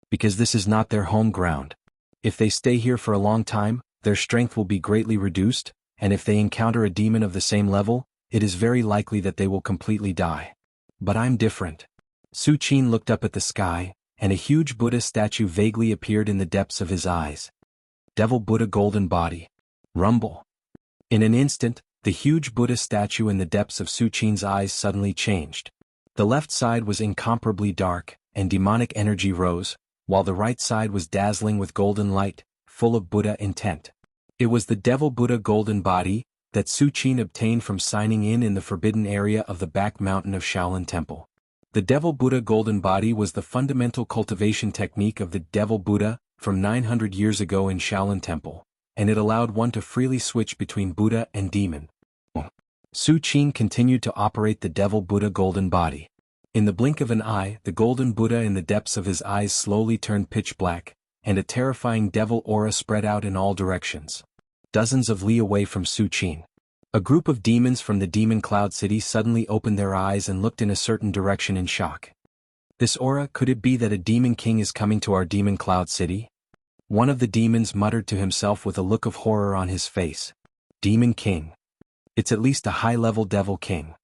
Because this is not their home ground. If they stay here for a long time, their strength will be greatly reduced, and if they encounter a demon of the same level, it is very likely that they will completely die. But I'm different. Su Qin looked up at the sky, and a huge Buddha statue vaguely appeared in the depths of his eyes. Devil Buddha golden body. Rumble. In an instant, the huge Buddha statue in the depths of Su Qin's eyes suddenly changed. The left side was incomparably dark, and demonic energy rose, while the right side was dazzling with golden light, full of Buddha intent. It was the Devil Buddha golden body that Su Qin obtained from signing in the forbidden area of the back mountain of Shaolin Temple. The Devil Buddha golden body was the fundamental cultivation technique of the Devil Buddha from 900 years ago in Shaolin Temple, and it allowed one to freely switch between Buddha and demon. Su Qin continued to operate the Devil Buddha golden body. In the blink of an eye, the golden Buddha in the depths of his eyes slowly turned pitch black, and a terrifying devil aura spread out in all directions. Dozens of li away from Su Qin. A group of demons from the Demon Cloud City suddenly opened their eyes and looked in a certain direction in shock. This aura, could it be that a demon king is coming to our Demon Cloud City? One of the demons muttered to himself with a look of horror on his face. Demon king. It's at least a high-level devil king.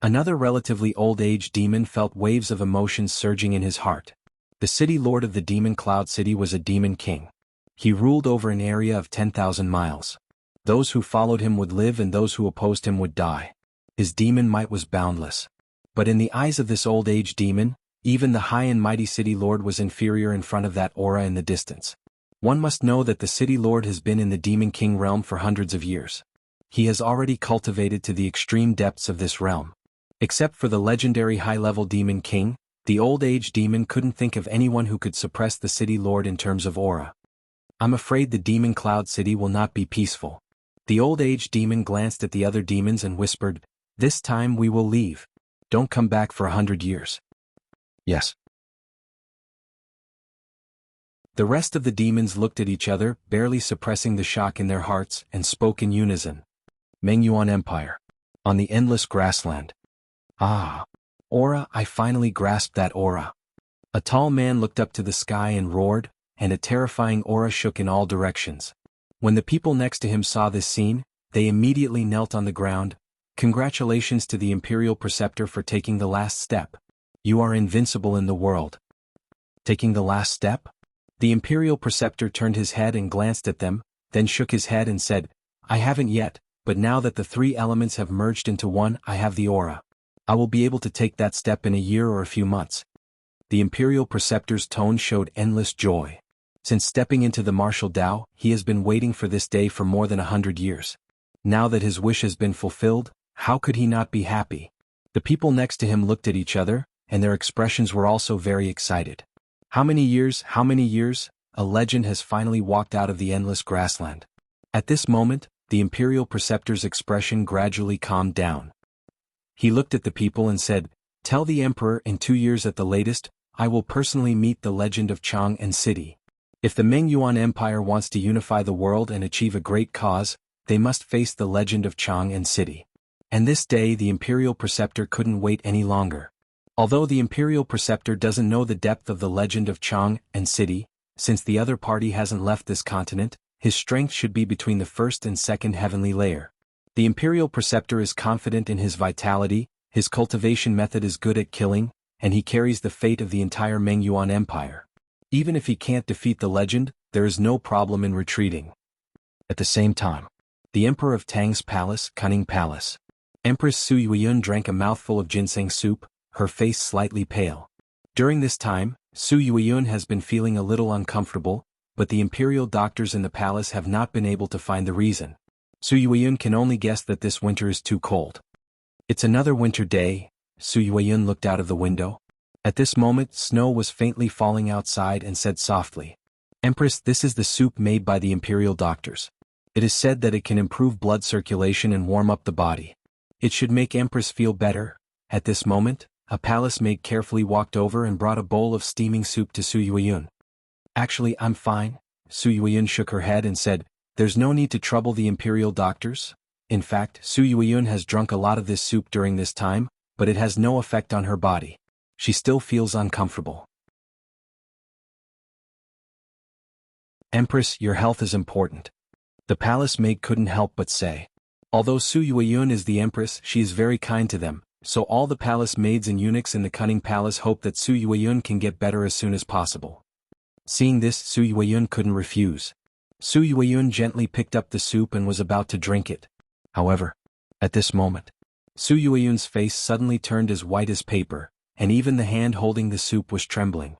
Another relatively old-age demon felt waves of emotion surging in his heart. The city lord of the Demon Cloud City was a demon king. He ruled over an area of 10,000 miles. Those who followed him would live and those who opposed him would die. His demon might was boundless. But in the eyes of this old-age demon, even the high and mighty city lord was inferior in front of that aura in the distance. One must know that the city lord has been in the demon king realm for hundreds of years. He has already cultivated to the extreme depths of this realm. Except for the legendary high-level demon king, the old-age demon couldn't think of anyone who could suppress the city lord in terms of aura. I'm afraid the Demon Cloud City will not be peaceful. The old-age demon glanced at the other demons and whispered, "This time we will leave. Don't come back for 100 years. Yes. The rest of the demons looked at each other, barely suppressing the shock in their hearts, and spoke in unison. Mengyuan Empire. On the endless grassland. Ah. Aura, I finally grasped that aura. A tall man looked up to the sky and roared, and a terrifying aura shook in all directions. When the people next to him saw this scene, they immediately knelt on the ground. Congratulations to the Imperial Preceptor for taking the last step. You are invincible in the world. Taking the last step? The Imperial Preceptor turned his head and glanced at them, then shook his head and said, I haven't yet, but now that the 3 elements have merged into one, I have the aura. I will be able to take that step in a year or a few months. The Imperial Preceptor's tone showed endless joy. Since stepping into the martial Tao, he has been waiting for this day for more than 100 years. Now that his wish has been fulfilled, how could he not be happy? The people next to him looked at each other, and their expressions were also very excited. How many years, a legend has finally walked out of the endless grassland. At this moment, the Imperial Preceptor's expression gradually calmed down. He looked at the people and said, "Tell the Emperor in 2 years at the latest, I will personally meet the legend of Chang and City. If the Ming Yuan Empire wants to unify the world and achieve a great cause, they must face the legend of Chang and City." And this day the Imperial Preceptor couldn't wait any longer. Although the Imperial Preceptor doesn't know the depth of the legend of Chang and City, since the other party hasn't left this continent, his strength should be between the first and second heavenly layer. The Imperial Preceptor is confident in his vitality, his cultivation method is good at killing, and he carries the fate of the entire Ming Yuan Empire. Even if he can't defeat the legend, there is no problem in retreating. At the same time, the Emperor of Tang's palace, Cunning Palace. Empress Su Yueyun drank a mouthful of ginseng soup, her face slightly pale. During this time, Su Yueyun has been feeling a little uncomfortable, but the imperial doctors in the palace have not been able to find the reason. Su Yueyun can only guess that this winter is too cold. It's another winter day. Su Yueyun looked out of the window. At this moment, snow was faintly falling outside and said softly, "Empress, this is the soup made by the imperial doctors. It is said that it can improve blood circulation and warm up the body. It should make Empress feel better." At this moment, a palace maid carefully walked over and brought a bowl of steaming soup to Su Yueyun. "Actually, I'm fine." Su Yueyun shook her head and said, "There's no need to trouble the imperial doctors." In fact, Su Yueyun has drunk a lot of this soup during this time, but it has no effect on her body. She still feels uncomfortable. "Empress, your health is important." The palace maid couldn't help but say. Although Su Yueyun is the empress, she is very kind to them, so all the palace maids and eunuchs in the Cunning Palace hope that Su Yueyun can get better as soon as possible. Seeing this, Su Yueyun couldn't refuse. Su Yueyun gently picked up the soup and was about to drink it. However, at this moment, Su Yueyun's face suddenly turned as white as paper, and even the hand holding the soup was trembling.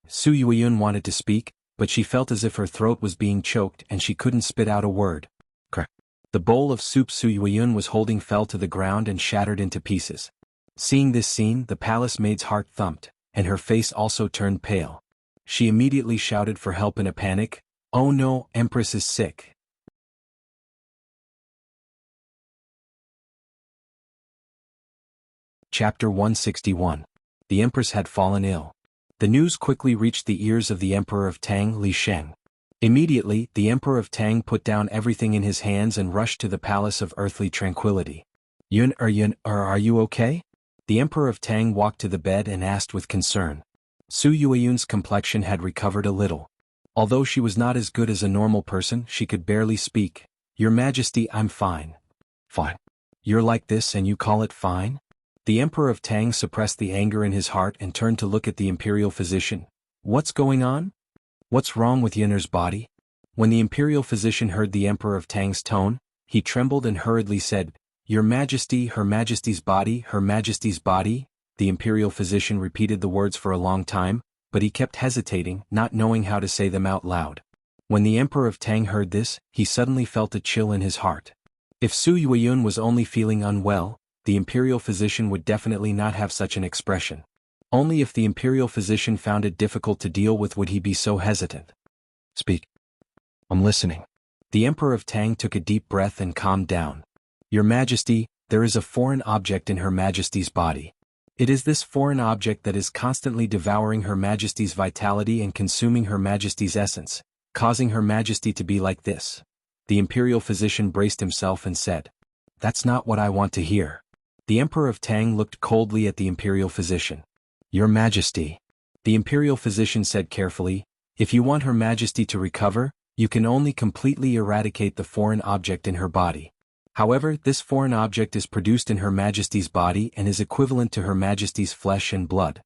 Su Yueyun wanted to speak, but she felt as if her throat was being choked and she couldn't spit out a word. Crack. The bowl of soup Su Yueyun was holding fell to the ground and shattered into pieces. Seeing this scene, the palace maid's heart thumped, and her face also turned pale. She immediately shouted for help in a panic. "Oh no, Empress is sick." Chapter 161. The Empress had fallen ill. The news quickly reached the ears of the Emperor of Tang, Li Sheng. Immediately, the Emperor of Tang put down everything in his hands and rushed to the Palace of Earthly Tranquility. Yun, are you okay?" The Emperor of Tang walked to the bed and asked with concern. Su Yueyun's complexion had recovered a little. Although she was not as good as a normal person, she could barely speak. "Your Majesty, I'm fine." "Fine? You're like this and you call it fine?" The Emperor of Tang suppressed the anger in his heart and turned to look at the imperial physician. "What's going on? What's wrong with Yun'er's body?" When the imperial physician heard the Emperor of Tang's tone, he trembled and hurriedly said, "Your Majesty, Her Majesty's body, Her Majesty's body." The imperial physician repeated the words for a long time, but he kept hesitating, not knowing how to say them out loud. When the Emperor of Tang heard this, he suddenly felt a chill in his heart. If Su Yueyun was only feeling unwell, the imperial physician would definitely not have such an expression. Only if the imperial physician found it difficult to deal with would he be so hesitant. "Speak. I'm listening." The Emperor of Tang took a deep breath and calmed down. "Your Majesty, there is a foreign object in Her Majesty's body. It is this foreign object that is constantly devouring Her Majesty's vitality and consuming Her Majesty's essence, causing Her Majesty to be like this." The imperial physician braced himself and said, "That's not what I want to hear." The Emperor of Tang looked coldly at the imperial physician. "Your Majesty," the imperial physician said carefully, "if you want Her Majesty to recover, you can only completely eradicate the foreign object in her body. However, this foreign object is produced in Her Majesty's body and is equivalent to Her Majesty's flesh and blood."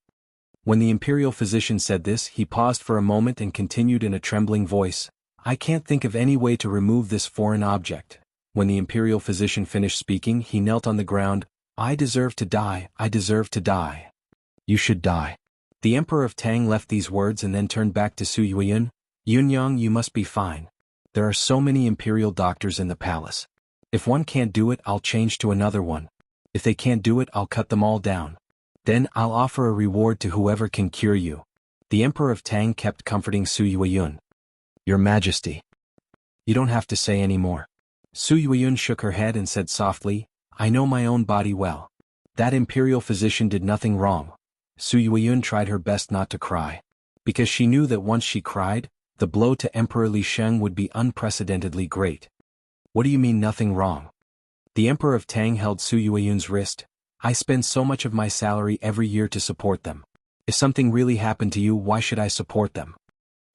When the imperial physician said this, he paused for a moment and continued in a trembling voice, "I can't think of any way to remove this foreign object." When the imperial physician finished speaking, he knelt on the ground. "I deserve to die, I deserve to die." "You should die." The Emperor of Tang left these words and then turned back to Su Yueyun. "Yunyang, you must be fine. There are so many imperial doctors in the palace. If one can't do it, I'll change to another one." If they can't do it, I'll cut them all down. Then I'll offer a reward to whoever can cure you. The Emperor of Tang kept comforting Su Yueyun. Your Majesty. You don't have to say any more. Su Yueyun shook her head and said softly, I know my own body well. That imperial physician did nothing wrong. Su Yueyun tried her best not to cry. Because she knew that once she cried, the blow to Emperor Li Sheng would be unprecedentedly great. What do you mean nothing wrong? The Emperor of Tang held Su Yueyun's wrist. I spend so much of my salary every year to support them. If something really happened to you, why should I support them?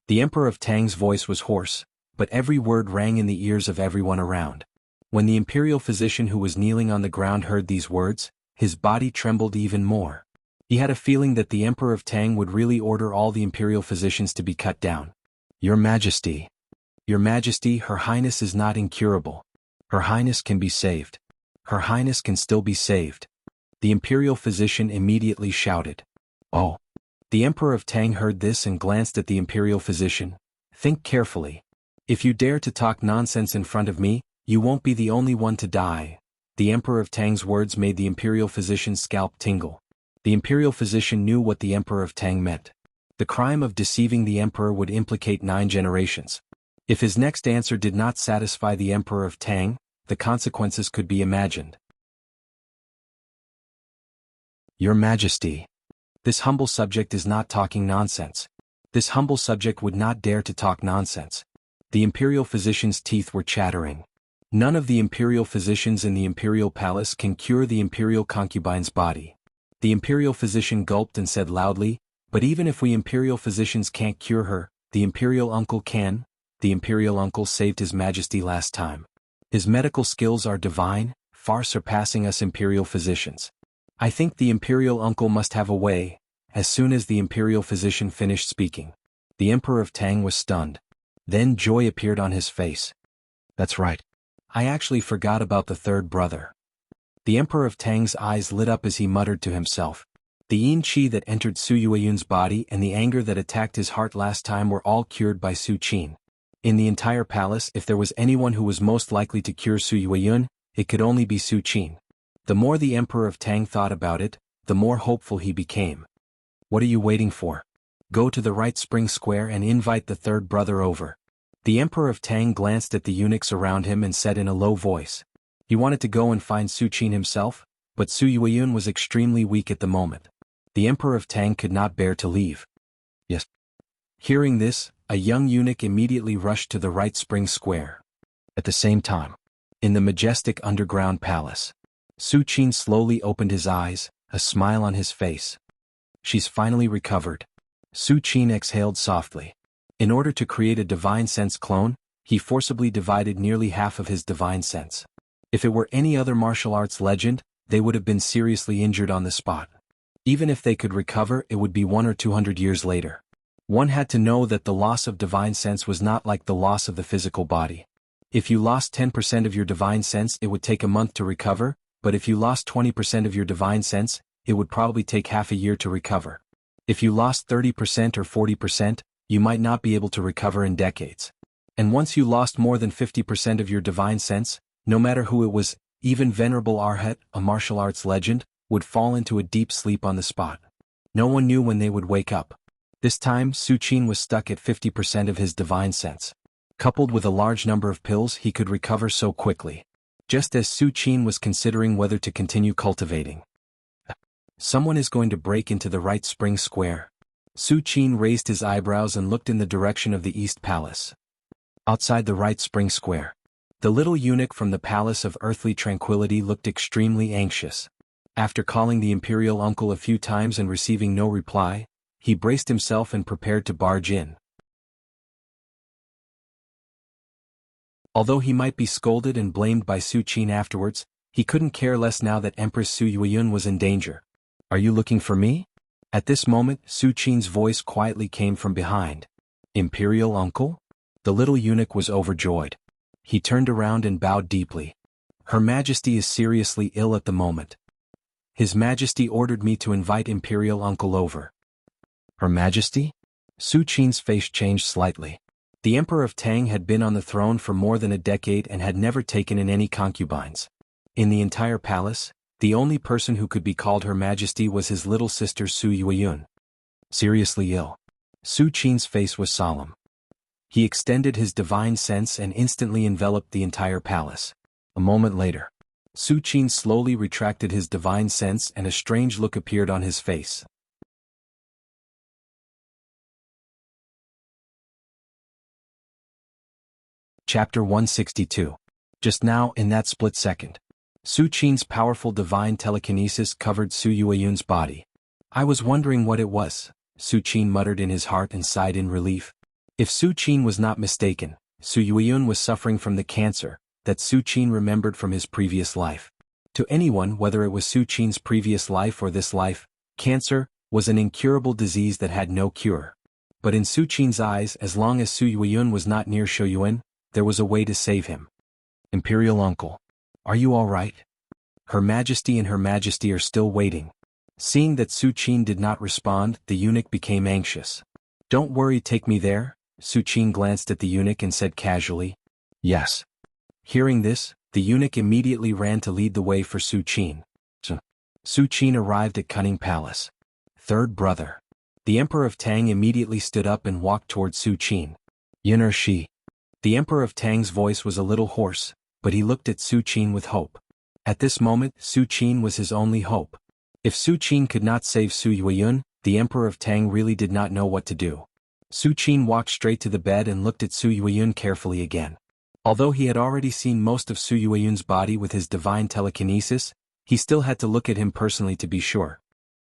The Emperor of Tang's voice was hoarse, but every word rang in the ears of everyone around. When the imperial physician who was kneeling on the ground heard these words, his body trembled even more. He had a feeling that the Emperor of Tang would really order all the imperial physicians to be cut down. Your Majesty. Your Majesty, Her Highness is not incurable. Her Highness can be saved. Her Highness can still be saved. The imperial physician immediately shouted. Oh. The Emperor of Tang heard this and glanced at the imperial physician. Think carefully. If you dare to talk nonsense in front of me, you won't be the only one to die. The Emperor of Tang's words made the imperial physician's scalp tingle. The imperial physician knew what the Emperor of Tang meant. The crime of deceiving the emperor would implicate 9 generations. If his next answer did not satisfy the Emperor of Tang, the consequences could be imagined. Your Majesty. This humble subject is not talking nonsense. This humble subject would not dare to talk nonsense. The imperial physician's teeth were chattering. None of the imperial physicians in the imperial palace can cure the imperial concubine's body. The imperial physician gulped and said loudly, but even if we imperial physicians can't cure her, the imperial uncle can. The imperial uncle saved His Majesty last time. His medical skills are divine, far surpassing us imperial physicians. I think the imperial uncle must have a way. As soon as the imperial physician finished speaking, the Emperor of Tang was stunned. Then joy appeared on his face. That's right. I actually forgot about the third brother. The Emperor of Tang's eyes lit up as he muttered to himself. The yin qi that entered Su Yueyun's body and the anger that attacked his heart last time were all cured by Su Qin. In the entire palace, if there was anyone who was most likely to cure Su Yueyun, it could only be Su Qin. The more the Emperor of Tang thought about it, the more hopeful he became. What are you waiting for? Go to the right spring square and invite the third brother over. The Emperor of Tang glanced at the eunuchs around him and said in a low voice. He wanted to go and find Su Qin himself, but Su Yueyun was extremely weak at the moment. The Emperor of Tang could not bear to leave. Yes. Hearing this, a young eunuch immediately rushed to the right spring square. At the same time, in the majestic underground palace, Su Qin slowly opened his eyes, a smile on his face. She's finally recovered. Su Qin exhaled softly. In order to create a divine sense clone, he forcibly divided nearly half of his divine sense. If it were any other martial arts legend, they would have been seriously injured on the spot. Even if they could recover, it would be 100 or 200 years later. One had to know that the loss of divine sense was not like the loss of the physical body. If you lost 10% of your divine sense, it would take a month to recover, but if you lost 20% of your divine sense, it would probably take half a year to recover. If you lost 30% or 40%, you might not be able to recover in decades. And once you lost more than 50% of your divine sense, no matter who it was, even Venerable Arhat, a martial arts legend, would fall into a deep sleep on the spot. No one knew when they would wake up. This time, Su Qin was stuck at 50% of his divine sense. Coupled with a large number of pills, he could recover so quickly. Just as Su Qin was considering whether to continue cultivating. Someone is going to break into the right spring square. Su Qin raised his eyebrows and looked in the direction of the East Palace. Outside the right spring square, the little eunuch from the Palace of Earthly Tranquility looked extremely anxious. After calling the imperial uncle a few times and receiving no reply, he braced himself and prepared to barge in. Although he might be scolded and blamed by Su Qin afterwards, he couldn't care less now that Empress Su Yueyun was in danger. Are you looking for me? At this moment, Su Qin's voice quietly came from behind. Imperial uncle? The little eunuch was overjoyed. He turned around and bowed deeply. Her Majesty is seriously ill at the moment. His Majesty ordered me to invite Imperial uncle over. Her Majesty? Su Qin's face changed slightly. The Emperor of Tang had been on the throne for more than a decade and had never taken in any concubines. In the entire palace, The only person who could be called Her Majesty was his little sister Su Yueyun. Seriously ill. Su Qin's face was solemn. He extended his divine sense and instantly enveloped the entire palace. A moment later, Su Qin slowly retracted his divine sense and a strange look appeared on his face. Chapter 162. Just now, in that split second, Su Qin's powerful divine telekinesis covered Su Yueyun's body. I was wondering what it was, Su Qin muttered in his heart and sighed in relief. If Su Qin was not mistaken, Su Yueyun was suffering from the cancer that Su Qin remembered from his previous life. To anyone, whether it was Su Qin's previous life or this life, cancer was an incurable disease that had no cure. But in Su Qin's eyes, as long as Su Yueyun was not near Shouyuan, there was a way to save him. Imperial Uncle. Are you all right? Her Majesty and Her Majesty are still waiting. Seeing that Su Qin did not respond, the eunuch became anxious. Don't worry, take me there. Su Qin glanced at the eunuch and said casually. Yes. Hearing this, the eunuch immediately ran to lead the way for Su Qin. Su Qin arrived at Cunning Palace. Third brother. The Emperor of Tang immediately stood up and walked toward Su Qin. Yin or she? The Emperor of Tang's voice was a little hoarse, but he looked at Su Qin with hope. At this moment, Su Qin was his only hope. If Su Qin could not save Su Yueyun, the Emperor of Tang really did not know what to do. Su Qin walked straight to the bed and looked at Su Yueyun carefully again. Although he had already seen most of Su Yueyun's body with his divine telekinesis, he still had to look at him personally to be sure.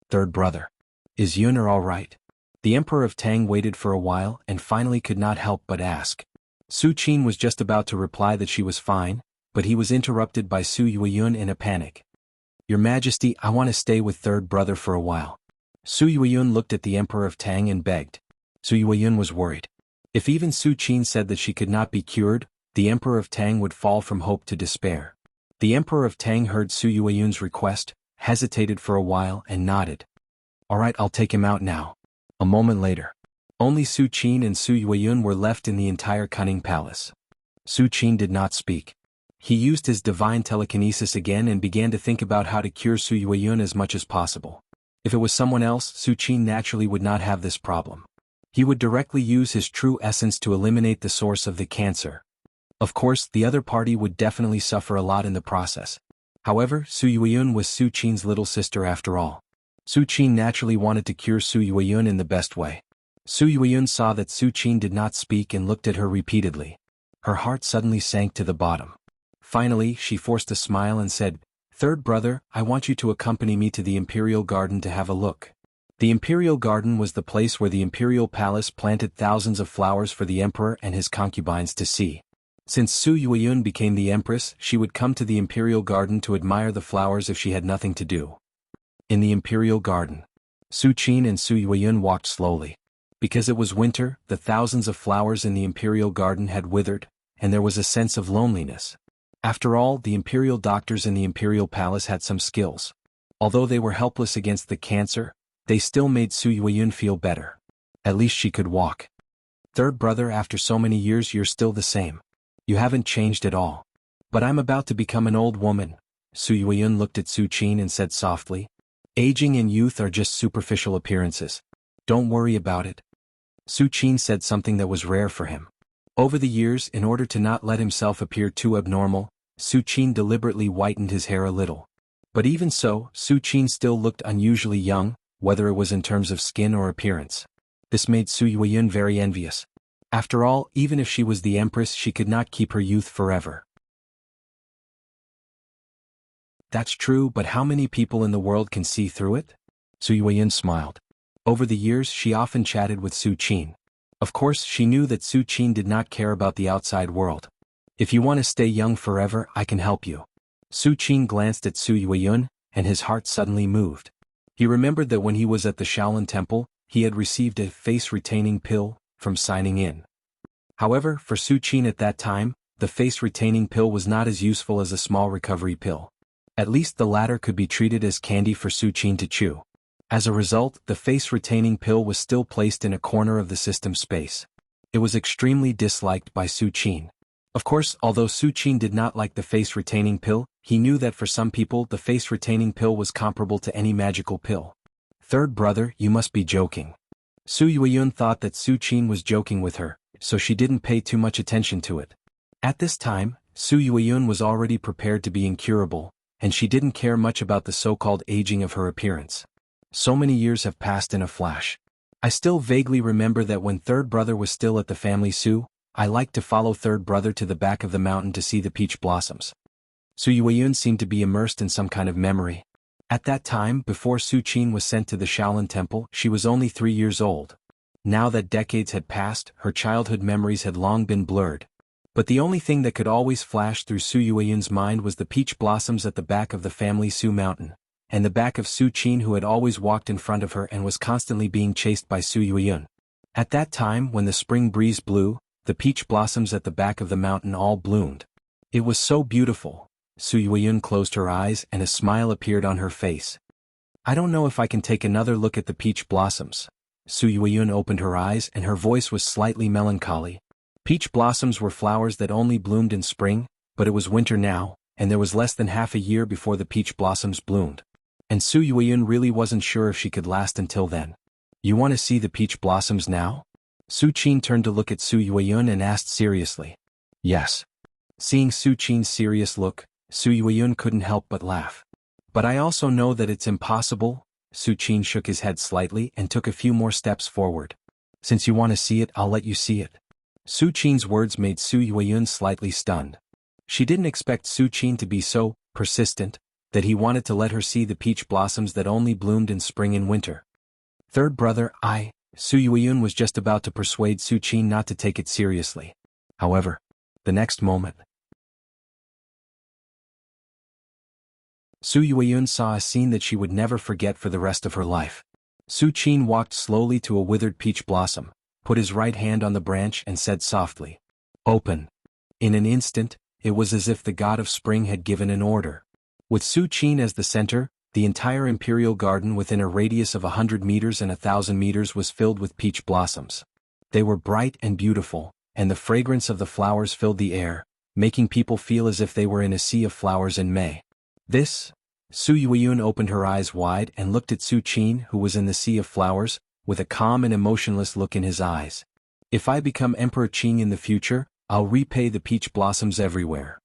Third brother. Is Yun all right? The Emperor of Tang waited for a while and finally could not help but ask. Su Qin was just about to reply that she was fine, but he was interrupted by Su Yueyun in a panic. Your Majesty, I want to stay with third brother for a while. Su Yueyun looked at the Emperor of Tang and begged. Su Yueyun was worried. If even Su Qin said that she could not be cured, the Emperor of Tang would fall from hope to despair. The Emperor of Tang heard Su Yueyun's request, hesitated for a while and nodded. All right, I'll take him out now. A moment later, only Su Qin and Su Yueyun were left in the entire Cunning Palace. Su Qin did not speak. He used his divine telekinesis again and began to think about how to cure Su Yueyun as much as possible. If it was someone else, Su Qin naturally would not have this problem. He would directly use his true essence to eliminate the source of the cancer. Of course, the other party would definitely suffer a lot in the process. However, Su Yueyun was Su Qin's little sister after all. Su Qin naturally wanted to cure Su Yueyun in the best way. Su Yueyun saw that Su Qin did not speak and looked at her repeatedly. Her heart suddenly sank to the bottom. Finally, she forced a smile and said, Third brother, I want you to accompany me to the Imperial Garden to have a look. The Imperial Garden was the place where the Imperial Palace planted thousands of flowers for the Emperor and his concubines to see. Since Su Yueyun became the Empress, she would come to the Imperial Garden to admire the flowers if she had nothing to do. In the Imperial Garden, Su Qin and Su Yueyun walked slowly. Because it was winter, the thousands of flowers in the Imperial Garden had withered, and there was a sense of loneliness. After all, the Imperial doctors in the Imperial Palace had some skills. Although they were helpless against the cancer, they still made Su Yueyun feel better. At least she could walk. Third brother, after so many years you're still the same. You haven't changed at all. But I'm about to become an old woman. Su Yueyun looked at Su Qin and said softly. Aging and youth are just superficial appearances. Don't worry about it. Su Qin said something that was rare for him. Over the years, in order to not let himself appear too abnormal, Su Qin deliberately whitened his hair a little. But even so, Su Qin still looked unusually young, whether it was in terms of skin or appearance. This made Su Yueyun very envious. After all, even if she was the Empress, she could not keep her youth forever. That's true, but how many people in the world can see through it? Su Yueyun smiled. Over the years, she often chatted with Su Qin. Of course, she knew that Su Qin did not care about the outside world. If you want to stay young forever, I can help you. Su Qin glanced at Su Yueyun, and his heart suddenly moved. He remembered that when he was at the Shaolin Temple, he had received a face-retaining pill from signing in. However, for Su Qin at that time, the face-retaining pill was not as useful as a small recovery pill. At least the latter could be treated as candy for Su Qin to chew. As a result, the face-retaining pill was still placed in a corner of the system space. It was extremely disliked by Su Qin. Of course, although Su Qin did not like the face-retaining pill, he knew that for some people the face-retaining pill was comparable to any magical pill. Third brother, you must be joking. Su Yueyun thought that Su Qin was joking with her, so she didn't pay too much attention to it. At this time, Su Yueyun was already prepared to be incurable, and she didn't care much about the so-called aging of her appearance. So many years have passed in a flash. I still vaguely remember that when third brother was still at the family Su, I liked to follow third brother to the back of the mountain to see the peach blossoms. Su Yueyun seemed to be immersed in some kind of memory. At that time, before Su Qin was sent to the Shaolin Temple, she was only 3 years old. Now that decades had passed, her childhood memories had long been blurred. But the only thing that could always flash through Su Yueyun's mind was the peach blossoms at the back of the family Su mountain, and the back of Su Qin, who had always walked in front of her and was constantly being chased by Su Yueyun. At that time, when the spring breeze blew, the peach blossoms at the back of the mountain all bloomed. It was so beautiful. Su Yueyun closed her eyes and a smile appeared on her face. I don't know if I can take another look at the peach blossoms. Su Yueyun opened her eyes and her voice was slightly melancholy. Peach blossoms were flowers that only bloomed in spring, but it was winter now, and there was less than half a year before the peach blossoms bloomed. And Su Yueyun really wasn't sure if she could last until then. You want to see the peach blossoms now? Su Qin turned to look at Su Yueyun and asked seriously. Yes. Seeing Su Qin's serious look, Su Yueyun couldn't help but laugh. But I also know that it's impossible. Su Qin shook his head slightly and took a few more steps forward. Since you want to see it, I'll let you see it. Su Qin's words made Su Yueyun slightly stunned. She didn't expect Su Qin to be so persistent that he wanted to let her see the peach blossoms that only bloomed in spring and winter. Third brother, Su Yueyun was just about to persuade Su Qin not to take it seriously. However, the next moment, Su Yueyun saw a scene that she would never forget for the rest of her life. Su Qin walked slowly to a withered peach blossom, put his right hand on the branch and said softly, "Open." In an instant, it was as if the god of spring had given an order. With Su Qin as the center, the entire imperial garden within a radius of 100 meters and 1,000 meters was filled with peach blossoms. They were bright and beautiful, and the fragrance of the flowers filled the air, making people feel as if they were in a sea of flowers in May. Su Yueyun opened her eyes wide and looked at Su Qin, who was in the sea of flowers, with a calm and emotionless look in his eyes. If I become Emperor Qing in the future, I'll repay the peach blossoms everywhere.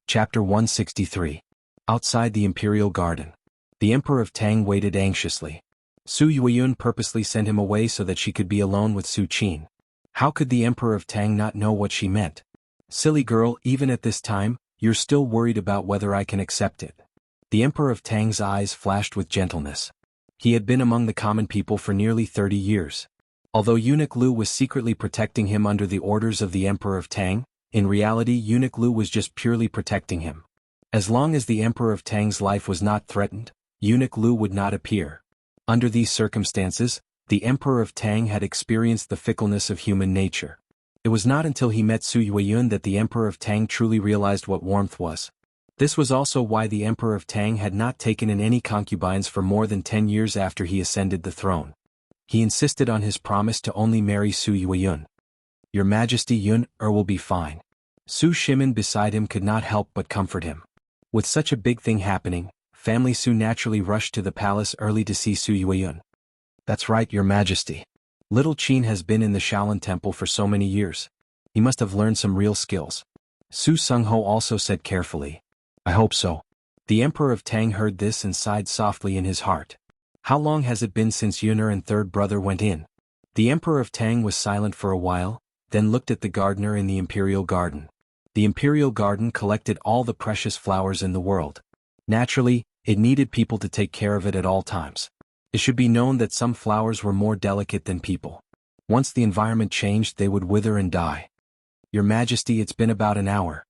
Chapter 163. Outside the Imperial Garden. The Emperor of Tang waited anxiously. Su Yueyun purposely sent him away so that she could be alone with Su Qin. How could the Emperor of Tang not know what she meant? Silly girl, even at this time, you're still worried about whether I can accept it. The Emperor of Tang's eyes flashed with gentleness. He had been among the common people for nearly 30 years. Although Eunuch Lu was secretly protecting him under the orders of the Emperor of Tang, in reality Eunuch Lu was just purely protecting him. As long as the Emperor of Tang's life was not threatened, Eunuch Lu would not appear. Under these circumstances, the Emperor of Tang had experienced the fickleness of human nature. It was not until he met Su Yueyun that the Emperor of Tang truly realized what warmth was. This was also why the Emperor of Tang had not taken in any concubines for more than 10 years after he ascended the throne. He insisted on his promise to only marry Su Yueyun. Your Majesty, Yun will be fine. Su Shimin beside him could not help but comfort him. With such a big thing happening, family Su naturally rushed to the palace early to see Su Yueyun. That's right, Your Majesty. Little Qin has been in the Shaolin Temple for so many years. He must have learned some real skills. Su Sungho also said carefully. I hope so. The Emperor of Tang heard this and sighed softly in his heart. How long has it been since Yuner and third brother went in? The Emperor of Tang was silent for a while, then looked at the gardener in the Imperial Garden. The Imperial Garden collected all the precious flowers in the world. Naturally, it needed people to take care of it at all times. It should be known that some flowers were more delicate than people. Once the environment changed, they would wither and die. Your Majesty, it's been about an hour.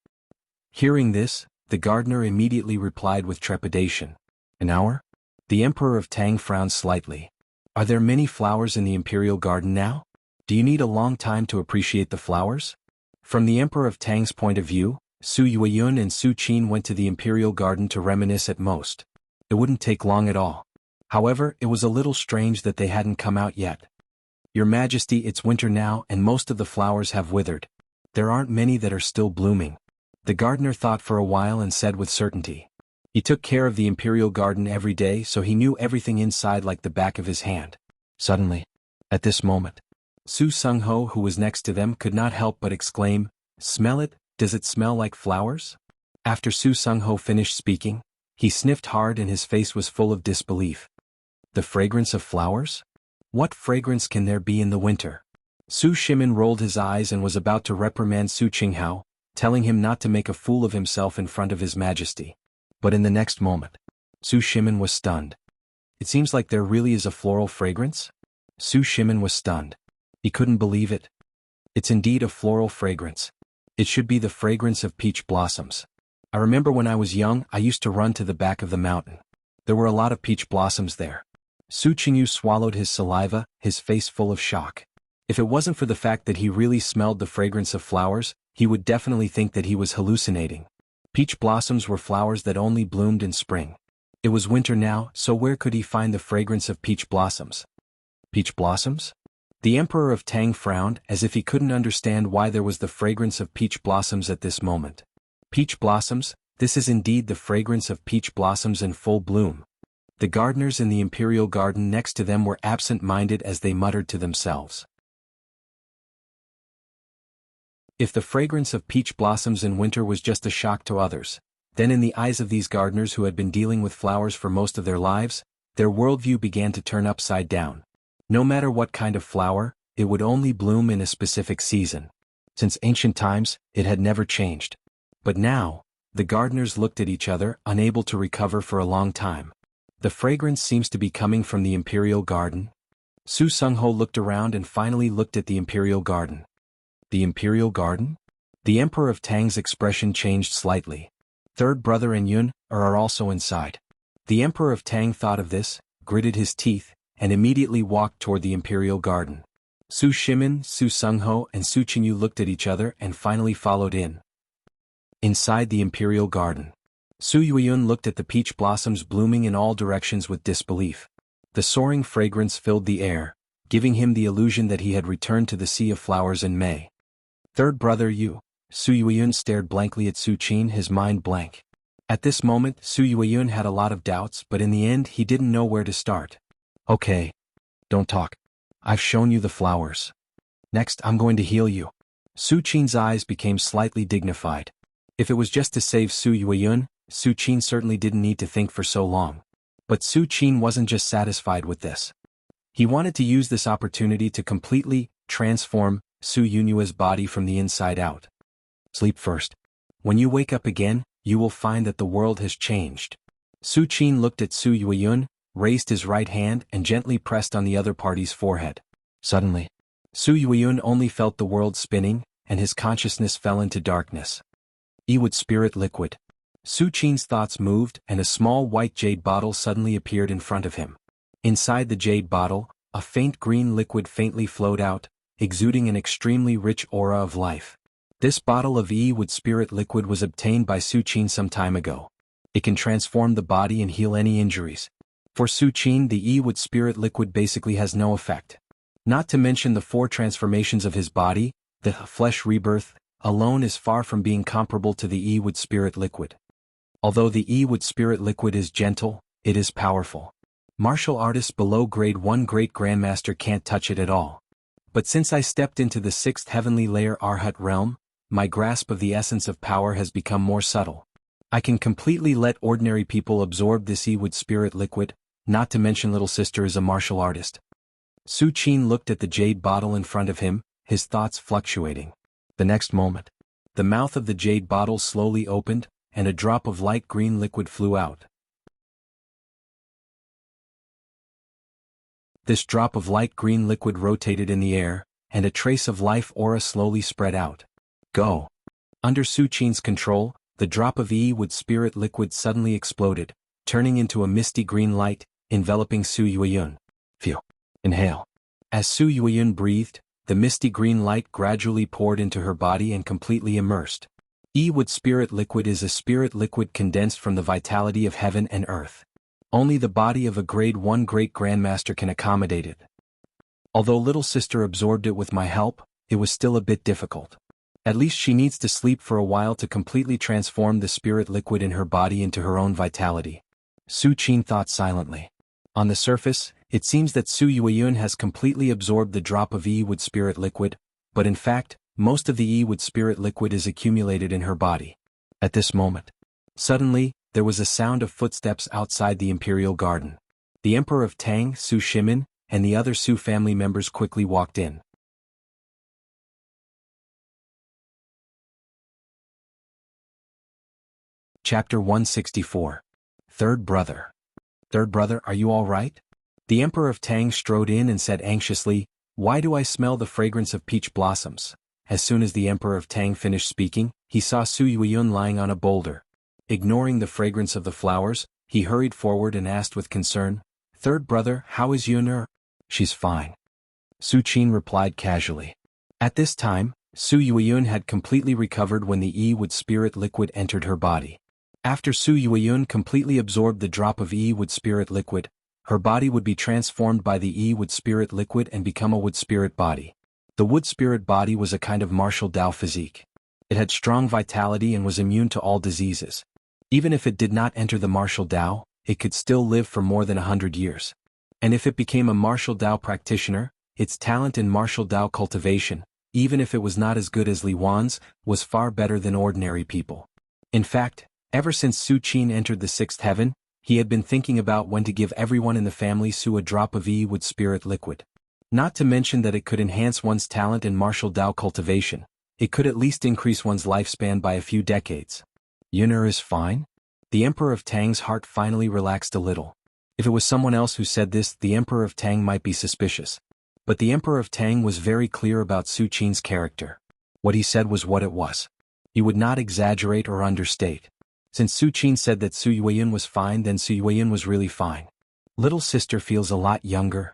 Hearing this, the gardener immediately replied with trepidation. An hour? The Emperor of Tang frowned slightly. Are there many flowers in the Imperial Garden now? Do you need a long time to appreciate the flowers? From the Emperor of Tang's point of view, Su Yueyun and Su Qin went to the Imperial Garden to reminisce at most. It wouldn't take long at all. However, it was a little strange that they hadn't come out yet. Your Majesty, it's winter now and most of the flowers have withered. There aren't many that are still blooming. The gardener thought for a while and said with certainty. He took care of the imperial garden every day, so he knew everything inside like the back of his hand. Suddenly, at this moment, Su Sung-ho, who was next to them, could not help but exclaim, "Smell it, does it smell like flowers?" After Su Sung-ho finished speaking, he sniffed hard and his face was full of disbelief. The fragrance of flowers? What fragrance can there be in the winter? Su Shimin rolled his eyes and was about to reprimand Su Qinghao, telling him not to make a fool of himself in front of His Majesty. But in the next moment, Su Shimin was stunned. It seems like there really is a floral fragrance? Su Shimin was stunned. He couldn't believe it. It's indeed a floral fragrance. It should be the fragrance of peach blossoms. I remember when I was young, I used to run to the back of the mountain. There were a lot of peach blossoms there. Su Qingyu swallowed his saliva, his face full of shock. If it wasn't for the fact that he really smelled the fragrance of flowers, he would definitely think that he was hallucinating. Peach blossoms were flowers that only bloomed in spring. It was winter now, so where could he find the fragrance of peach blossoms? Peach blossoms? The Emperor of Tang frowned, as if he couldn't understand why there was the fragrance of peach blossoms at this moment. Peach blossoms? This is indeed the fragrance of peach blossoms in full bloom. The gardeners in the imperial garden next to them were absent-minded as they muttered to themselves. If the fragrance of peach blossoms in winter was just a shock to others, then in the eyes of these gardeners who had been dealing with flowers for most of their lives, their worldview began to turn upside down. No matter what kind of flower, it would only bloom in a specific season. Since ancient times, it had never changed. But now, the gardeners looked at each other, unable to recover for a long time. The fragrance seems to be coming from the imperial garden. Su Sung-ho looked around and finally looked at the imperial garden. The imperial garden? The Emperor of Tang's expression changed slightly. Third brother and Yun are also inside. The Emperor of Tang thought of this, gritted his teeth, and immediately walked toward the imperial garden. Su Shimin, Su Sung-ho, and Su Qingyu looked at each other and finally followed in. Inside the imperial garden, Su Yueyun looked at the peach blossoms blooming in all directions with disbelief. The soaring fragrance filled the air, giving him the illusion that he had returned to the sea of flowers in May. Third brother Yu. Su Yueyun stared blankly at Su Qin, his mind blank. At this moment, Su Yueyun had a lot of doubts, but in the end he didn't know where to start. Okay. Don't talk. I've shown you the flowers. Next, I'm going to heal you. Su Qin's eyes became slightly dignified. If it was just to save Su Yueyun, Su Qin certainly didn't need to think for so long. But Su Qin wasn't just satisfied with this. He wanted to use this opportunity to completely transform Su Yunyua's body from the inside out. Sleep first. When you wake up again, you will find that the world has changed. Su Qin looked at Su Yueyun, raised his right hand and gently pressed on the other party's forehead. Suddenly, Su Yueyun only felt the world spinning, and his consciousness fell into darkness. Ewood spirit liquid. Su Qin's thoughts moved and a small white jade bottle suddenly appeared in front of him. Inside the jade bottle, a faint green liquid faintly flowed out, exuding an extremely rich aura of life. This bottle of Ewood spirit liquid was obtained by Su Qin some time ago. It can transform the body and heal any injuries. For Su Qin, the Ewood spirit liquid basically has no effect. Not to mention the 4 transformations of his body, the flesh rebirth alone is far from being comparable to the Ewood spirit liquid. Although the Ewood spirit liquid is gentle, it is powerful. Martial artists below grade 1 Great Grandmaster can't touch it at all. But since I stepped into the 6th heavenly layer Arhat realm, my grasp of the essence of power has become more subtle. I can completely let ordinary people absorb this Ewood spirit liquid, not to mention little sister is a martial artist. Su Qin looked at the jade bottle in front of him, his thoughts fluctuating. The next moment, the mouth of the jade bottle slowly opened, and a drop of light green liquid flew out. This drop of light green liquid rotated in the air, and a trace of life aura slowly spread out. Go! Under Su Qin's control, the drop of Ewood spirit liquid suddenly exploded, turning into a misty green light, enveloping Su Yueyun. Phew! Inhale. As Su Yueyun breathed, the misty green light gradually poured into her body and completely immersed. Ewood spirit liquid is a spirit liquid condensed from the vitality of heaven and earth. Only the body of a grade 1 great grandmaster can accommodate it. Although little sister absorbed it with my help, it was still a bit difficult. At least she needs to sleep for a while to completely transform the spirit liquid in her body into her own vitality. Su Qin thought silently. On the surface, it seems that Su Yueyun has completely absorbed the drop of Yi-Wood spirit liquid, but in fact, most of the Yi-Wood spirit liquid is accumulated in her body. At this moment, suddenly, there was a sound of footsteps outside the imperial garden. The Emperor of Tang, Su Shimin, and the other Su family members quickly walked in. Chapter 164. Third Brother. Third brother, are you all right? The Emperor of Tang strode in and said anxiously, "Why do I smell the fragrance of peach blossoms?" As soon as the Emperor of Tang finished speaking, he saw Su Yueyun lying on a boulder. Ignoring the fragrance of the flowers, he hurried forward and asked with concern, "Third brother, how is Yun?" "She's fine," Su Qin replied casually. At this time, Su Yueyun had completely recovered when the Yi-Wood spirit liquid entered her body. After Su Yueyun completely absorbed the drop of Yi-Wood spirit liquid, her body would be transformed by the Yi-Wood spirit liquid and become a wood spirit body. The wood spirit body was a kind of martial Dao physique. It had strong vitality and was immune to all diseases. Even if it did not enter the martial Dao, it could still live for more than 100 years. And if it became a martial Dao practitioner, its talent in martial Dao cultivation, even if it was not as good as Li Wan's, was far better than ordinary people. In fact, ever since Su Qin entered the sixth heaven, he had been thinking about when to give everyone in the family Su a drop of Yi-Wood spirit liquid. Not to mention that it could enhance one's talent in martial Dao cultivation, it could at least increase one's lifespan by a few decades. Yun'er is fine? The Emperor of Tang's heart finally relaxed a little. If it was someone else who said this, the Emperor of Tang might be suspicious. But the Emperor of Tang was very clear about Su Qin's character. What he said was what it was. He would not exaggerate or understate. Since Su Qin said that Su Yueyun was fine, then Su Yueyun was really fine. Little sister feels a lot younger.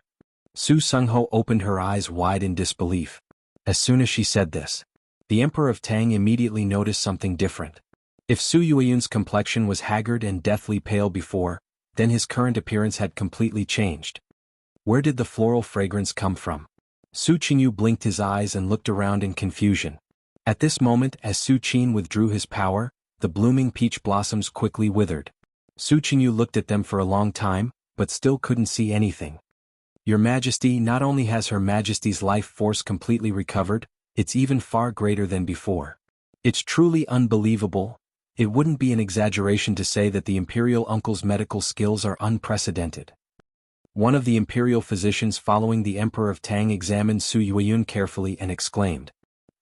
Su Sungho opened her eyes wide in disbelief. As soon as she said this, the Emperor of Tang immediately noticed something different. If Su Yueyun's complexion was haggard and deathly pale before, then his current appearance had completely changed. Where did the floral fragrance come from? Su Qinyu blinked his eyes and looked around in confusion. At this moment, as Su Qin withdrew his power, the blooming peach blossoms quickly withered. Su Qinyu looked at them for a long time, but still couldn't see anything. Your Majesty, not only has Her Majesty's life force completely recovered, it's even far greater than before. It's truly unbelievable. It wouldn't be an exaggeration to say that the Imperial Uncle's medical skills are unprecedented. One of the Imperial physicians following the Emperor of Tang examined Su Yueyun carefully and exclaimed.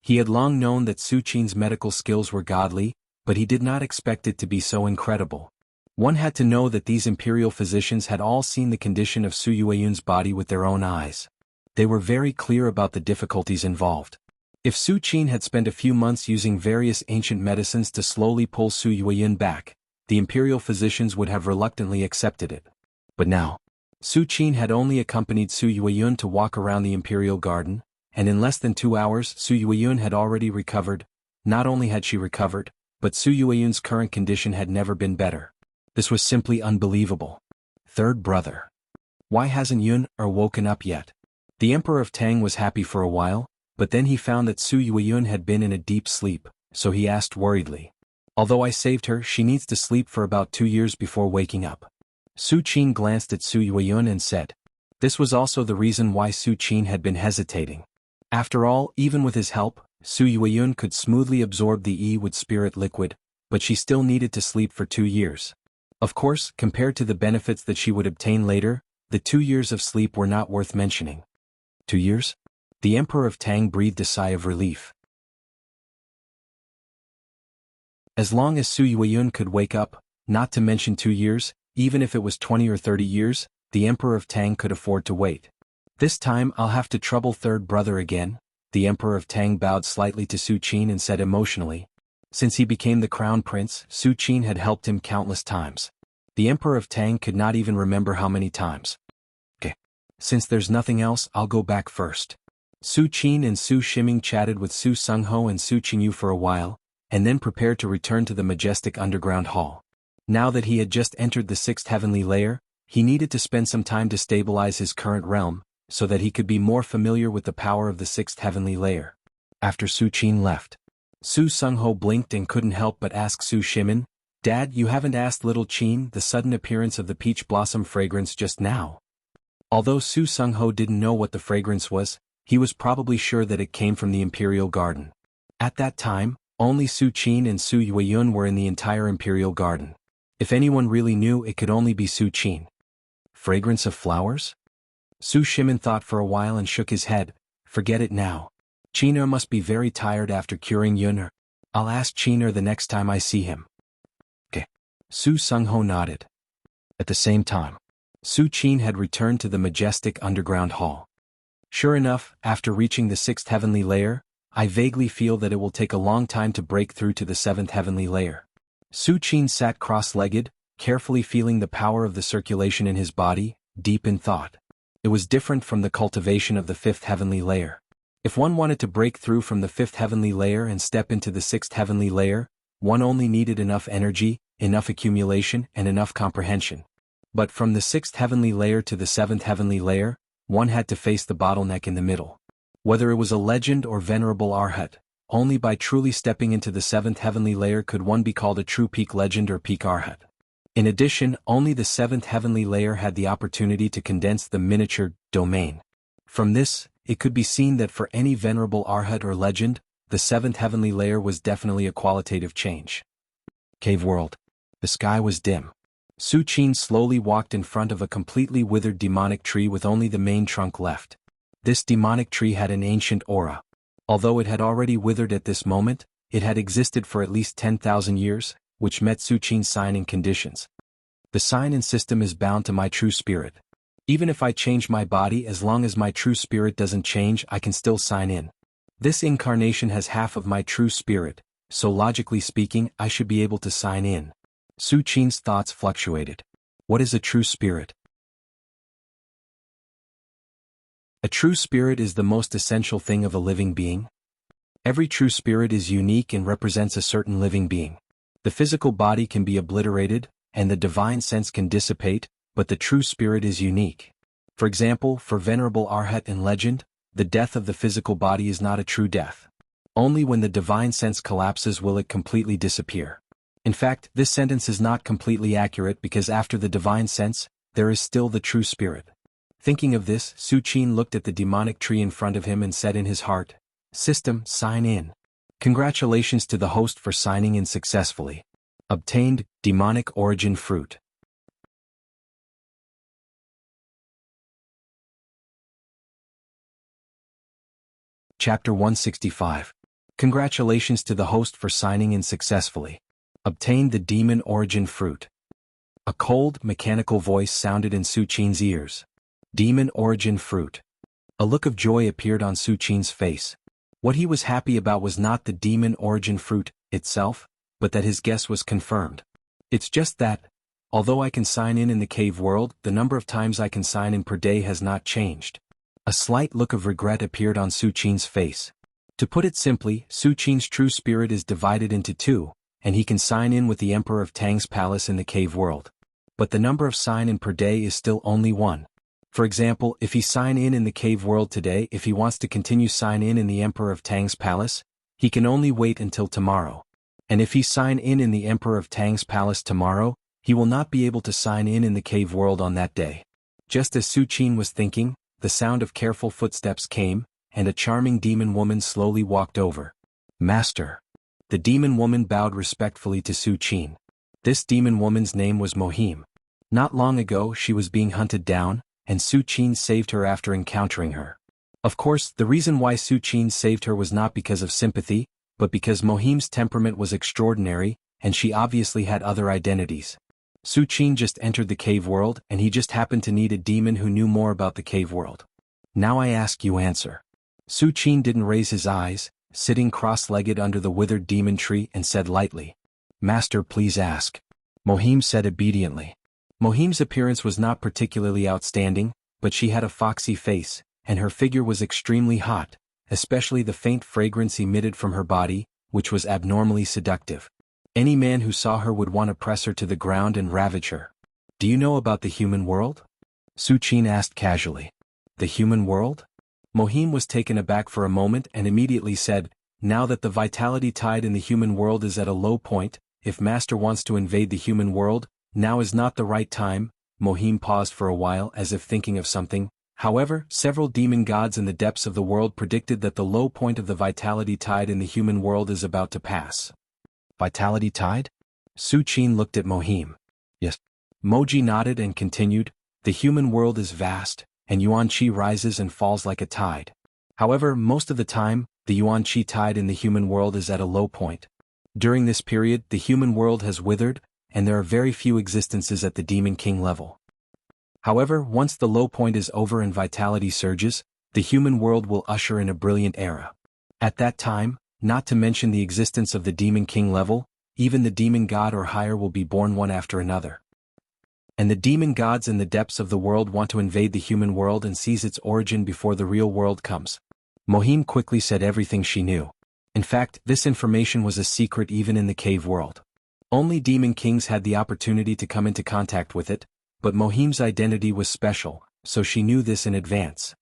He had long known that Su Qin's medical skills were godly, but he did not expect it to be so incredible. One had to know that these Imperial physicians had all seen the condition of Su Yueyun's body with their own eyes. They were very clear about the difficulties involved. If Su Qin had spent a few months using various ancient medicines to slowly pull Su Yueyun back, the Imperial physicians would have reluctantly accepted it. But now, Su Qin had only accompanied Su Yueyun to walk around the Imperial Garden, and in less than 2 hours Su Yueyun had already recovered. Not only had she recovered, but Su Yueyun's current condition had never been better. This was simply unbelievable. Third brother. Why hasn't Yun woken up yet? The Emperor of Tang was happy for a while, but then he found that Su Yueyun had been in a deep sleep, so he asked worriedly. Although I saved her, she needs to sleep for about 2 years before waking up. Su Qin glanced at Su Yueyun and said. This was also the reason why Su Qin had been hesitating. After all, even with his help, Su Yueyun could smoothly absorb the Yi-Wood spirit liquid, but she still needed to sleep for 2 years. Of course, compared to the benefits that she would obtain later, the 2 years of sleep were not worth mentioning. 2 years? The Emperor of Tang breathed a sigh of relief. As long as Su Yueyun could wake up, not to mention 2 years, even if it was 20 or 30 years, the Emperor of Tang could afford to wait. This time I'll have to trouble third brother again. The Emperor of Tang bowed slightly to Su Qin and said emotionally. Since he became the crown prince, Su Qin had helped him countless times. The Emperor of Tang could not even remember how many times. Okay. Since there's nothing else, I'll go back first. Su Qin and Su Shiming chatted with Su Sungho and Su Qingyu for a while, and then prepared to return to the majestic underground hall. Now that he had just entered the sixth heavenly layer, he needed to spend some time to stabilize his current realm, so that he could be more familiar with the power of the sixth heavenly layer. After Su Qin left, Su Sungho blinked and couldn't help but ask Su Shimin, "Dad, you haven't asked little Qin the sudden appearance of the peach blossom fragrance just now?" Although Su Sungho didn't know what the fragrance was, he was probably sure that it came from the Imperial Garden. At that time, only Su Qin and Su Yueyun were in the entire Imperial Garden. If anyone really knew, it could only be Su Qin. Fragrance of flowers? Su Shimin thought for a while and shook his head. Forget it now. Qiner must be very tired after curing Yuner. I'll ask Qiner the next time I see him. Okay. Su Sungho nodded. At the same time, Su Qin had returned to the majestic underground hall. Sure enough, after reaching the sixth heavenly layer, I vaguely feel that it will take a long time to break through to the seventh heavenly layer. Su Qin sat cross-legged, carefully feeling the power of the circulation in his body, deep in thought. It was different from the cultivation of the fifth heavenly layer. If one wanted to break through from the fifth heavenly layer and step into the sixth heavenly layer, one only needed enough energy, enough accumulation, and enough comprehension. But from the sixth heavenly layer to the seventh heavenly layer, one had to face the bottleneck in the middle. Whether it was a legend or venerable arhat, only by truly stepping into the seventh heavenly layer could one be called a true peak legend or peak arhat. In addition, only the seventh heavenly layer had the opportunity to condense the miniature domain. From this, it could be seen that for any venerable arhat or legend, the seventh heavenly layer was definitely a qualitative change. Cave world. The sky was dim. Su Qin slowly walked in front of a completely withered demonic tree with only the main trunk left. This demonic tree had an ancient aura. Although it had already withered at this moment, it had existed for at least 10,000 years, which met Su Qin's sign and conditions. The sign and system is bound to my true spirit. Even if I change my body, as long as my true spirit doesn't change, I can still sign in. This incarnation has half of my true spirit, so logically speaking, I should be able to sign in. Su Qin's thoughts fluctuated. What is a true spirit? A true spirit is the most essential thing of a living being. Every true spirit is unique and represents a certain living being. The physical body can be obliterated, and the divine sense can dissipate, but the true spirit is unique. For example, for venerable arhat and legend, the death of the physical body is not a true death. Only when the divine sense collapses will it completely disappear. In fact, this sentence is not completely accurate because after the divine sense, there is still the true spirit. Thinking of this, Su Qin looked at the demonic tree in front of him and said in his heart, "System, sign in. Congratulations to the host for signing in successfully. Obtained, demonic origin fruit." Chapter 165. Congratulations to the host for signing in successfully. Obtained the demon origin fruit. A cold, mechanical voice sounded in Su Qin's ears. Demon origin fruit. A look of joy appeared on Su Qin's face. What he was happy about was not the demon origin fruit itself, but that his guess was confirmed. It's just that, although I can sign in the cave world, the number of times I can sign in per day has not changed. A slight look of regret appeared on Su Qin's face. To put it simply, Su Qin's true spirit is divided into two, and he can sign in with the Emperor of Tang's palace in the cave world. But the number of sign in per day is still only one. For example, if he sign in the cave world today, if he wants to continue sign in the Emperor of Tang's palace, he can only wait until tomorrow. And if he sign in the Emperor of Tang's palace tomorrow, he will not be able to sign in the cave world on that day. Just as Su Qin was thinking, the sound of careful footsteps came, and a charming demon woman slowly walked over. "Master." The demon woman bowed respectfully to Su Qin. This demon woman's name was Mohim. Not long ago she was being hunted down, and Su Qin saved her after encountering her. Of course, the reason why Su Qin saved her was not because of sympathy, but because Mohim's temperament was extraordinary, and she obviously had other identities. Su Qin just entered the cave world, and he just happened to need a demon who knew more about the cave world. Now I ask you answer. Su Qin didn't raise his eyes, sitting cross-legged under the withered demon tree, and said lightly, "Master, please ask." Mohim said obediently. Mohim's appearance was not particularly outstanding, but she had a foxy face, and her figure was extremely hot, especially the faint fragrance emitted from her body, which was abnormally seductive. Any man who saw her would want to press her to the ground and ravage her. Do you know about the human world? Su Qin asked casually. The human world? Mohim was taken aback for a moment and immediately said, now that the vitality tide in the human world is at a low point, if Master wants to invade the human world, now is not the right time. Mohim paused for a while as if thinking of something. However, several demon gods in the depths of the world predicted that the low point of the vitality tide in the human world is about to pass. Vitality tide? Su Qin looked at Mohim. Yes. Moji nodded and continued, the human world is vast, and yuan qi rises and falls like a tide. However, most of the time, the yuan qi tide in the human world is at a low point. During this period, the human world has withered, and there are very few existences at the Demon King level. However, once the low point is over and vitality surges, the human world will usher in a brilliant era. At that time, not to mention the existence of the Demon King level, even the demon god or higher will be born one after another. And the demon gods in the depths of the world want to invade the human world and seize its origin before the real world comes. Mohim quickly said everything she knew. In fact, this information was a secret even in the cave world. Only demon kings had the opportunity to come into contact with it, but Mohim's identity was special, so she knew this in advance.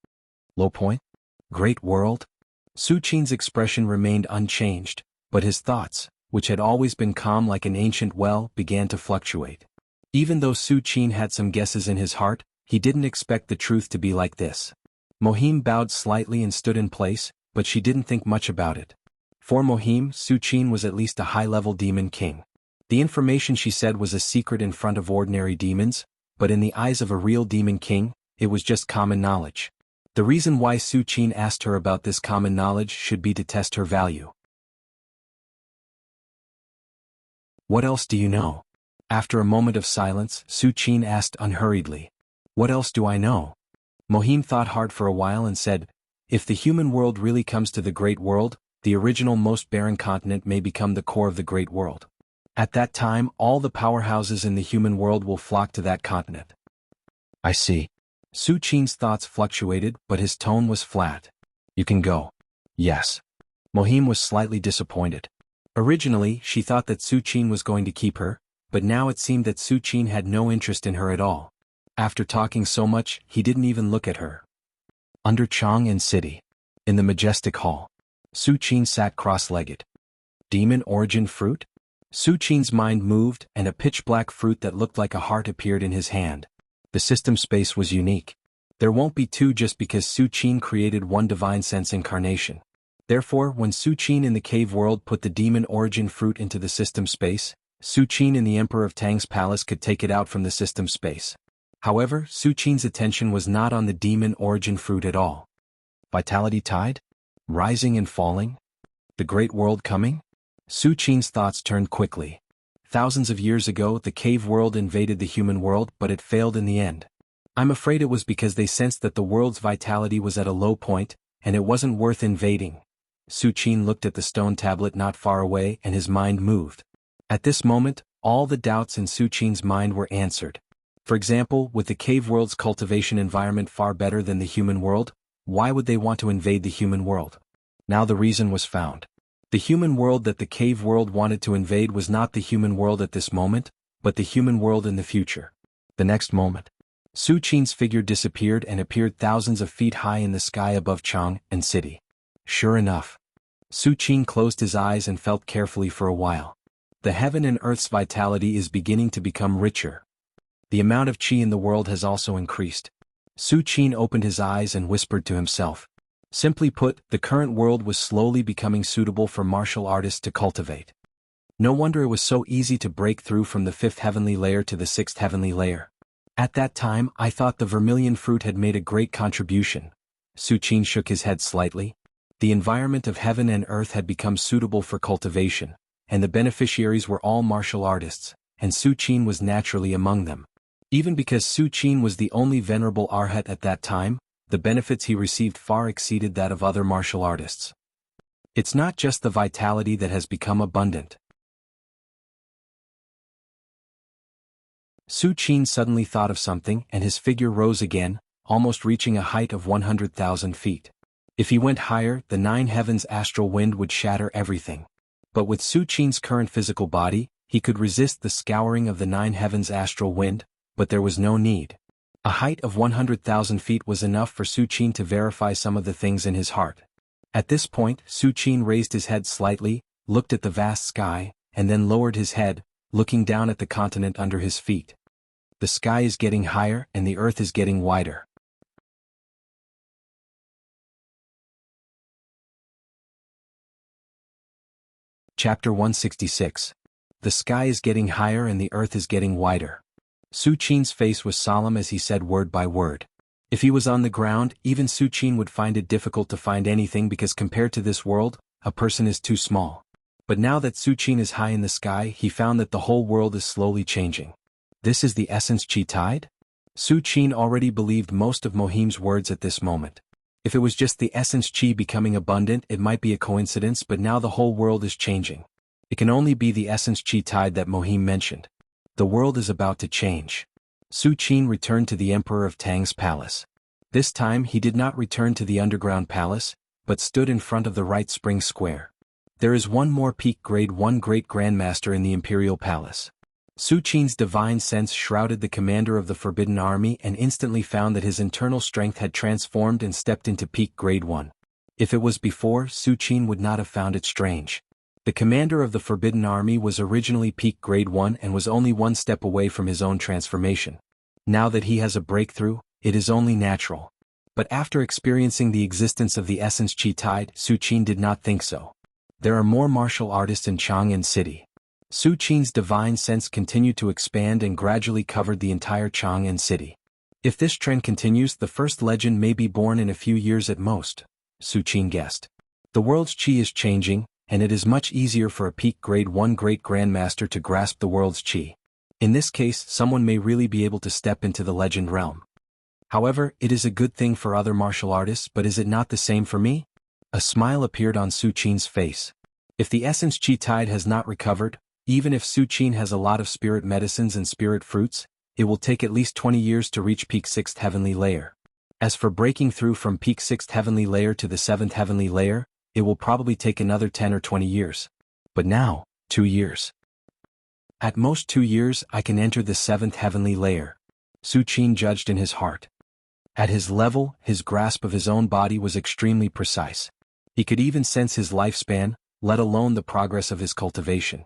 Low point? Great world? Su Qin's expression remained unchanged, but his thoughts, which had always been calm like an ancient well, began to fluctuate. Even though Su Qin had some guesses in his heart, he didn't expect the truth to be like this. Mohim bowed slightly and stood in place, but she didn't think much about it. For Mohim, Su Qin was at least a high-level demon king. The information she said was a secret in front of ordinary demons, but in the eyes of a real demon king, it was just common knowledge. The reason why Su Qin asked her about this common knowledge should be to test her value. What else do you know? After a moment of silence, Su Qin asked unhurriedly. What else do I know? Mohim thought hard for a while and said, if the human world really comes to the great world, the original most barren continent may become the core of the great world. At that time, all the powerhouses in the human world will flock to that continent. I see. Su Qin's thoughts fluctuated, but his tone was flat. You can go. Yes. Mohim was slightly disappointed. Originally, she thought that Su Qin was going to keep her, but now it seemed that Su Qin had no interest in her at all. After talking so much, he didn't even look at her. Under Chang'an City. In the majestic hall. Su Qin sat cross-legged. Demon origin fruit? Su Qin's mind moved, and a pitch-black fruit that looked like a heart appeared in his hand. The system space was unique. There won't be two just because Su Qin created one divine sense incarnation. Therefore, when Su Qin in the cave world put the demon origin fruit into the system space, Su Qin in the Emperor of Tang's palace could take it out from the system space. However, Su Qin's attention was not on the demon origin fruit at all. Vitality tide? Rising and falling? The great world coming? Su Qin's thoughts turned quickly. Thousands of years ago, the cave world invaded the human world, but it failed in the end. I'm afraid it was because they sensed that the world's vitality was at a low point, and it wasn't worth invading. Su Qin looked at the stone tablet not far away and his mind moved. At this moment, all the doubts in Su Qin's mind were answered. For example, with the cave world's cultivation environment far better than the human world, why would they want to invade the human world? Now the reason was found. The human world that the cave world wanted to invade was not the human world at this moment, but the human world in the future. The next moment, Su Qin's figure disappeared and appeared thousands of feet high in the sky above Chang'an City. Sure enough. Su Qin closed his eyes and felt carefully for a while. The heaven and earth's vitality is beginning to become richer. The amount of qi in the world has also increased. Su Qin opened his eyes and whispered to himself. Simply put, the current world was slowly becoming suitable for martial artists to cultivate. No wonder it was so easy to break through from the 5th heavenly layer to the 6th heavenly layer. At that time, I thought the vermilion fruit had made a great contribution. Su Qin shook his head slightly. The environment of heaven and earth had become suitable for cultivation, and the beneficiaries were all martial artists, and Su Qin was naturally among them. Even because Su Qin was the only venerable arhat at that time, the benefits he received far exceeded that of other martial artists. It's not just the vitality that has become abundant. Su Qin suddenly thought of something and his figure rose again, almost reaching a height of 100,000 feet. If he went higher, the 9 heavens astral wind would shatter everything. But with Su Qin's current physical body, he could resist the scouring of the 9 heavens astral wind, but there was no need. A height of 100,000 feet was enough for Su Qin to verify some of the things in his heart. At this point, Su Qin raised his head slightly, looked at the vast sky, and then lowered his head, looking down at the continent under his feet. The sky is getting higher and the earth is getting wider. Chapter 166. The sky is getting higher and the earth is getting wider. Su Qin's face was solemn as he said word by word. If he was on the ground, even Su Qin would find it difficult to find anything because compared to this world, a person is too small. But now that Su Qin is high in the sky, he found that the whole world is slowly changing. This is the essence chi tide? Su Qin already believed most of Mohim's words at this moment. If it was just the essence chi becoming abundant, it might be a coincidence, but now the whole world is changing. It can only be the essence chi tide that Mohim mentioned. The world is about to change. Su Qin returned to the Emperor of Tang's palace. This time he did not return to the underground palace, but stood in front of the right spring square. There is one more peak grade 1 great grandmaster in the imperial palace. Su Qin's divine sense shrouded the commander of the Forbidden Army and instantly found that his internal strength had transformed and stepped into peak grade 1. If it was before, Su Qin would not have found it strange. The commander of the Forbidden Army was originally peak grade 1 and was only one step away from his own transformation. Now that he has a breakthrough, it is only natural. But after experiencing the existence of the essence chi tide, Su Qin did not think so. There are more martial artists in Chang'an City. Su Qin's divine sense continued to expand and gradually covered the entire Chang'an City. If this trend continues, the first legend may be born in a few years at most, Su Qin guessed. The world's chi is changing, and it is much easier for a peak grade 1 great grandmaster to grasp the world's chi. In this case, someone may really be able to step into the legend realm. However, it is a good thing for other martial artists, but is it not the same for me? A smile appeared on Su Qin's face. If the essence chi tide has not recovered, even if Su Qin has a lot of spirit medicines and spirit fruits, it will take at least 20 years to reach peak 6th heavenly layer. As for breaking through from peak 6th heavenly layer to the 7th heavenly layer, it will probably take another 10 or 20 years. But now, 2 years. At most 2 years I can enter the 7th heavenly layer, Su Qin judged in his heart. At his level, his grasp of his own body was extremely precise. He could even sense his lifespan, let alone the progress of his cultivation.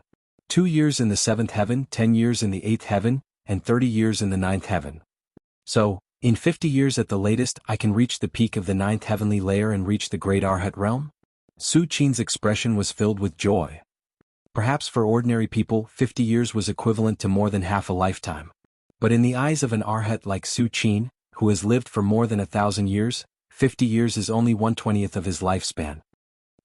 2 years in the 7th heaven, 10 years in the 8th heaven, and 30 years in the 9th heaven. So, in 50 years at the latest, I can reach the peak of the 9th heavenly layer and reach the great Arhat realm? Su Qin's expression was filled with joy. Perhaps for ordinary people, 50 years was equivalent to more than half a lifetime. But in the eyes of an Arhat like Su Qin, who has lived for more than 1,000 years, 50 years is only 1/20th of his lifespan.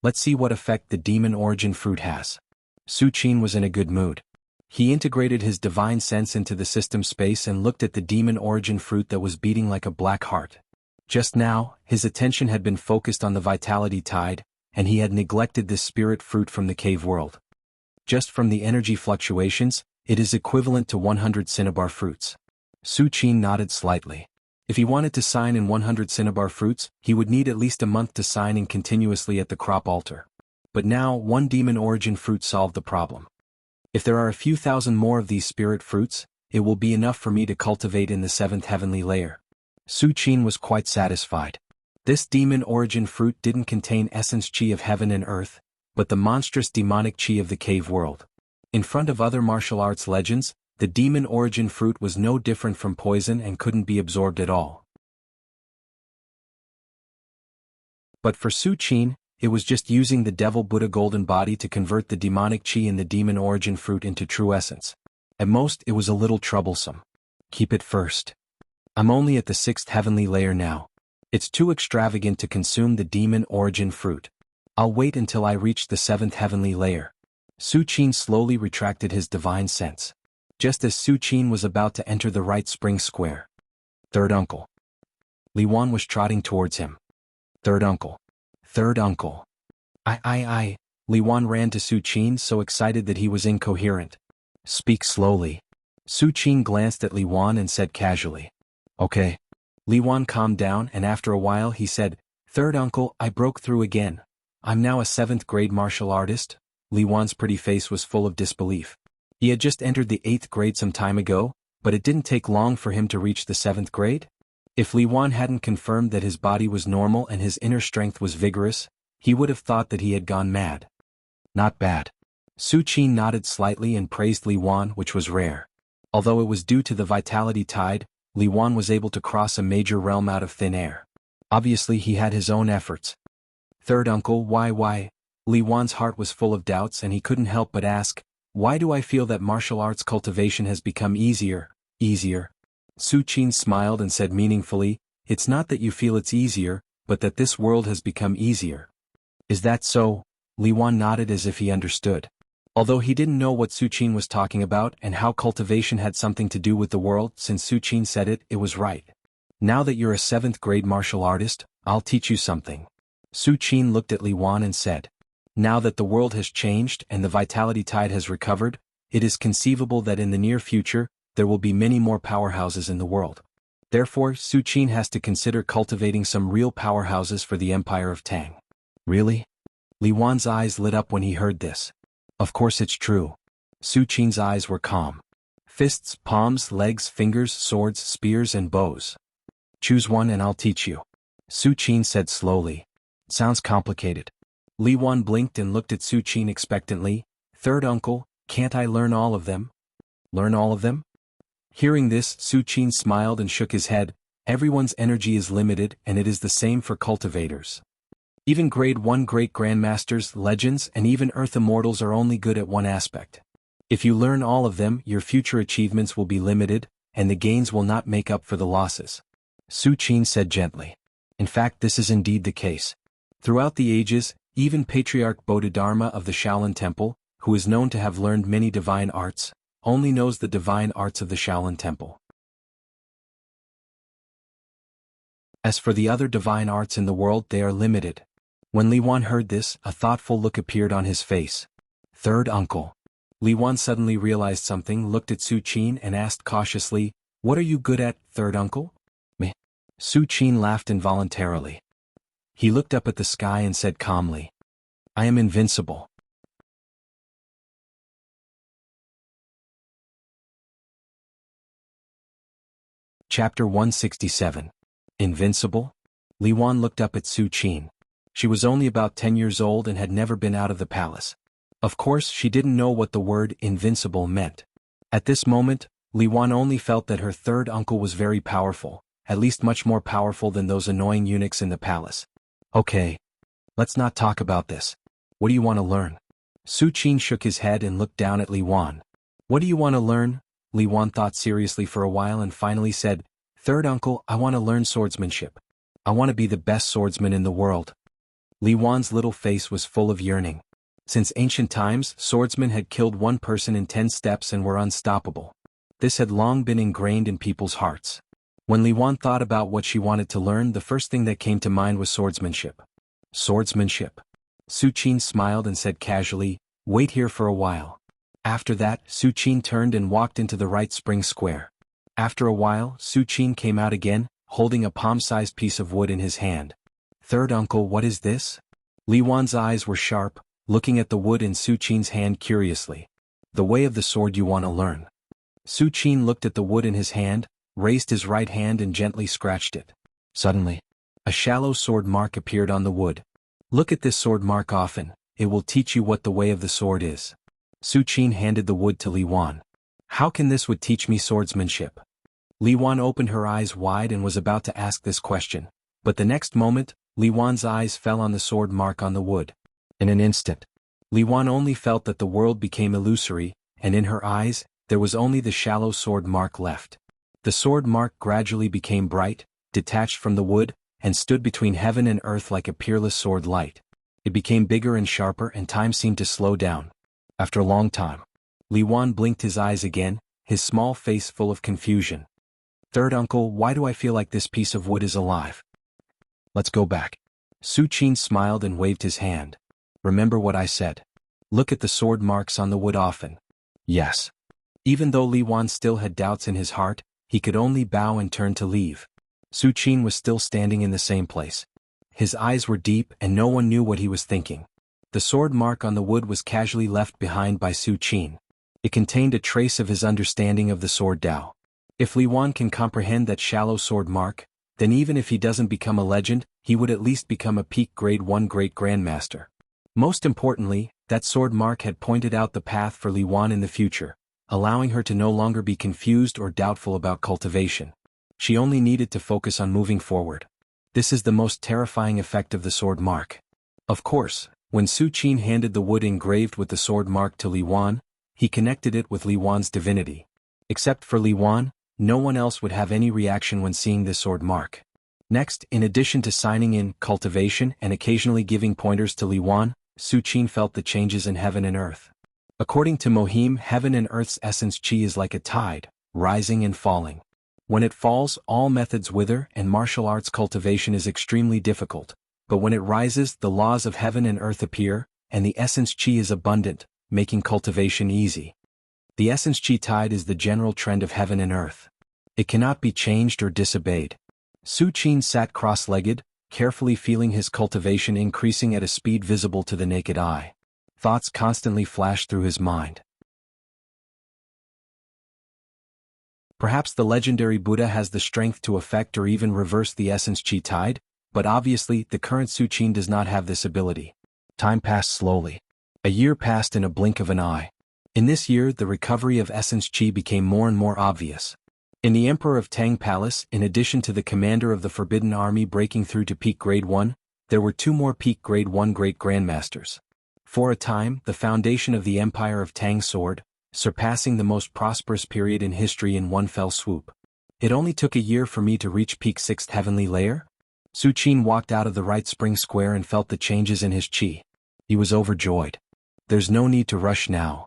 Let's see what effect the demon origin fruit has. Su Qin was in a good mood. He integrated his divine sense into the system space and looked at the demon origin fruit that was beating like a black heart. Just now, his attention had been focused on the vitality tide, and he had neglected this spirit fruit from the cave world. Just from the energy fluctuations, it is equivalent to 100 cinnabar fruits. Su Qin nodded slightly. If he wanted to sign in 100 cinnabar fruits, he would need at least a month to sign in continuously at the crop altar. But now, one demon origin fruit solved the problem. If there are a few thousand more of these spirit fruits, it will be enough for me to cultivate in the 7th heavenly layer. Su Qin was quite satisfied. This demon origin fruit didn't contain essence chi of heaven and earth, but the monstrous demonic chi of the cave world. In front of other martial arts legends, the demon origin fruit was no different from poison and couldn't be absorbed at all. But for Su Qin, it was just using the devil Buddha golden body to convert the demonic chi in the demon origin fruit into true essence. At most, it was a little troublesome. Keep it first. I'm only at the 6th heavenly layer now. It's too extravagant to consume the demon origin fruit. I'll wait until I reach the 7th heavenly layer. Su Qin slowly retracted his divine sense. Just as Su Qin was about to enter the right spring square. Third uncle. Li Wan was trotting towards him. Third uncle. Third uncle. Li Wan ran to Su Qin so excited that he was incoherent. Speak slowly. Su Qin glanced at Li Wan and said casually. Okay. Li Wan calmed down and after a while he said, Third uncle, I broke through again. I'm now a 7th grade martial artist. Li Wan's pretty face was full of disbelief. He had just entered the 8th grade some time ago, but it didn't take long for him to reach the 7th grade? If Li Wan hadn't confirmed that his body was normal and his inner strength was vigorous, he would have thought that he had gone mad. Not bad. Su Qin nodded slightly and praised Li Wan, which was rare. Although it was due to the vitality tide, Li Wan was able to cross a major realm out of thin air. Obviously he had his own efforts. Third uncle, why? Li Wan's heart was full of doubts and he couldn't help but ask, why do I feel that martial arts cultivation has become easier? Su Qin smiled and said meaningfully, it's not that you feel it's easier, but that this world has become easier. Is that so? Li Wan nodded as if he understood. Although he didn't know what Su Qin was talking about and how cultivation had something to do with the world, since Su Qin said it, it was right. Now that you're a 7th grade martial artist, I'll teach you something. Su Qin looked at Li Wan and said, now that the world has changed and the vitality tide has recovered, it is conceivable that in the near future, there will be many more powerhouses in the world. Therefore, Su Qin has to consider cultivating some real powerhouses for the Empire of Tang. Really? Li Wan's eyes lit up when he heard this. Of course it's true. Su Qin's eyes were calm. Fists, palms, legs, fingers, swords, spears and bows. Choose one and I'll teach you. Su Qin said slowly. Sounds complicated. Li Wan blinked and looked at Su Qin expectantly. Third uncle, can't I learn all of them? Learn all of them? Hearing this, Su Qin smiled and shook his head. Everyone's energy is limited and it is the same for cultivators. Even grade 1 great grandmasters, legends and even earth immortals are only good at one aspect. If you learn all of them, your future achievements will be limited, and the gains will not make up for the losses. Su Qin said gently. In fact, this is indeed the case. Throughout the ages, even Patriarch Bodhidharma of the Shaolin Temple, who is known to have learned many divine arts, only knows the divine arts of the Shaolin Temple. As for the other divine arts in the world, they are limited. When Li Wan heard this, a thoughtful look appeared on his face. Third uncle. Li Wan suddenly realized something, looked at Su Qin and asked cautiously, what are you good at, third uncle? Me. Su Qin laughed involuntarily. He looked up at the sky and said calmly, I am invincible. Chapter 167. Invincible? Li Wan looked up at Su Qin. She was only about 10 years old and had never been out of the palace. Of course, she didn't know what the word invincible meant. At this moment, Li Wan only felt that her third uncle was very powerful, at least much more powerful than those annoying eunuchs in the palace. Okay. Let's not talk about this. What do you want to learn? Su Qin shook his head and looked down at Li Wan. What do you want to learn? Li Wan thought seriously for a while and finally said, Third uncle, I want to learn swordsmanship. I want to be the best swordsman in the world. Li Wan's little face was full of yearning. Since ancient times, swordsmen had killed one person in 10 steps and were unstoppable. This had long been ingrained in people's hearts. When Li Wan thought about what she wanted to learn, the first thing that came to mind was swordsmanship. Swordsmanship. Su Qin smiled and said casually, wait here for a while. After that, Su Qin turned and walked into the right spring square. After a while, Su Qin came out again, holding a palm-sized piece of wood in his hand. Third uncle, what is this? Li Wan's eyes were sharp, looking at the wood in Su Qin's hand curiously. The way of the sword you want to learn. Su Qin looked at the wood in his hand, raised his right hand and gently scratched it. Suddenly, a shallow sword mark appeared on the wood. Look at this sword mark often, it will teach you what the way of the sword is. Su Qin handed the wood to Li Wan. How can this wood teach me swordsmanship? Li Wan opened her eyes wide and was about to ask this question, but the next moment, Li Wan's eyes fell on the sword mark on the wood. In an instant, Li Wan only felt that the world became illusory, and in her eyes, there was only the shallow sword mark left. The sword mark gradually became bright, detached from the wood, and stood between heaven and earth like a peerless sword light. It became bigger and sharper and time seemed to slow down. After a long time, Li Wan blinked his eyes again, his small face full of confusion. Third uncle, why do I feel like this piece of wood is alive? Let's go back. Su Qin smiled and waved his hand. Remember what I said. Look at the sword marks on the wood often. Yes. Even though Li Wan still had doubts in his heart, he could only bow and turn to leave. Su Qin was still standing in the same place. His eyes were deep and no one knew what he was thinking. The sword mark on the wood was casually left behind by Su Qin. It contained a trace of his understanding of the sword Tao. If Li Wan can comprehend that shallow sword mark, then even if he doesn't become a legend, he would at least become a peak grade 1 great grandmaster. Most importantly, that sword mark had pointed out the path for Li Wan in the future, allowing her to no longer be confused or doubtful about cultivation. She only needed to focus on moving forward. This is the most terrifying effect of the sword mark. Of course, when Su Qin handed the wood engraved with the sword mark to Li Wan, he connected it with Li Wan's divinity. Except for Li Wan, no one else would have any reaction when seeing this sword mark. Next, in addition to signing in Cultivation and occasionally giving pointers to Li Wan, Su Qin felt the changes in heaven and earth. According to Mohim, heaven and earth's essence qi is like a tide, rising and falling. When it falls, all methods wither and martial arts cultivation is extremely difficult, but when it rises, the laws of heaven and earth appear, and the essence qi is abundant, making cultivation easy. The essence qi tide is the general trend of heaven and earth. It cannot be changed or disobeyed. Su Qin sat cross-legged, carefully feeling his cultivation increasing at a speed visible to the naked eye. Thoughts constantly flashed through his mind. Perhaps the legendary Buddha has the strength to affect or even reverse the essence qi tide, but obviously the current Su Qin does not have this ability. Time passed slowly. A year passed in a blink of an eye. In this year, the recovery of essence qi became more and more obvious. In the Emperor of Tang Palace, in addition to the commander of the Forbidden Army breaking through to peak grade 1, there were 2 more peak grade 1 great grandmasters. For a time, the foundation of the Empire of Tang soared, surpassing the most prosperous period in history in one fell swoop. It only took a year for me to reach peak 6th heavenly layer? Su Qin walked out of the right spring square and felt the changes in his qi. He was overjoyed. There's no need to rush now.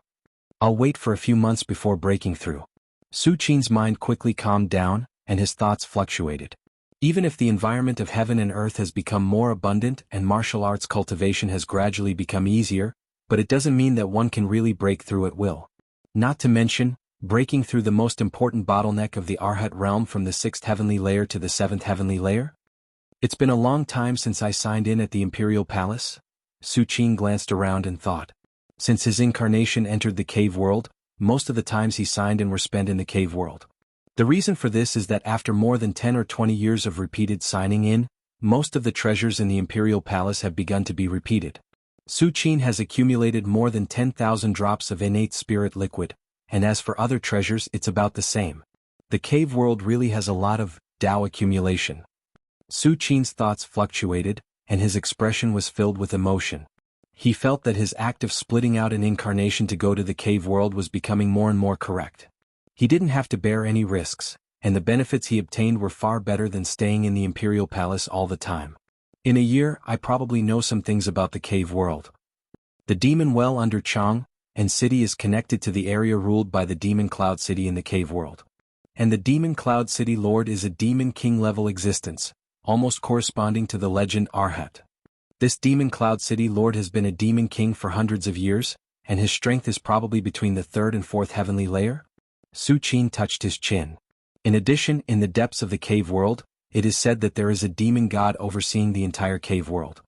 I'll wait for a few months before breaking through. Su Qin's mind quickly calmed down, and his thoughts fluctuated. Even if the environment of heaven and earth has become more abundant and martial arts cultivation has gradually become easier, but it doesn't mean that one can really break through at will. Not to mention, breaking through the most important bottleneck of the Arhat realm from the 6th heavenly layer to the 7th heavenly layer? It's been a long time since I signed in at the Imperial Palace. Su Qin glanced around and thought. Since his incarnation entered the cave world, most of the times he signed in were spent in the cave world. The reason for this is that after more than 10 or 20 years of repeated signing in, most of the treasures in the Imperial Palace have begun to be repeated. Su Qin has accumulated more than 10,000 drops of innate spirit liquid, and as for other treasures it's about the same. The cave world really has a lot of Dao accumulation. Su Qin's thoughts fluctuated, and his expression was filled with emotion. He felt that his act of splitting out an incarnation to go to the cave world was becoming more and more correct. He didn't have to bear any risks, and the benefits he obtained were far better than staying in the Imperial Palace all the time. In a year, I probably know some things about the cave world. The demon well under Chang and city is connected to the area ruled by the demon cloud city in the cave world. And the demon cloud city lord is a demon king level existence, almost corresponding to the legend Arhat. This demon cloud city lord has been a demon king for hundreds of years, and his strength is probably between the 3rd and 4th heavenly layer? Su Qin touched his chin. In addition, in the depths of the cave world, it is said that there is a demon god overseeing the entire cave world.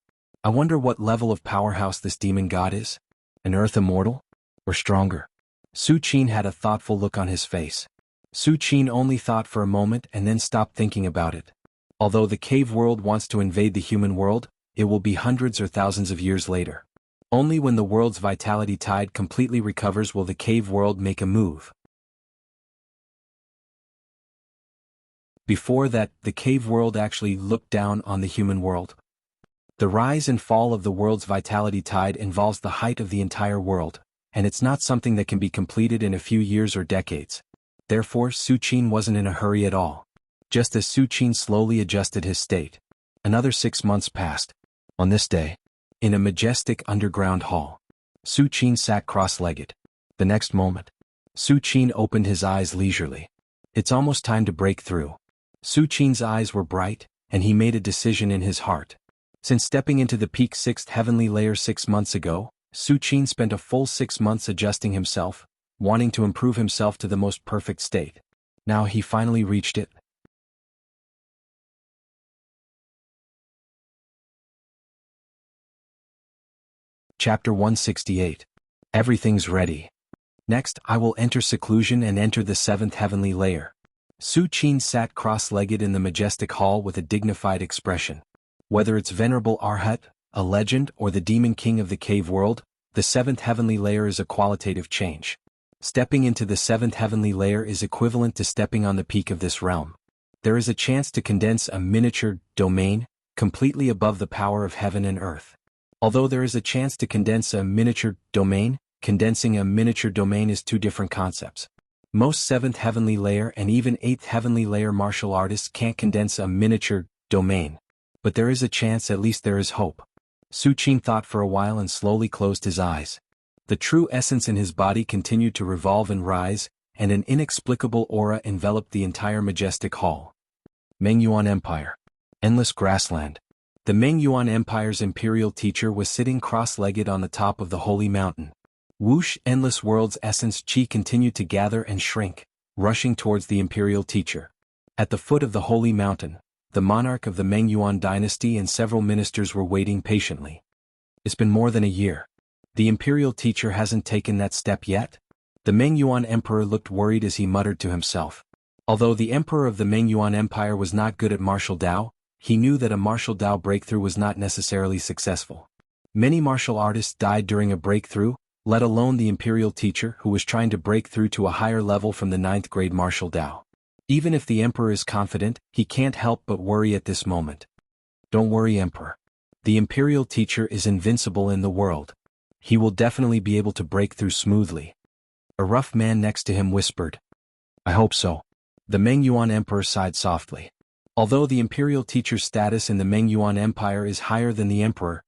I wonder what level of powerhouse this demon god is? An earth immortal? Or stronger? Su Qin had a thoughtful look on his face. Su Qin only thought for a moment and then stopped thinking about it. Although the cave world wants to invade the human world, it will be hundreds or thousands of years later. Only when the world's vitality tide completely recovers will the cave world make a move. Before that, the cave world actually looked down on the human world. The rise and fall of the world's vitality tide involves the height of the entire world, and it's not something that can be completed in a few years or decades. Therefore, Su Qin wasn't in a hurry at all. Just as Su Qin slowly adjusted his state, another 6 months passed. On this day, in a majestic underground hall, Su Qin sat cross-legged. The next moment, Su Qin opened his eyes leisurely. It's almost time to break through. Su Qin's eyes were bright, and he made a decision in his heart. Since stepping into the peak 6th heavenly layer 6 months ago, Su Qin spent a full 6 months adjusting himself, wanting to improve himself to the most perfect state. Now he finally reached it. Chapter 168. Everything's ready. Next, I will enter seclusion and enter the 7th heavenly layer. Su Qin sat cross-legged in the majestic hall with a dignified expression. Whether it's Venerable Arhat, a legend, or the demon king of the cave world, the seventh heavenly layer is a qualitative change. Stepping into the seventh heavenly layer is equivalent to stepping on the peak of this realm. There is a chance to condense a miniature domain, completely above the power of heaven and earth. Although there is a chance to condense a miniature domain, condensing a miniature domain is two different concepts. Most seventh heavenly layer and even eighth heavenly layer martial artists can't condense a miniature domain. But there is a chance, at least there is hope. Su Qin thought for a while and slowly closed his eyes. The true essence in his body continued to revolve and rise, and an inexplicable aura enveloped the entire majestic hall. Mengyuan Empire. Endless grassland. The Mengyuan Empire's imperial teacher was sitting cross-legged on the top of the holy mountain. Whoosh! Endless world's essence chi continued to gather and shrink, rushing towards the imperial teacher. At the foot of the holy mountain, the monarch of the Mengyuan dynasty and several ministers were waiting patiently. It's been more than a year. The imperial teacher hasn't taken that step yet? The Mengyuan emperor looked worried as he muttered to himself. Although the emperor of the Mengyuan Empire was not good at martial Dao, he knew that a martial Dao breakthrough was not necessarily successful. Many martial artists died during a breakthrough, let alone the imperial teacher who was trying to break through to a higher level from the 9th grade martial Dao. Even if the emperor is confident, he can't help but worry at this moment. Don't worry, emperor. The imperial teacher is invincible in the world. He will definitely be able to break through smoothly. A rough man next to him whispered. I hope so. The Mengyuan emperor sighed softly. Although the imperial teacher's status in the Mengyuan Empire is higher than the emperor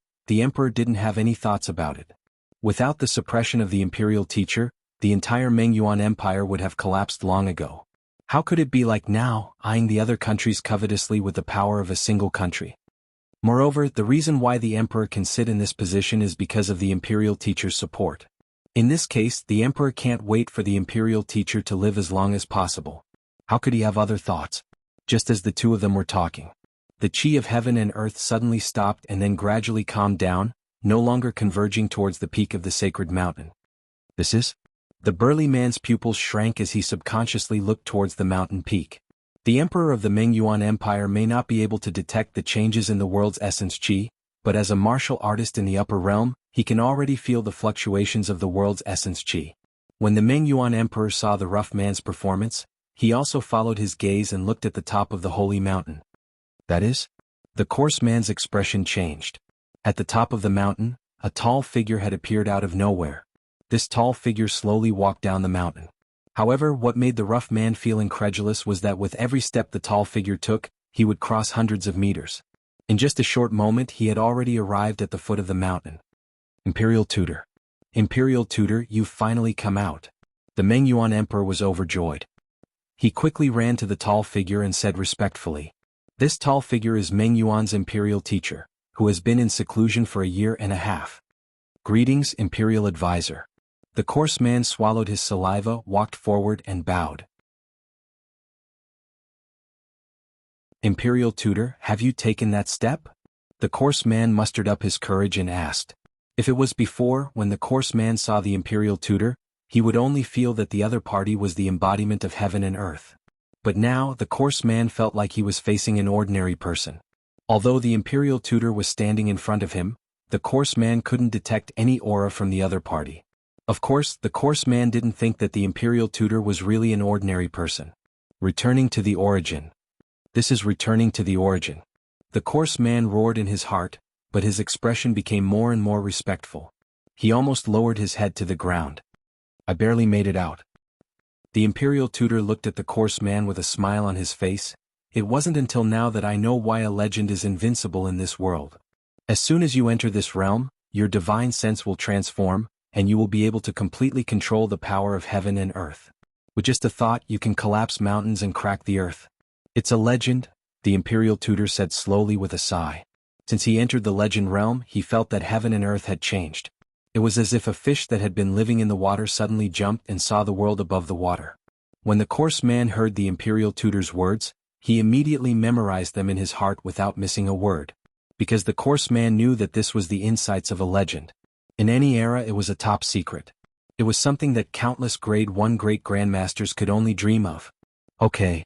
didn't have any thoughts about it. Without the suppression of the imperial teacher, the entire Mengyuan Empire would have collapsed long ago. How could it be like now, eyeing the other countries covetously with the power of a single country? Moreover, the reason why the emperor can sit in this position is because of the imperial teacher's support. In this case, the emperor can't wait for the imperial teacher to live as long as possible. How could he have other thoughts? Just as the two of them were talking, the chi of heaven and earth suddenly stopped and then gradually calmed down, no longer converging towards the peak of the sacred mountain. This is? The burly man's pupils shrank as he subconsciously looked towards the mountain peak. The emperor of the Mengyuan Empire may not be able to detect the changes in the world's essence chi, but as a martial artist in the upper realm, he can already feel the fluctuations of the world's essence chi. When the Mengyuan emperor saw the rough man's performance, he also followed his gaze and looked at the top of the holy mountain. That is? The coarse man's expression changed. At the top of the mountain, a tall figure had appeared out of nowhere. This tall figure slowly walked down the mountain. However, what made the rough man feel incredulous was that with every step the tall figure took, he would cross hundreds of meters. In just a short moment he had already arrived at the foot of the mountain. Imperial Tutor. Imperial Tutor, you've finally come out. The Mengyuan emperor was overjoyed. He quickly ran to the tall figure and said respectfully, This tall figure is Mengyuan's imperial teacher, who has been in seclusion for a year and a half. Greetings, imperial advisor. The coarse man swallowed his saliva, walked forward and bowed. Imperial Tutor, have you taken that step? The coarse man mustered up his courage and asked. If it was before, when the coarse man saw the imperial tutor, he would only feel that the other party was the embodiment of heaven and earth. But now, the coarse man felt like he was facing an ordinary person. Although the imperial tutor was standing in front of him, the coarse man couldn't detect any aura from the other party. Of course, the coarse man didn't think that the imperial tutor was really an ordinary person. Returning to the origin. This is returning to the origin. The coarse man roared in his heart, but his expression became more and more respectful. He almost lowered his head to the ground. I barely made it out. The imperial tutor looked at the coarse man with a smile on his face. It wasn't until now that I know why a legend is invincible in this world. As soon as you enter this realm, your divine sense will transform, and you will be able to completely control the power of heaven and earth. With just a thought, you can collapse mountains and crack the earth. It's a legend, the imperial tutor said slowly with a sigh. Since he entered the legend realm, he felt that heaven and earth had changed. It was as if a fish that had been living in the water suddenly jumped and saw the world above the water. When the coarse man heard the imperial tutor's words, he immediately memorized them in his heart without missing a word. Because the coarse man knew that this was the insights of a legend. In any era it was a top secret. It was something that countless grade 1 great grandmasters could only dream of. Okay,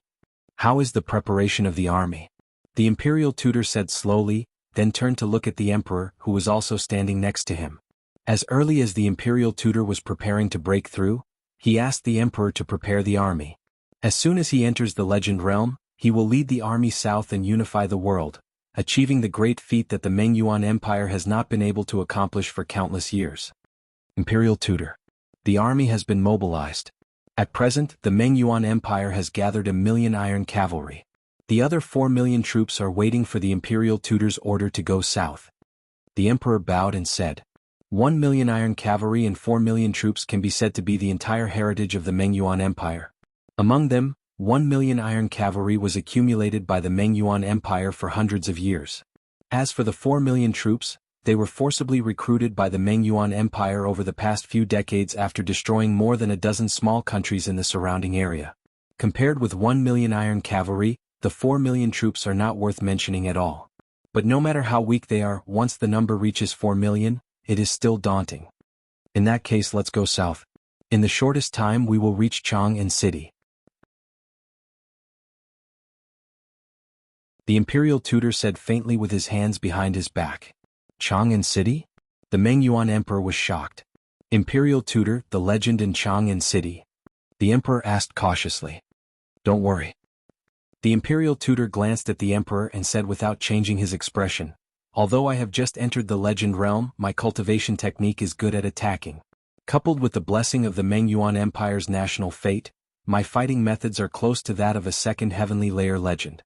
How is the preparation of the army? The imperial tutor said slowly, then turned to look at the emperor, who was also standing next to him. As early as the imperial tutor was preparing to break through, he asked the emperor to prepare the army. As soon as he enters the legend realm, he will lead the army south and unify the world, achieving the great feat that the Mengyuan Empire has not been able to accomplish for countless years. Imperial tutor. The army has been mobilized. At present, the Mengyuan Empire has gathered 1 million iron cavalry. The other 4 million troops are waiting for the imperial tutor's order to go south. The emperor bowed and said, 1 million iron cavalry and 4 million troops can be said to be the entire heritage of the Mengyuan Empire. Among them, 1 million iron cavalry was accumulated by the Mengyuan Empire for hundreds of years. As for the 4 million troops, they were forcibly recruited by the Mengyuan Empire over the past few decades after destroying more than a dozen small countries in the surrounding area. Compared with 1 million iron cavalry, the 4 million troops are not worth mentioning at all. But no matter how weak they are, once the number reaches 4 million, it is still daunting. In that case, let's go south. In the shortest time we will reach Jianghu city. The imperial tutor said faintly with his hands behind his back. Jianghu city? The Mengyuan emperor was shocked. Imperial tutor, the legend in Jianghu city? The emperor asked cautiously. Don't worry. The imperial tutor glanced at the emperor and said without changing his expression, although I have just entered the legend realm, my cultivation technique is good at attacking. Coupled with the blessing of the Mengyuan Empire's national fate, my fighting methods are close to that of a second heavenly layer legend.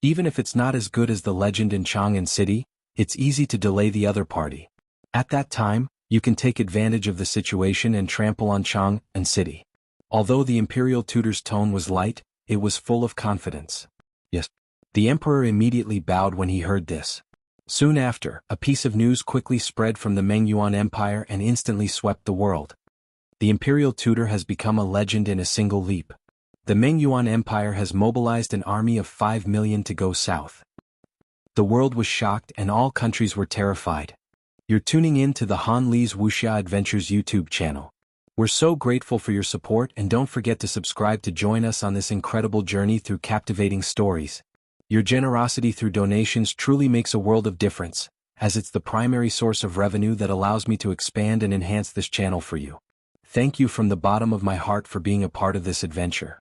Even if it's not as good as the legend in Jianghu city, it's easy to delay the other party. At that time, you can take advantage of the situation and trample on Jianghu city. Although the imperial tutor's tone was light, it was full of confidence. Yes. The emperor immediately bowed when he heard this. Soon after, a piece of news quickly spread from the Mengyuan Empire and instantly swept the world. The imperial tutor has become a legend in a single leap. The Mengyuan Empire has mobilized an army of 5 million to go south. The world was shocked and all countries were terrified. You're tuning in to the Han Li's Wuxia Adventures YouTube channel. We're so grateful for your support, and don't forget to subscribe to join us on this incredible journey through captivating stories. Your generosity through donations truly makes a world of difference, as it's the primary source of revenue that allows me to expand and enhance this channel for you. Thank you from the bottom of my heart for being a part of this adventure.